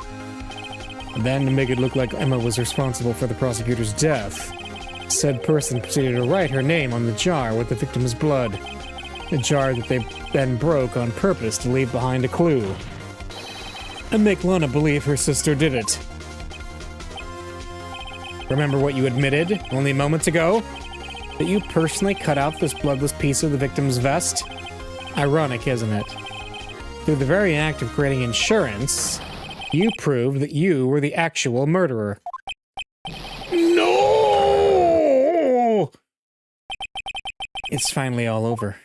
to make it look like Emma was responsible for the prosecutor's death, said person proceeded to write her name on the jar with the victim's blood. A jar that they then broke on purpose to leave behind a clue. And make Lana believe her sister did it. Remember what you admitted only moments ago? That you personally cut out this bloodless piece of the victim's vest? Ironic, isn't it? Through the very act of creating insurance, you proved that you were the actual murderer. No! It's finally all over.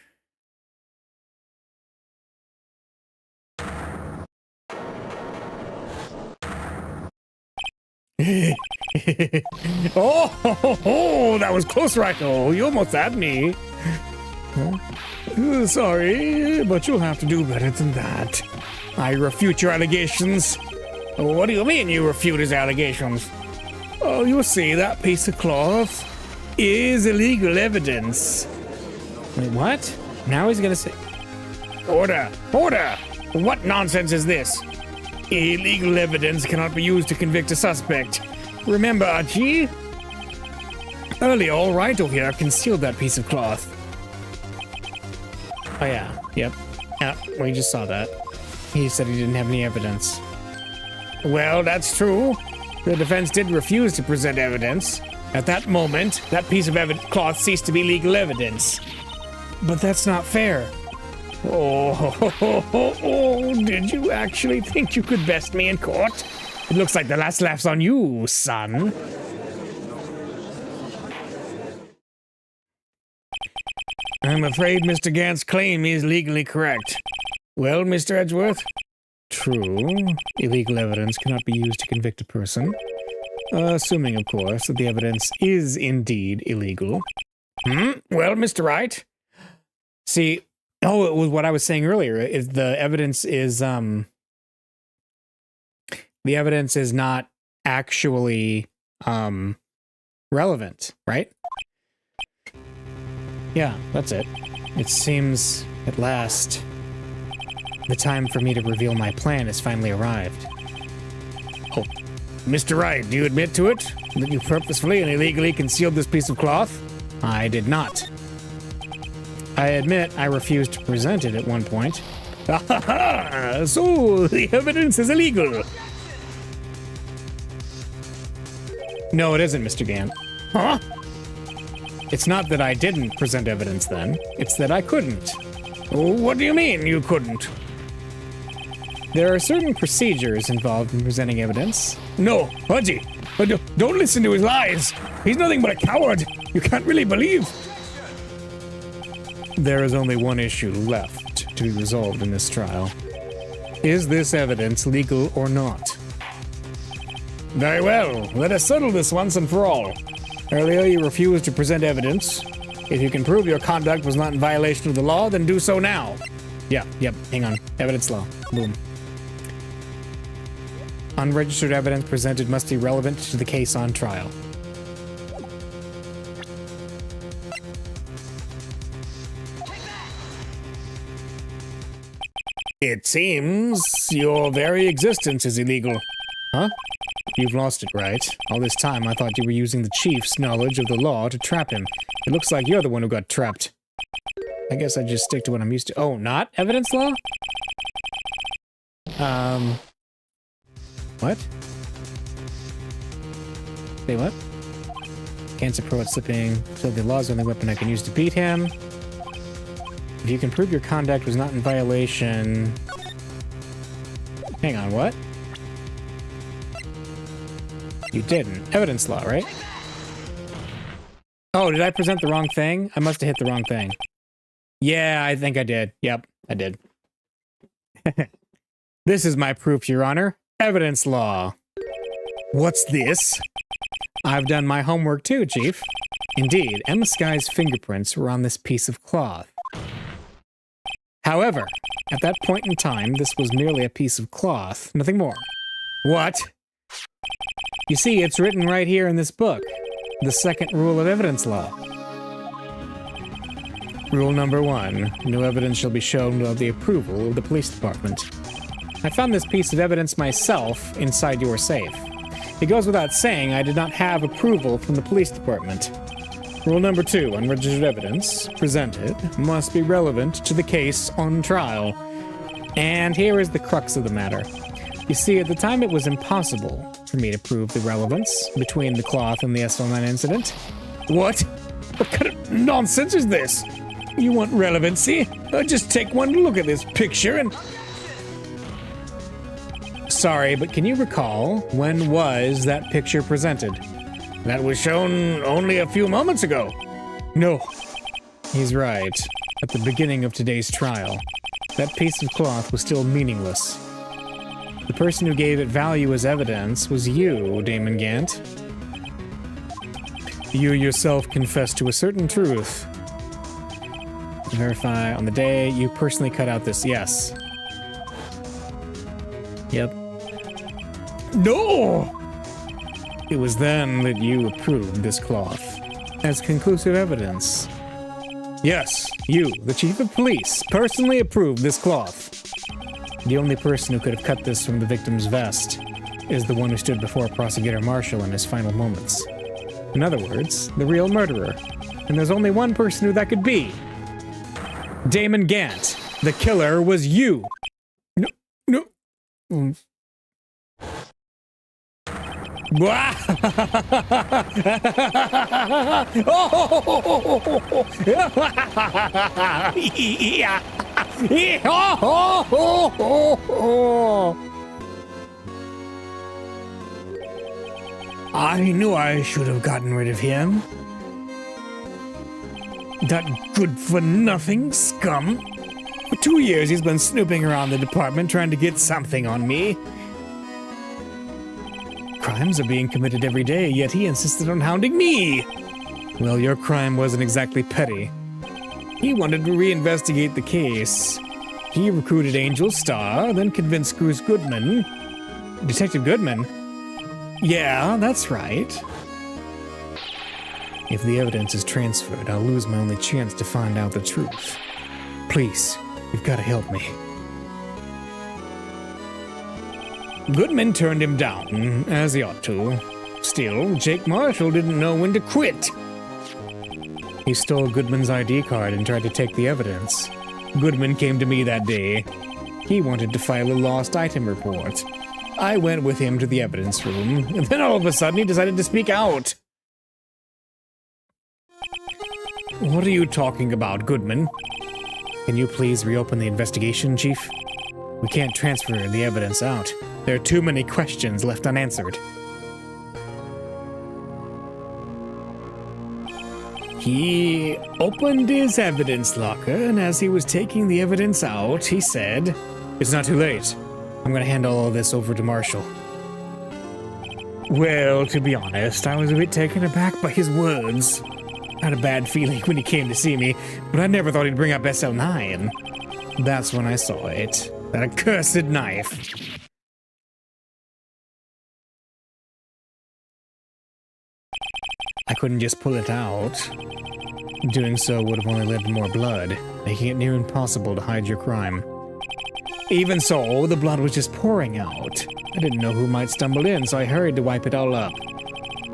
Oh, that was close, Wright. Oh, you almost had me. Sorry, but you'll have to do better than that. I refute your allegations. What do you mean you refute his allegations? Oh, you see, that piece of cloth is illegal evidence. Wait, what? Now he's gonna say... Order! Order! What nonsense is this? Illegal evidence cannot be used to convict a suspect. Remember, Archie? Earlier, Wright here concealed that piece of cloth. Oh yeah, yep. Yeah, we just saw that. He said he didn't have any evidence. Well, that's true. The defense did refuse to present evidence. At that moment, that piece of cloth ceased to be legal evidence. But that's not fair. Oh, did you actually think you could best me in court? It looks like the last laugh's on you, son. I'm afraid Mr. Gant's claim is legally correct. Well, Mr. Edgeworth? True. Illegal evidence cannot be used to convict a person. Assuming, of course, that the evidence is indeed illegal. Well, Mr. Wright? See, it was what I was saying earlier. Is the evidence is not actually relevant, right? Yeah, that's it. It seems at last the time for me to reveal my plan has finally arrived. Oh, Mr. Wright, do you admit to it? That you purposefully and illegally concealed this piece of cloth? I did not. I admit I refused to present it at one point. So the evidence is illegal. No, it isn't, Mr. Gant. Huh? It's not that I didn't present evidence then. It's that I couldn't. What do you mean you couldn't? There are certain procedures involved in presenting evidence. No, Pudgy, don't listen to his lies. He's nothing but a coward. You can't really believe. There is only one issue left to be resolved in this trial. Is this evidence legal or not? Very well. Let us settle this once and for all. Earlier, you refused to present evidence. If you can prove your conduct was not in violation of the law, then do so now. Yep, hang on. Evidence law. Boom. Unregistered evidence presented must be relevant to the case on trial. It seems your very existence is illegal. Huh? You've lost it, right? All this time I thought you were using the chief's knowledge of the law to trap him. It looks like you're the one who got trapped. I guess I just stick to what I'm used to. Oh, not evidence law? What? Say what? Can't pro at slipping. So the law's the only weapon I can use to beat him. If you can prove your conduct was not in violation... Hang on, what? You didn't. Evidence law, right? Oh, did I present the wrong thing? I must have hit the wrong thing. Yeah, I think I did. Yep, I did. This is my proof, Your Honor. Evidence law. What's this? I've done my homework too, Chief. Indeed, Emma Sky's fingerprints were on this piece of cloth. However, at that point in time, this was merely a piece of cloth, nothing more. What? You see, it's written right here in this book. The second rule of evidence law. Rule number 1. No evidence shall be shown without the approval of the police department. I found this piece of evidence myself inside your safe. It goes without saying I did not have approval from the police department. Rule number 2. Unregistered evidence presented must be relevant to the case on trial. And here is the crux of the matter. You see, at the time it was impossible for me to prove the relevance between the cloth and the SL9 incident. What? What kind of nonsense is this? You want relevancy? Just take one look at this picture and... Sorry, but can you recall when was that picture presented? That was shown only a few moments ago. No. He's right. At the beginning of today's trial, that piece of cloth was still meaningless. The person who gave it value as evidence was you, Damon Gant. You yourself confessed to a certain truth. Verify on the day you personally cut out this. Yes. Yep. No! It was then that you approved this cloth as conclusive evidence. Yes, you, the chief of police, personally approved this cloth. The only person who could have cut this from the victim's vest is the one who stood before Prosecutor Marshall in his final moments. In other words, the real murderer. And there's only one person who that could be. Damon Gant. The killer was you. No. I knew I should have gotten rid of him. That good-for-nothing scum. For 2 years he's been snooping around the department trying to get something on me. Crimes are being committed every day, yet he insisted on hounding me. Well, your crime wasn't exactly petty. He wanted to reinvestigate the case. He recruited Angel Starr, then convinced Bruce Goodman. Detective Goodman? Yeah, that's right. If the evidence is transferred, I'll lose my only chance to find out the truth. Please, you've got to help me. Goodman turned him down, as he ought to. Still, Jake Marshall didn't know when to quit. He stole Goodman's ID card and tried to take the evidence. Goodman came to me that day. He wanted to file a lost item report. I went with him to the evidence room, and then all of a sudden he decided to speak out. What are you talking about, Goodman? Can you please reopen the investigation, Chief? We can't transfer the evidence out. There are too many questions left unanswered. He opened his evidence locker, and as he was taking the evidence out, he said, "It's not too late. I'm going to hand all of this over to Marshall." Well, to be honest, I was a bit taken aback by his words. I had a bad feeling when he came to see me, but I never thought he'd bring up SL9. That's when I saw it. That accursed knife. I couldn't just pull it out. Doing so would have only led to more blood, making it near impossible to hide your crime. Even so, the blood was just pouring out. I didn't know who might stumble in, so I hurried to wipe it all up.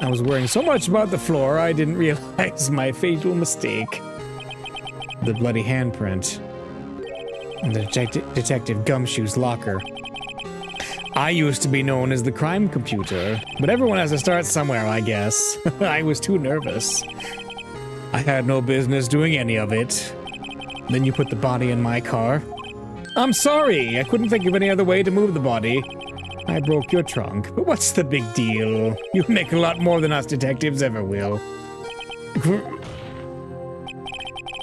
I was worrying so much about the floor, I didn't realize my fatal mistake. The bloody handprint. And the Detective Gumshoe's locker. I used to be known as the crime computer, but everyone has to start somewhere, I guess. I was too nervous. I had no business doing any of it. Then you put the body in my car. I'm sorry, I couldn't think of any other way to move the body. I broke your trunk, but what's the big deal? You make a lot more than us detectives ever will.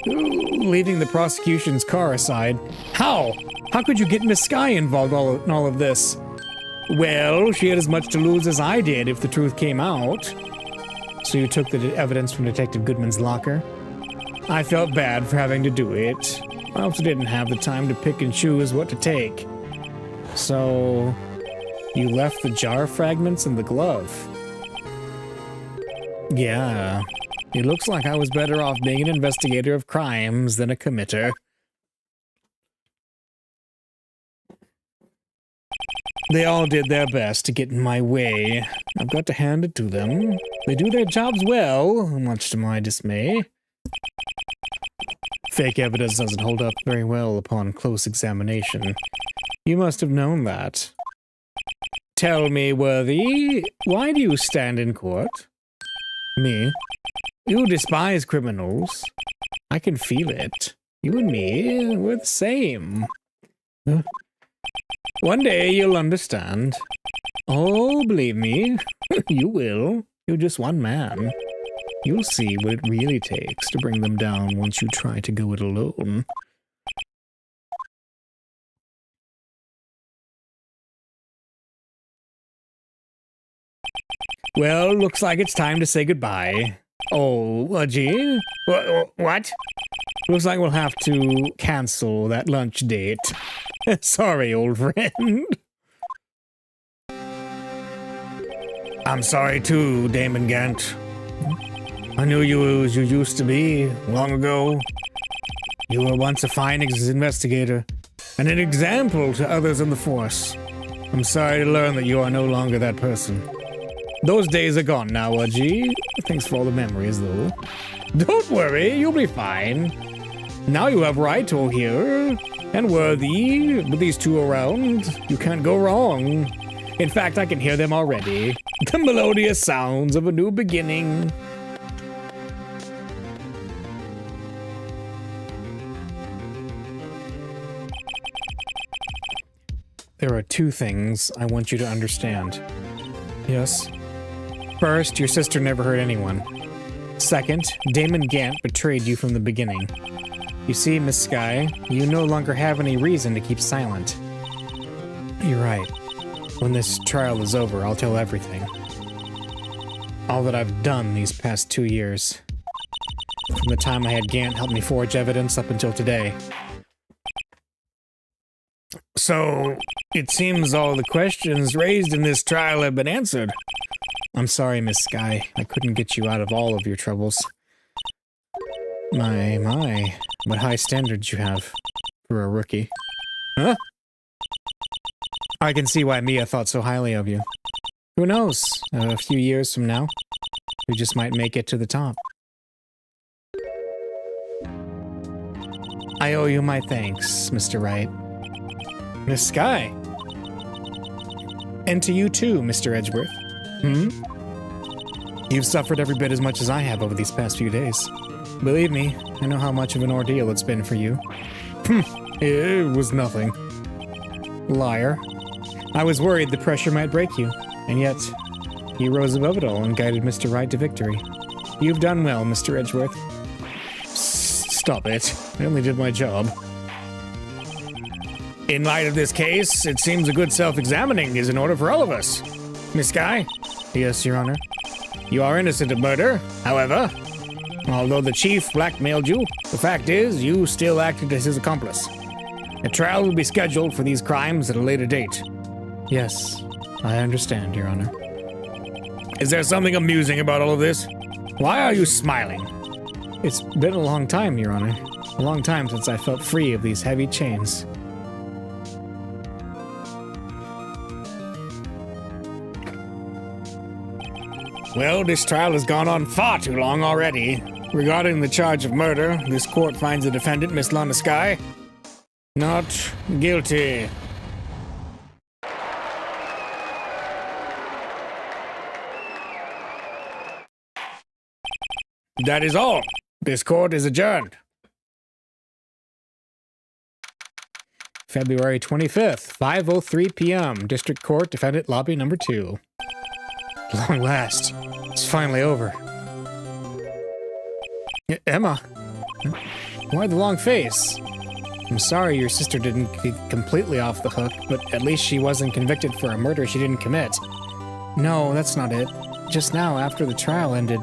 Leaving the prosecution's car aside, how? How could you get Miss Skye involved in all of this? Well, she had as much to lose as I did if the truth came out. So you took the evidence from Detective Goodman's locker? I felt bad for having to do it. I also didn't have the time to pick and choose what to take. So you left the jar fragments in the glove. Yeah, it looks like I was better off being an investigator of crimes than a committer. They all did their best to get in my way. I've got to hand it to them. They do their jobs well, much to my dismay. Fake evidence doesn't hold up very well upon close examination. You must have known that. Tell me, Worthy, why do you stand in court? Me? You despise criminals. I can feel it. You and me, we're the same. Huh? One day you'll understand. Oh, believe me, you will. You're just one man. You'll see what it really takes to bring them down once you try to go it alone. Well, looks like it's time to say goodbye. Oh, gee? What? Looks like we'll have to cancel that lunch date. Sorry, old friend. I'm sorry too, Damon Gant. I knew you as you used to be long ago. You were once a fine investigator and an example to others in the force. I'm sorry to learn that you are no longer that person. Those days are gone now, Ajay. Thanks for all the memories, though. Don't worry, you'll be fine. Now you have Wright here, and Worthy. With these two around, you can't go wrong. In fact, I can hear them already. The melodious sounds of a new beginning. There are two things I want you to understand. Yes? First, your sister never hurt anyone. Second, Damon Gant betrayed you from the beginning. You see, Miss Sky, you no longer have any reason to keep silent. You're right. When this trial is over, I'll tell everything. All that I've done these past 2 years. From the time I had Gant help me forge evidence up until today. So, it seems all the questions raised in this trial have been answered. I'm sorry, Miss Sky. I couldn't get you out of all of your troubles. My, what high standards you have for a rookie. Huh? I can see why Mia thought so highly of you. Who knows? A few years from now, we just might make it to the top. I owe you my thanks, Mr. Wright. Miss Sky. And to you too, Mr. Edgeworth. You've suffered every bit as much as I have over these past few days. Believe me, I know how much of an ordeal it's been for you. It was nothing. Liar. I was worried the pressure might break you, and yet you rose above it all and guided Mr. Wright to victory. You've done well, Mr. Edgeworth. Stop it. I only did my job. In light of this case, it seems a good self-examining is in order for all of us. Miss Sky? Yes, Your Honor. You are innocent of murder, however. Although the chief blackmailed you, the fact is you still acted as his accomplice. A trial will be scheduled for these crimes at a later date. Yes, I understand, Your Honor. Is there something amusing about all of this? Why are you smiling? It's been a long time, Your Honor. A long time since I felt free of these heavy chains. Well, this trial has gone on far too long already. Regarding the charge of murder, this court finds the defendant, Miss Lana Sky, not guilty. That is all. This court is adjourned. February 25th, 5:03 p.m. District Court, Defendant Lobby Number 2. Long last. It's finally over. Emma? Why the long face? I'm sorry your sister didn't get completely off the hook, but at least she wasn't convicted for a murder she didn't commit. No, that's not it. Just now, after the trial ended...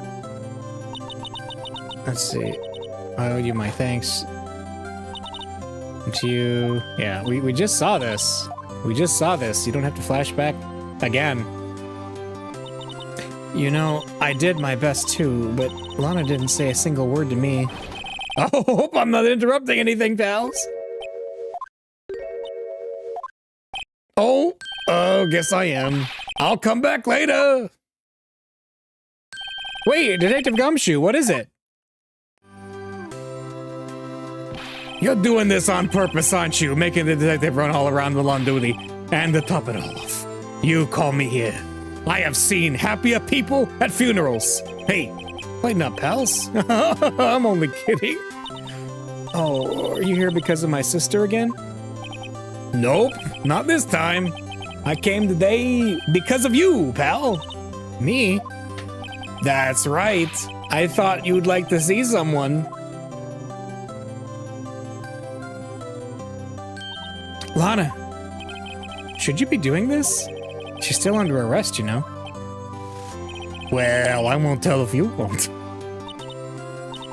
Let's see. I owe you my thanks. And to you... Yeah, we just saw this. We just saw this. You don't have to flash back again. You know, I did my best too, but Lana didn't say a single word to me. I hope I'm not interrupting anything, pals. Oh, guess I am. I'll come back later. Wait, Detective Gumshoe, what is it? You're doing this on purpose, aren't you? Making the detective run all around while on duty and to top it all off. You call me here. I have seen happier people at funerals. Hey, lighten up, pals. I'm only kidding. Oh, are you here because of my sister again? Nope, not this time. I came today because of you, pal. Me? That's right. I thought you'd like to see someone. Lana, should you be doing this? She's still under arrest, you know. Well, I won't tell if you won't.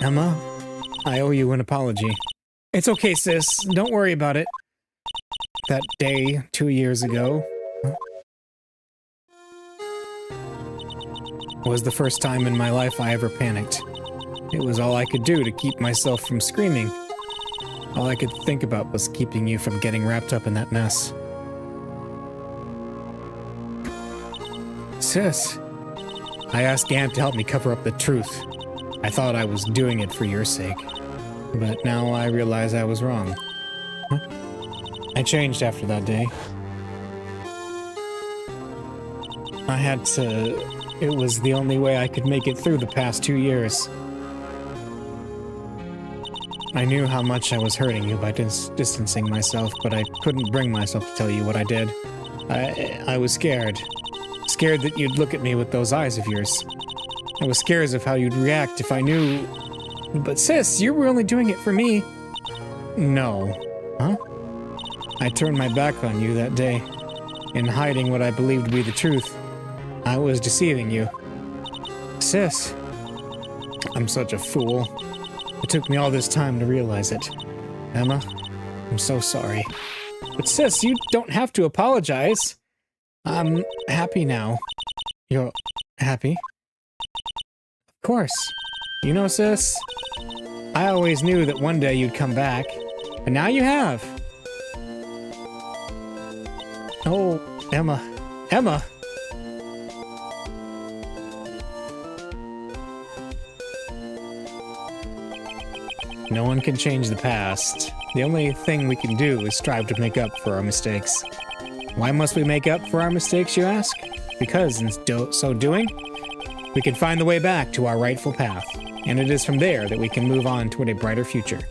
Emma, I owe you an apology. It's okay, sis. Don't worry about it. That day 2 years ago was the first time in my life I ever panicked. It was all I could do to keep myself from screaming. All I could think about was keeping you from getting wrapped up in that mess. Sis, I asked Gant to help me cover up the truth. I thought I was doing it for your sake, but now I realize I was wrong. Huh? I changed after that day. I had to... It was the only way I could make it through the past 2 years. I knew how much I was hurting you by distancing myself, but I couldn't bring myself to tell you what I did. I was scared. Scared that you'd look at me with those eyes of yours. I was scared of how you'd react if I knew... But sis, you were only doing it for me. No. Huh? I turned my back on you that day, in hiding what I believed to be the truth. I was deceiving you. Sis, I'm such a fool. It took me all this time to realize it. Emma, I'm so sorry. But sis, you don't have to apologize. I'm happy now. You're happy? Of course. You know, sis, I always knew that one day you'd come back, and now you have. Oh, Emma. Emma! No one can change the past. The only thing we can do is strive to make up for our mistakes. Why must we make up for our mistakes, you ask? Because in so doing, we can find the way back to our rightful path, and it is from there that we can move on toward a brighter future.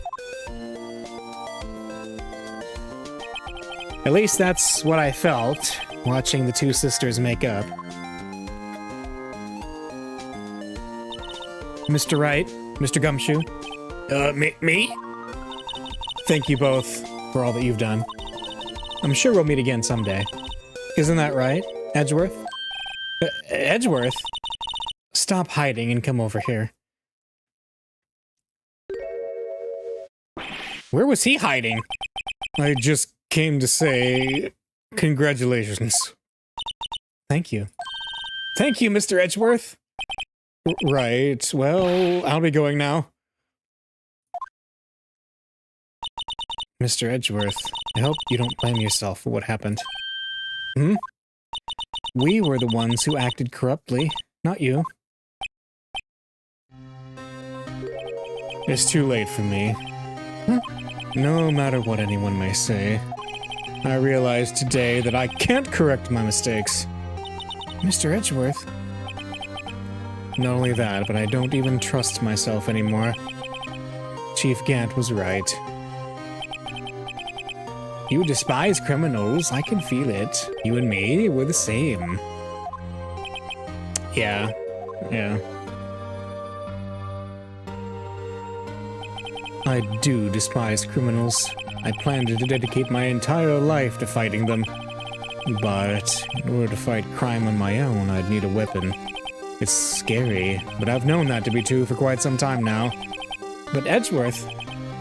At least that's what I felt watching the two sisters make up. Mr. Wright, Mr. Gumshoe. Me? Thank you both for all that you've done. I'm sure we'll meet again someday. Isn't that right, Edgeworth? Edgeworth? Stop hiding and come over here. Where was he hiding? I just came to say congratulations. Thank you. Thank you, Mr. Edgeworth. Right, well, I'll be going now. Mr. Edgeworth, I hope you don't blame yourself for what happened. Hmm? We were the ones who acted corruptly, not you. It's too late for me. No matter what anyone may say, I realize today that I can't correct my mistakes. Mr. Edgeworth? Not only that, but I don't even trust myself anymore. Chief Gant was right. You despise criminals, I can feel it. You and me, we're the same. Yeah. I do despise criminals. I plan to dedicate my entire life to fighting them. But in order to fight crime on my own, I'd need a weapon. It's scary, but I've known that to be true for quite some time now. But Edgeworth,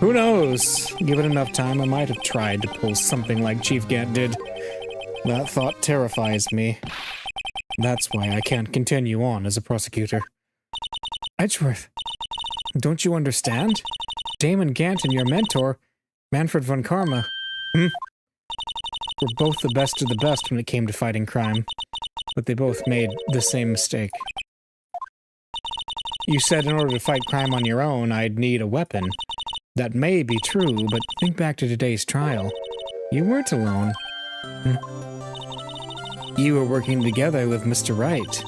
who knows? Given enough time, I might have tried to pull something like Chief Gant did. That thought terrifies me. That's why I can't continue on as a prosecutor. Edgeworth, don't you understand? Damon Gant and your mentor, Manfred von Karma, were both the best of the best when it came to fighting crime, but they both made the same mistake. You said in order to fight crime on your own, I'd need a weapon. That may be true, but think back to today's trial. You weren't alone. You were working together with Mr. Wright,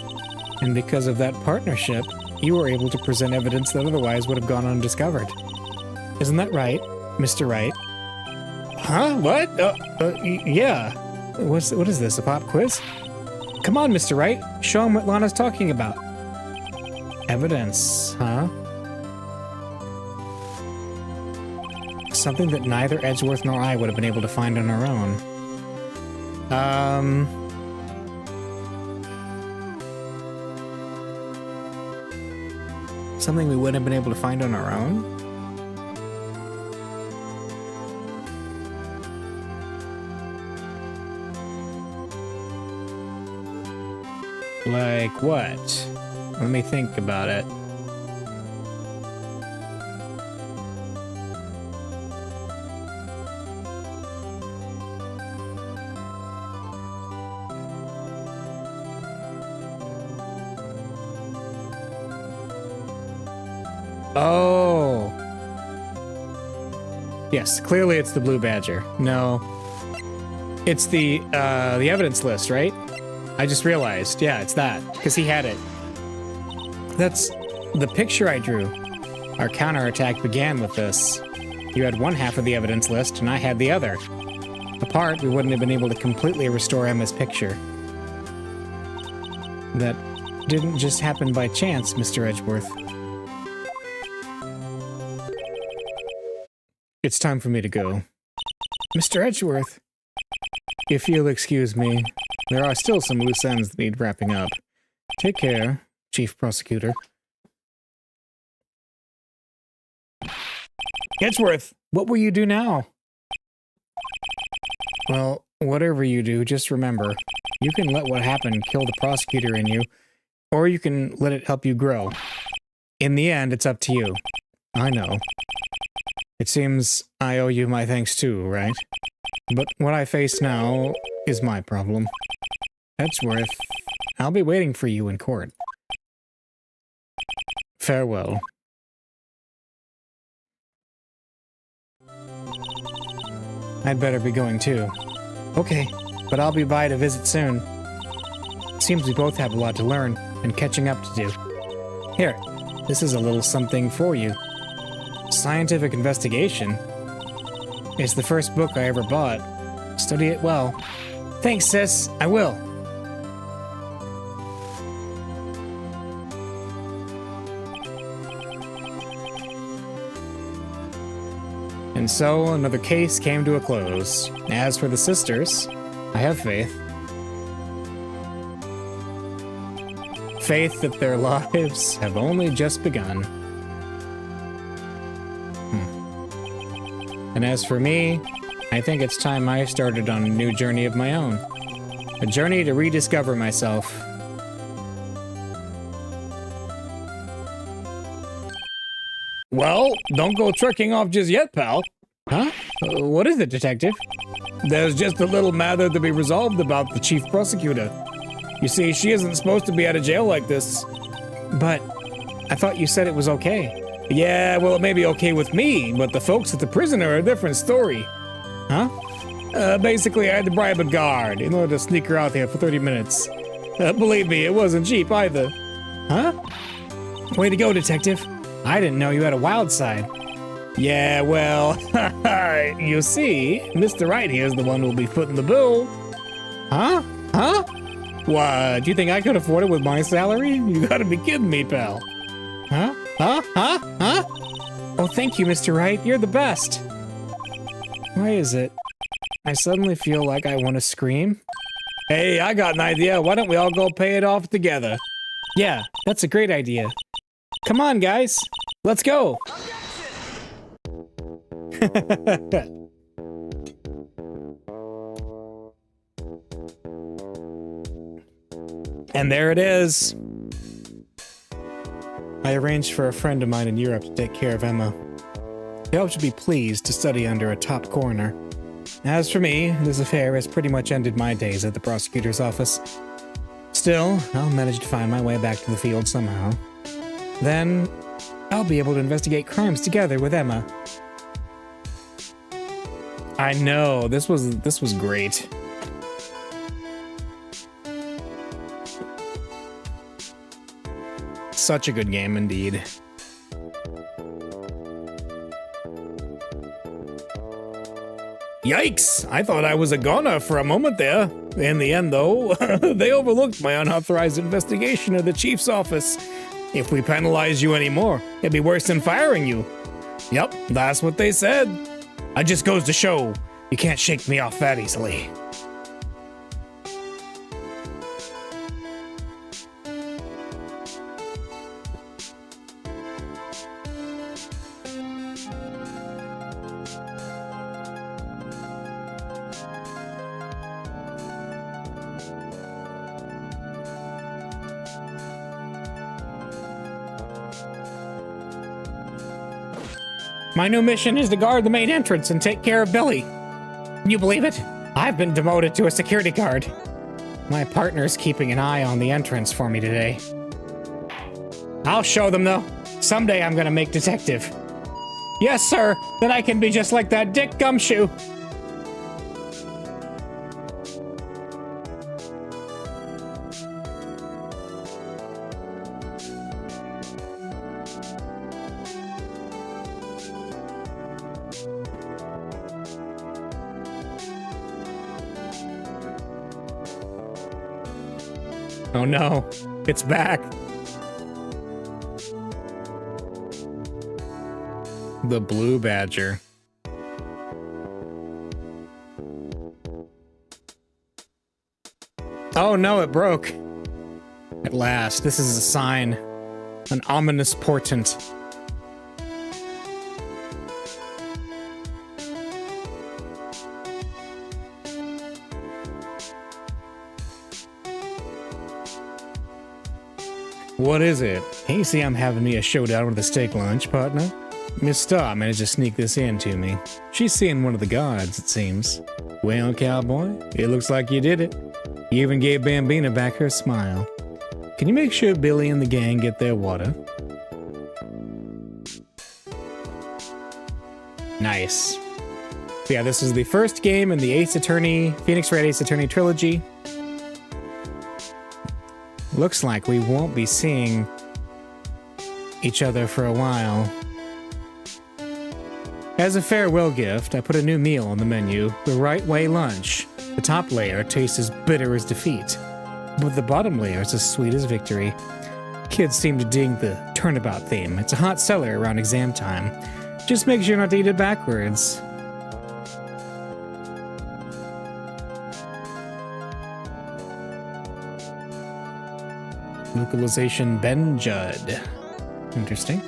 and because of that partnership, you were able to present evidence that otherwise would have gone undiscovered. Isn't that right, Mr. Wright? Huh? What? Yeah. What is this, a pop quiz? Come on, Mr. Wright. Show him what Lana's talking about. Evidence, huh? Something that neither Edgeworth nor I would have been able to find on our own. Something we wouldn't have been able to find on our own? Like what? Let me think about it. Oh. Yes, clearly it's the Blue Badger. No. It's the evidence list, right? I just realized. Yeah, it's that. Because he had it. That's the picture I drew. Our counterattack began with this. You had one half of the evidence list, and I had the other. Apart, we wouldn't have been able to completely restore Emma's picture. That didn't just happen by chance, Mr. Edgeworth. It's time for me to go. Mr. Edgeworth, if you'll excuse me, there are still some loose ends that need wrapping up. Take care, Chief Prosecutor. Edgeworth, what will you do now? Well, whatever you do, just remember, you can let what happened kill the prosecutor in you, or you can let it help you grow. In the end, it's up to you. I know. It seems I owe you my thanks too, right? But what I face now is my problem. Edgeworth, I'll be waiting for you in court. Farewell. I'd better be going too. Okay, but I'll be by to visit soon. It seems we both have a lot to learn and catching up to do. Here, this is a little something for you. Scientific investigation. It's the first book I ever bought. Study it well. Thanks, sis. I will. And so, another case came to a close. As for the sisters, I have faith. Faith that their lives have only just begun. And as for me, I think it's time I started on a new journey of my own. A journey to rediscover myself. Well, don't go trekking off just yet, pal. Huh? What is it, detective? There's just a little matter to be resolved about the chief prosecutor. You see, she isn't supposed to be out of jail like this. But I thought you said it was okay. Yeah, well, it may be okay with me, but the folks at the prison are a different story. Huh? Basically, I had to bribe a guard in order to sneak her out there for 30 minutes. Believe me, it wasn't cheap either. Huh? Way to go, detective. I didn't know you had a wild side. Yeah, well, you see, Mr. Wright here is the one who'll be footing the bill. Huh? Huh? What, do you think I could afford it with my salary? You gotta be kidding me, pal. Huh? Huh? Huh? Huh? Oh, thank you, Mr. Wright. You're the best. Why is it? I suddenly feel like I want to scream. Hey, I got an idea. Why don't we all go pay it off together? Yeah, that's a great idea. Come on, guys. Let's go. And there it is. I arranged for a friend of mine in Europe to take care of Emma. He hopes to be pleased to study under a top coroner. As for me, this affair has pretty much ended my days at the prosecutor's office. Still, I'll manage to find my way back to the field somehow. Then, I'll be able to investigate crimes together with Emma. I know, this was great. such a good game indeed. Yikes! I thought I was a goner for a moment there. In the end, though, they overlooked my unauthorized investigation of the chief's office. If we penalize you anymore, it'd be worse than firing you. Yep, that's what they said. It just goes to show, you can't shake me off that easily. My new mission is to guard the main entrance and take care of Billy. Can you believe it? I've been demoted to a security guard. My partner's keeping an eye on the entrance for me today. I'll show them, though. Someday I'm gonna make detective. Yes, sir. Then I can be just like that Dick Gumshoe. Oh no, it's back. The Blue Badger. Oh no, it broke. At last, this is a sign. An ominous portent. What is it? Hey, see, I'm having me a showdown with the steak lunch, partner. Miss Starr managed to sneak this in to me. She's seeing one of the guards, it seems. Well, cowboy, it looks like you did it. You even gave Bambina back her smile. Can you make sure Billy and the gang get their water? Nice. So yeah, this is the first game in the Phoenix Wright Ace Attorney trilogy. Looks like we won't be seeing each other for a while. As a farewell gift, I put a new meal on the menu, the Right Way lunch. The top layer tastes as bitter as defeat, but the bottom layer is as sweet as victory. Kids seem to dig the turnabout theme. It's a hot seller around exam time. Just make sure not to eat it backwards. Localization Ben Judd. Interesting.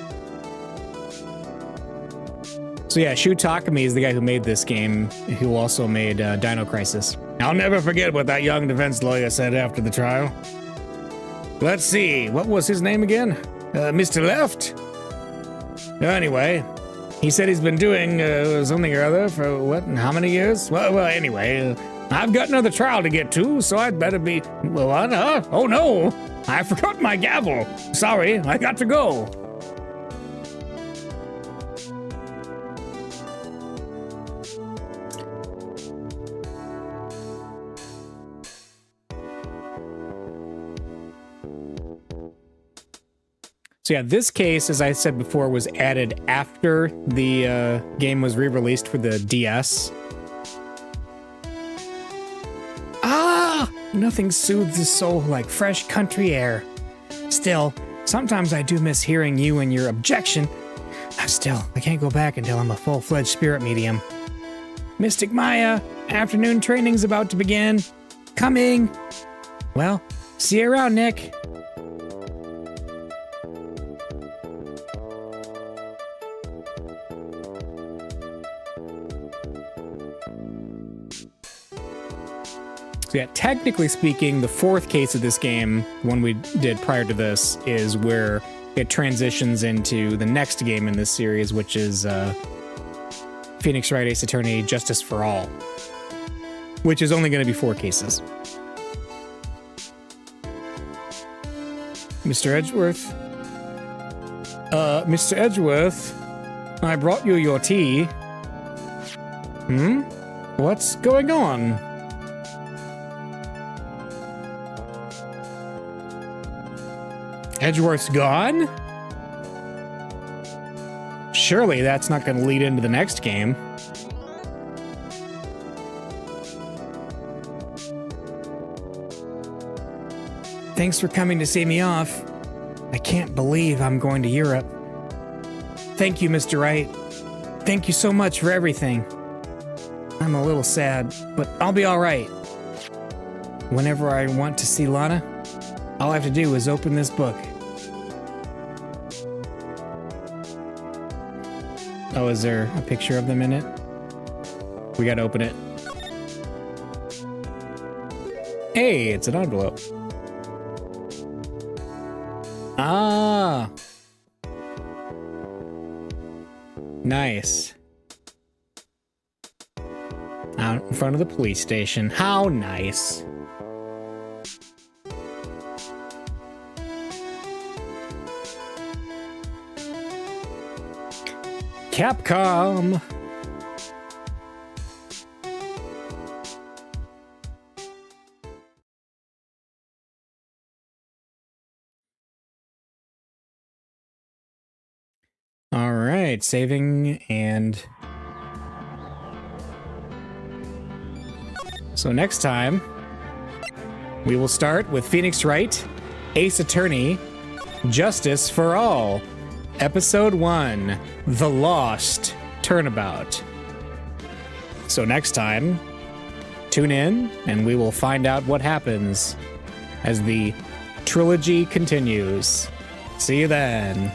So yeah, Shu Takumi is the guy who made this game, who also made Dino Crisis. I'll never forget what that young defense lawyer said after the trial. Let's see, what was his name again? Mr. Left? Anyway, he said he's been doing something or other for what, how many years? Well, anyway, I've got another trial to get to, so I'd better be... What? Oh no! I forgot my gavel. Sorry, I got to go. So yeah, this case, as I said before, was added after the game was re-released for the DS. Nothing soothes the soul like fresh country air. Still, sometimes I do miss hearing you and your objection. Still, I can't go back until I'm a full-fledged spirit medium. Mystic Maya, afternoon training's about to begin. Coming. Well, see you around, Nick. So yeah, technically speaking, the fourth case of this game, the one we did prior to this, is where it transitions into the next game in this series, which is Phoenix Wright Ace Attorney Justice for All, which is only going to be 4 cases. Mr. Edgeworth? Mr. Edgeworth, I brought you your tea. What's going on? Edgeworth's gone? Surely that's not going to lead into the next game. Thanks for coming to see me off. I can't believe I'm going to Europe. Thank you, Mr. Wright. Thank you so much for everything. I'm a little sad, but I'll be all right. Whenever I want to see Lana, all I have to do is open this book. Oh, is there a picture of them in it? We gotta open it. Hey, it's an envelope. Ah. Nice. Out in front of the police station. How nice. Capcom. All right, saving and so next time we will start with Phoenix Wright, Ace Attorney, Justice for All. Episode 1, The Lost Turnabout. So next time, tune in and we will find out what happens as the trilogy continues. See you then.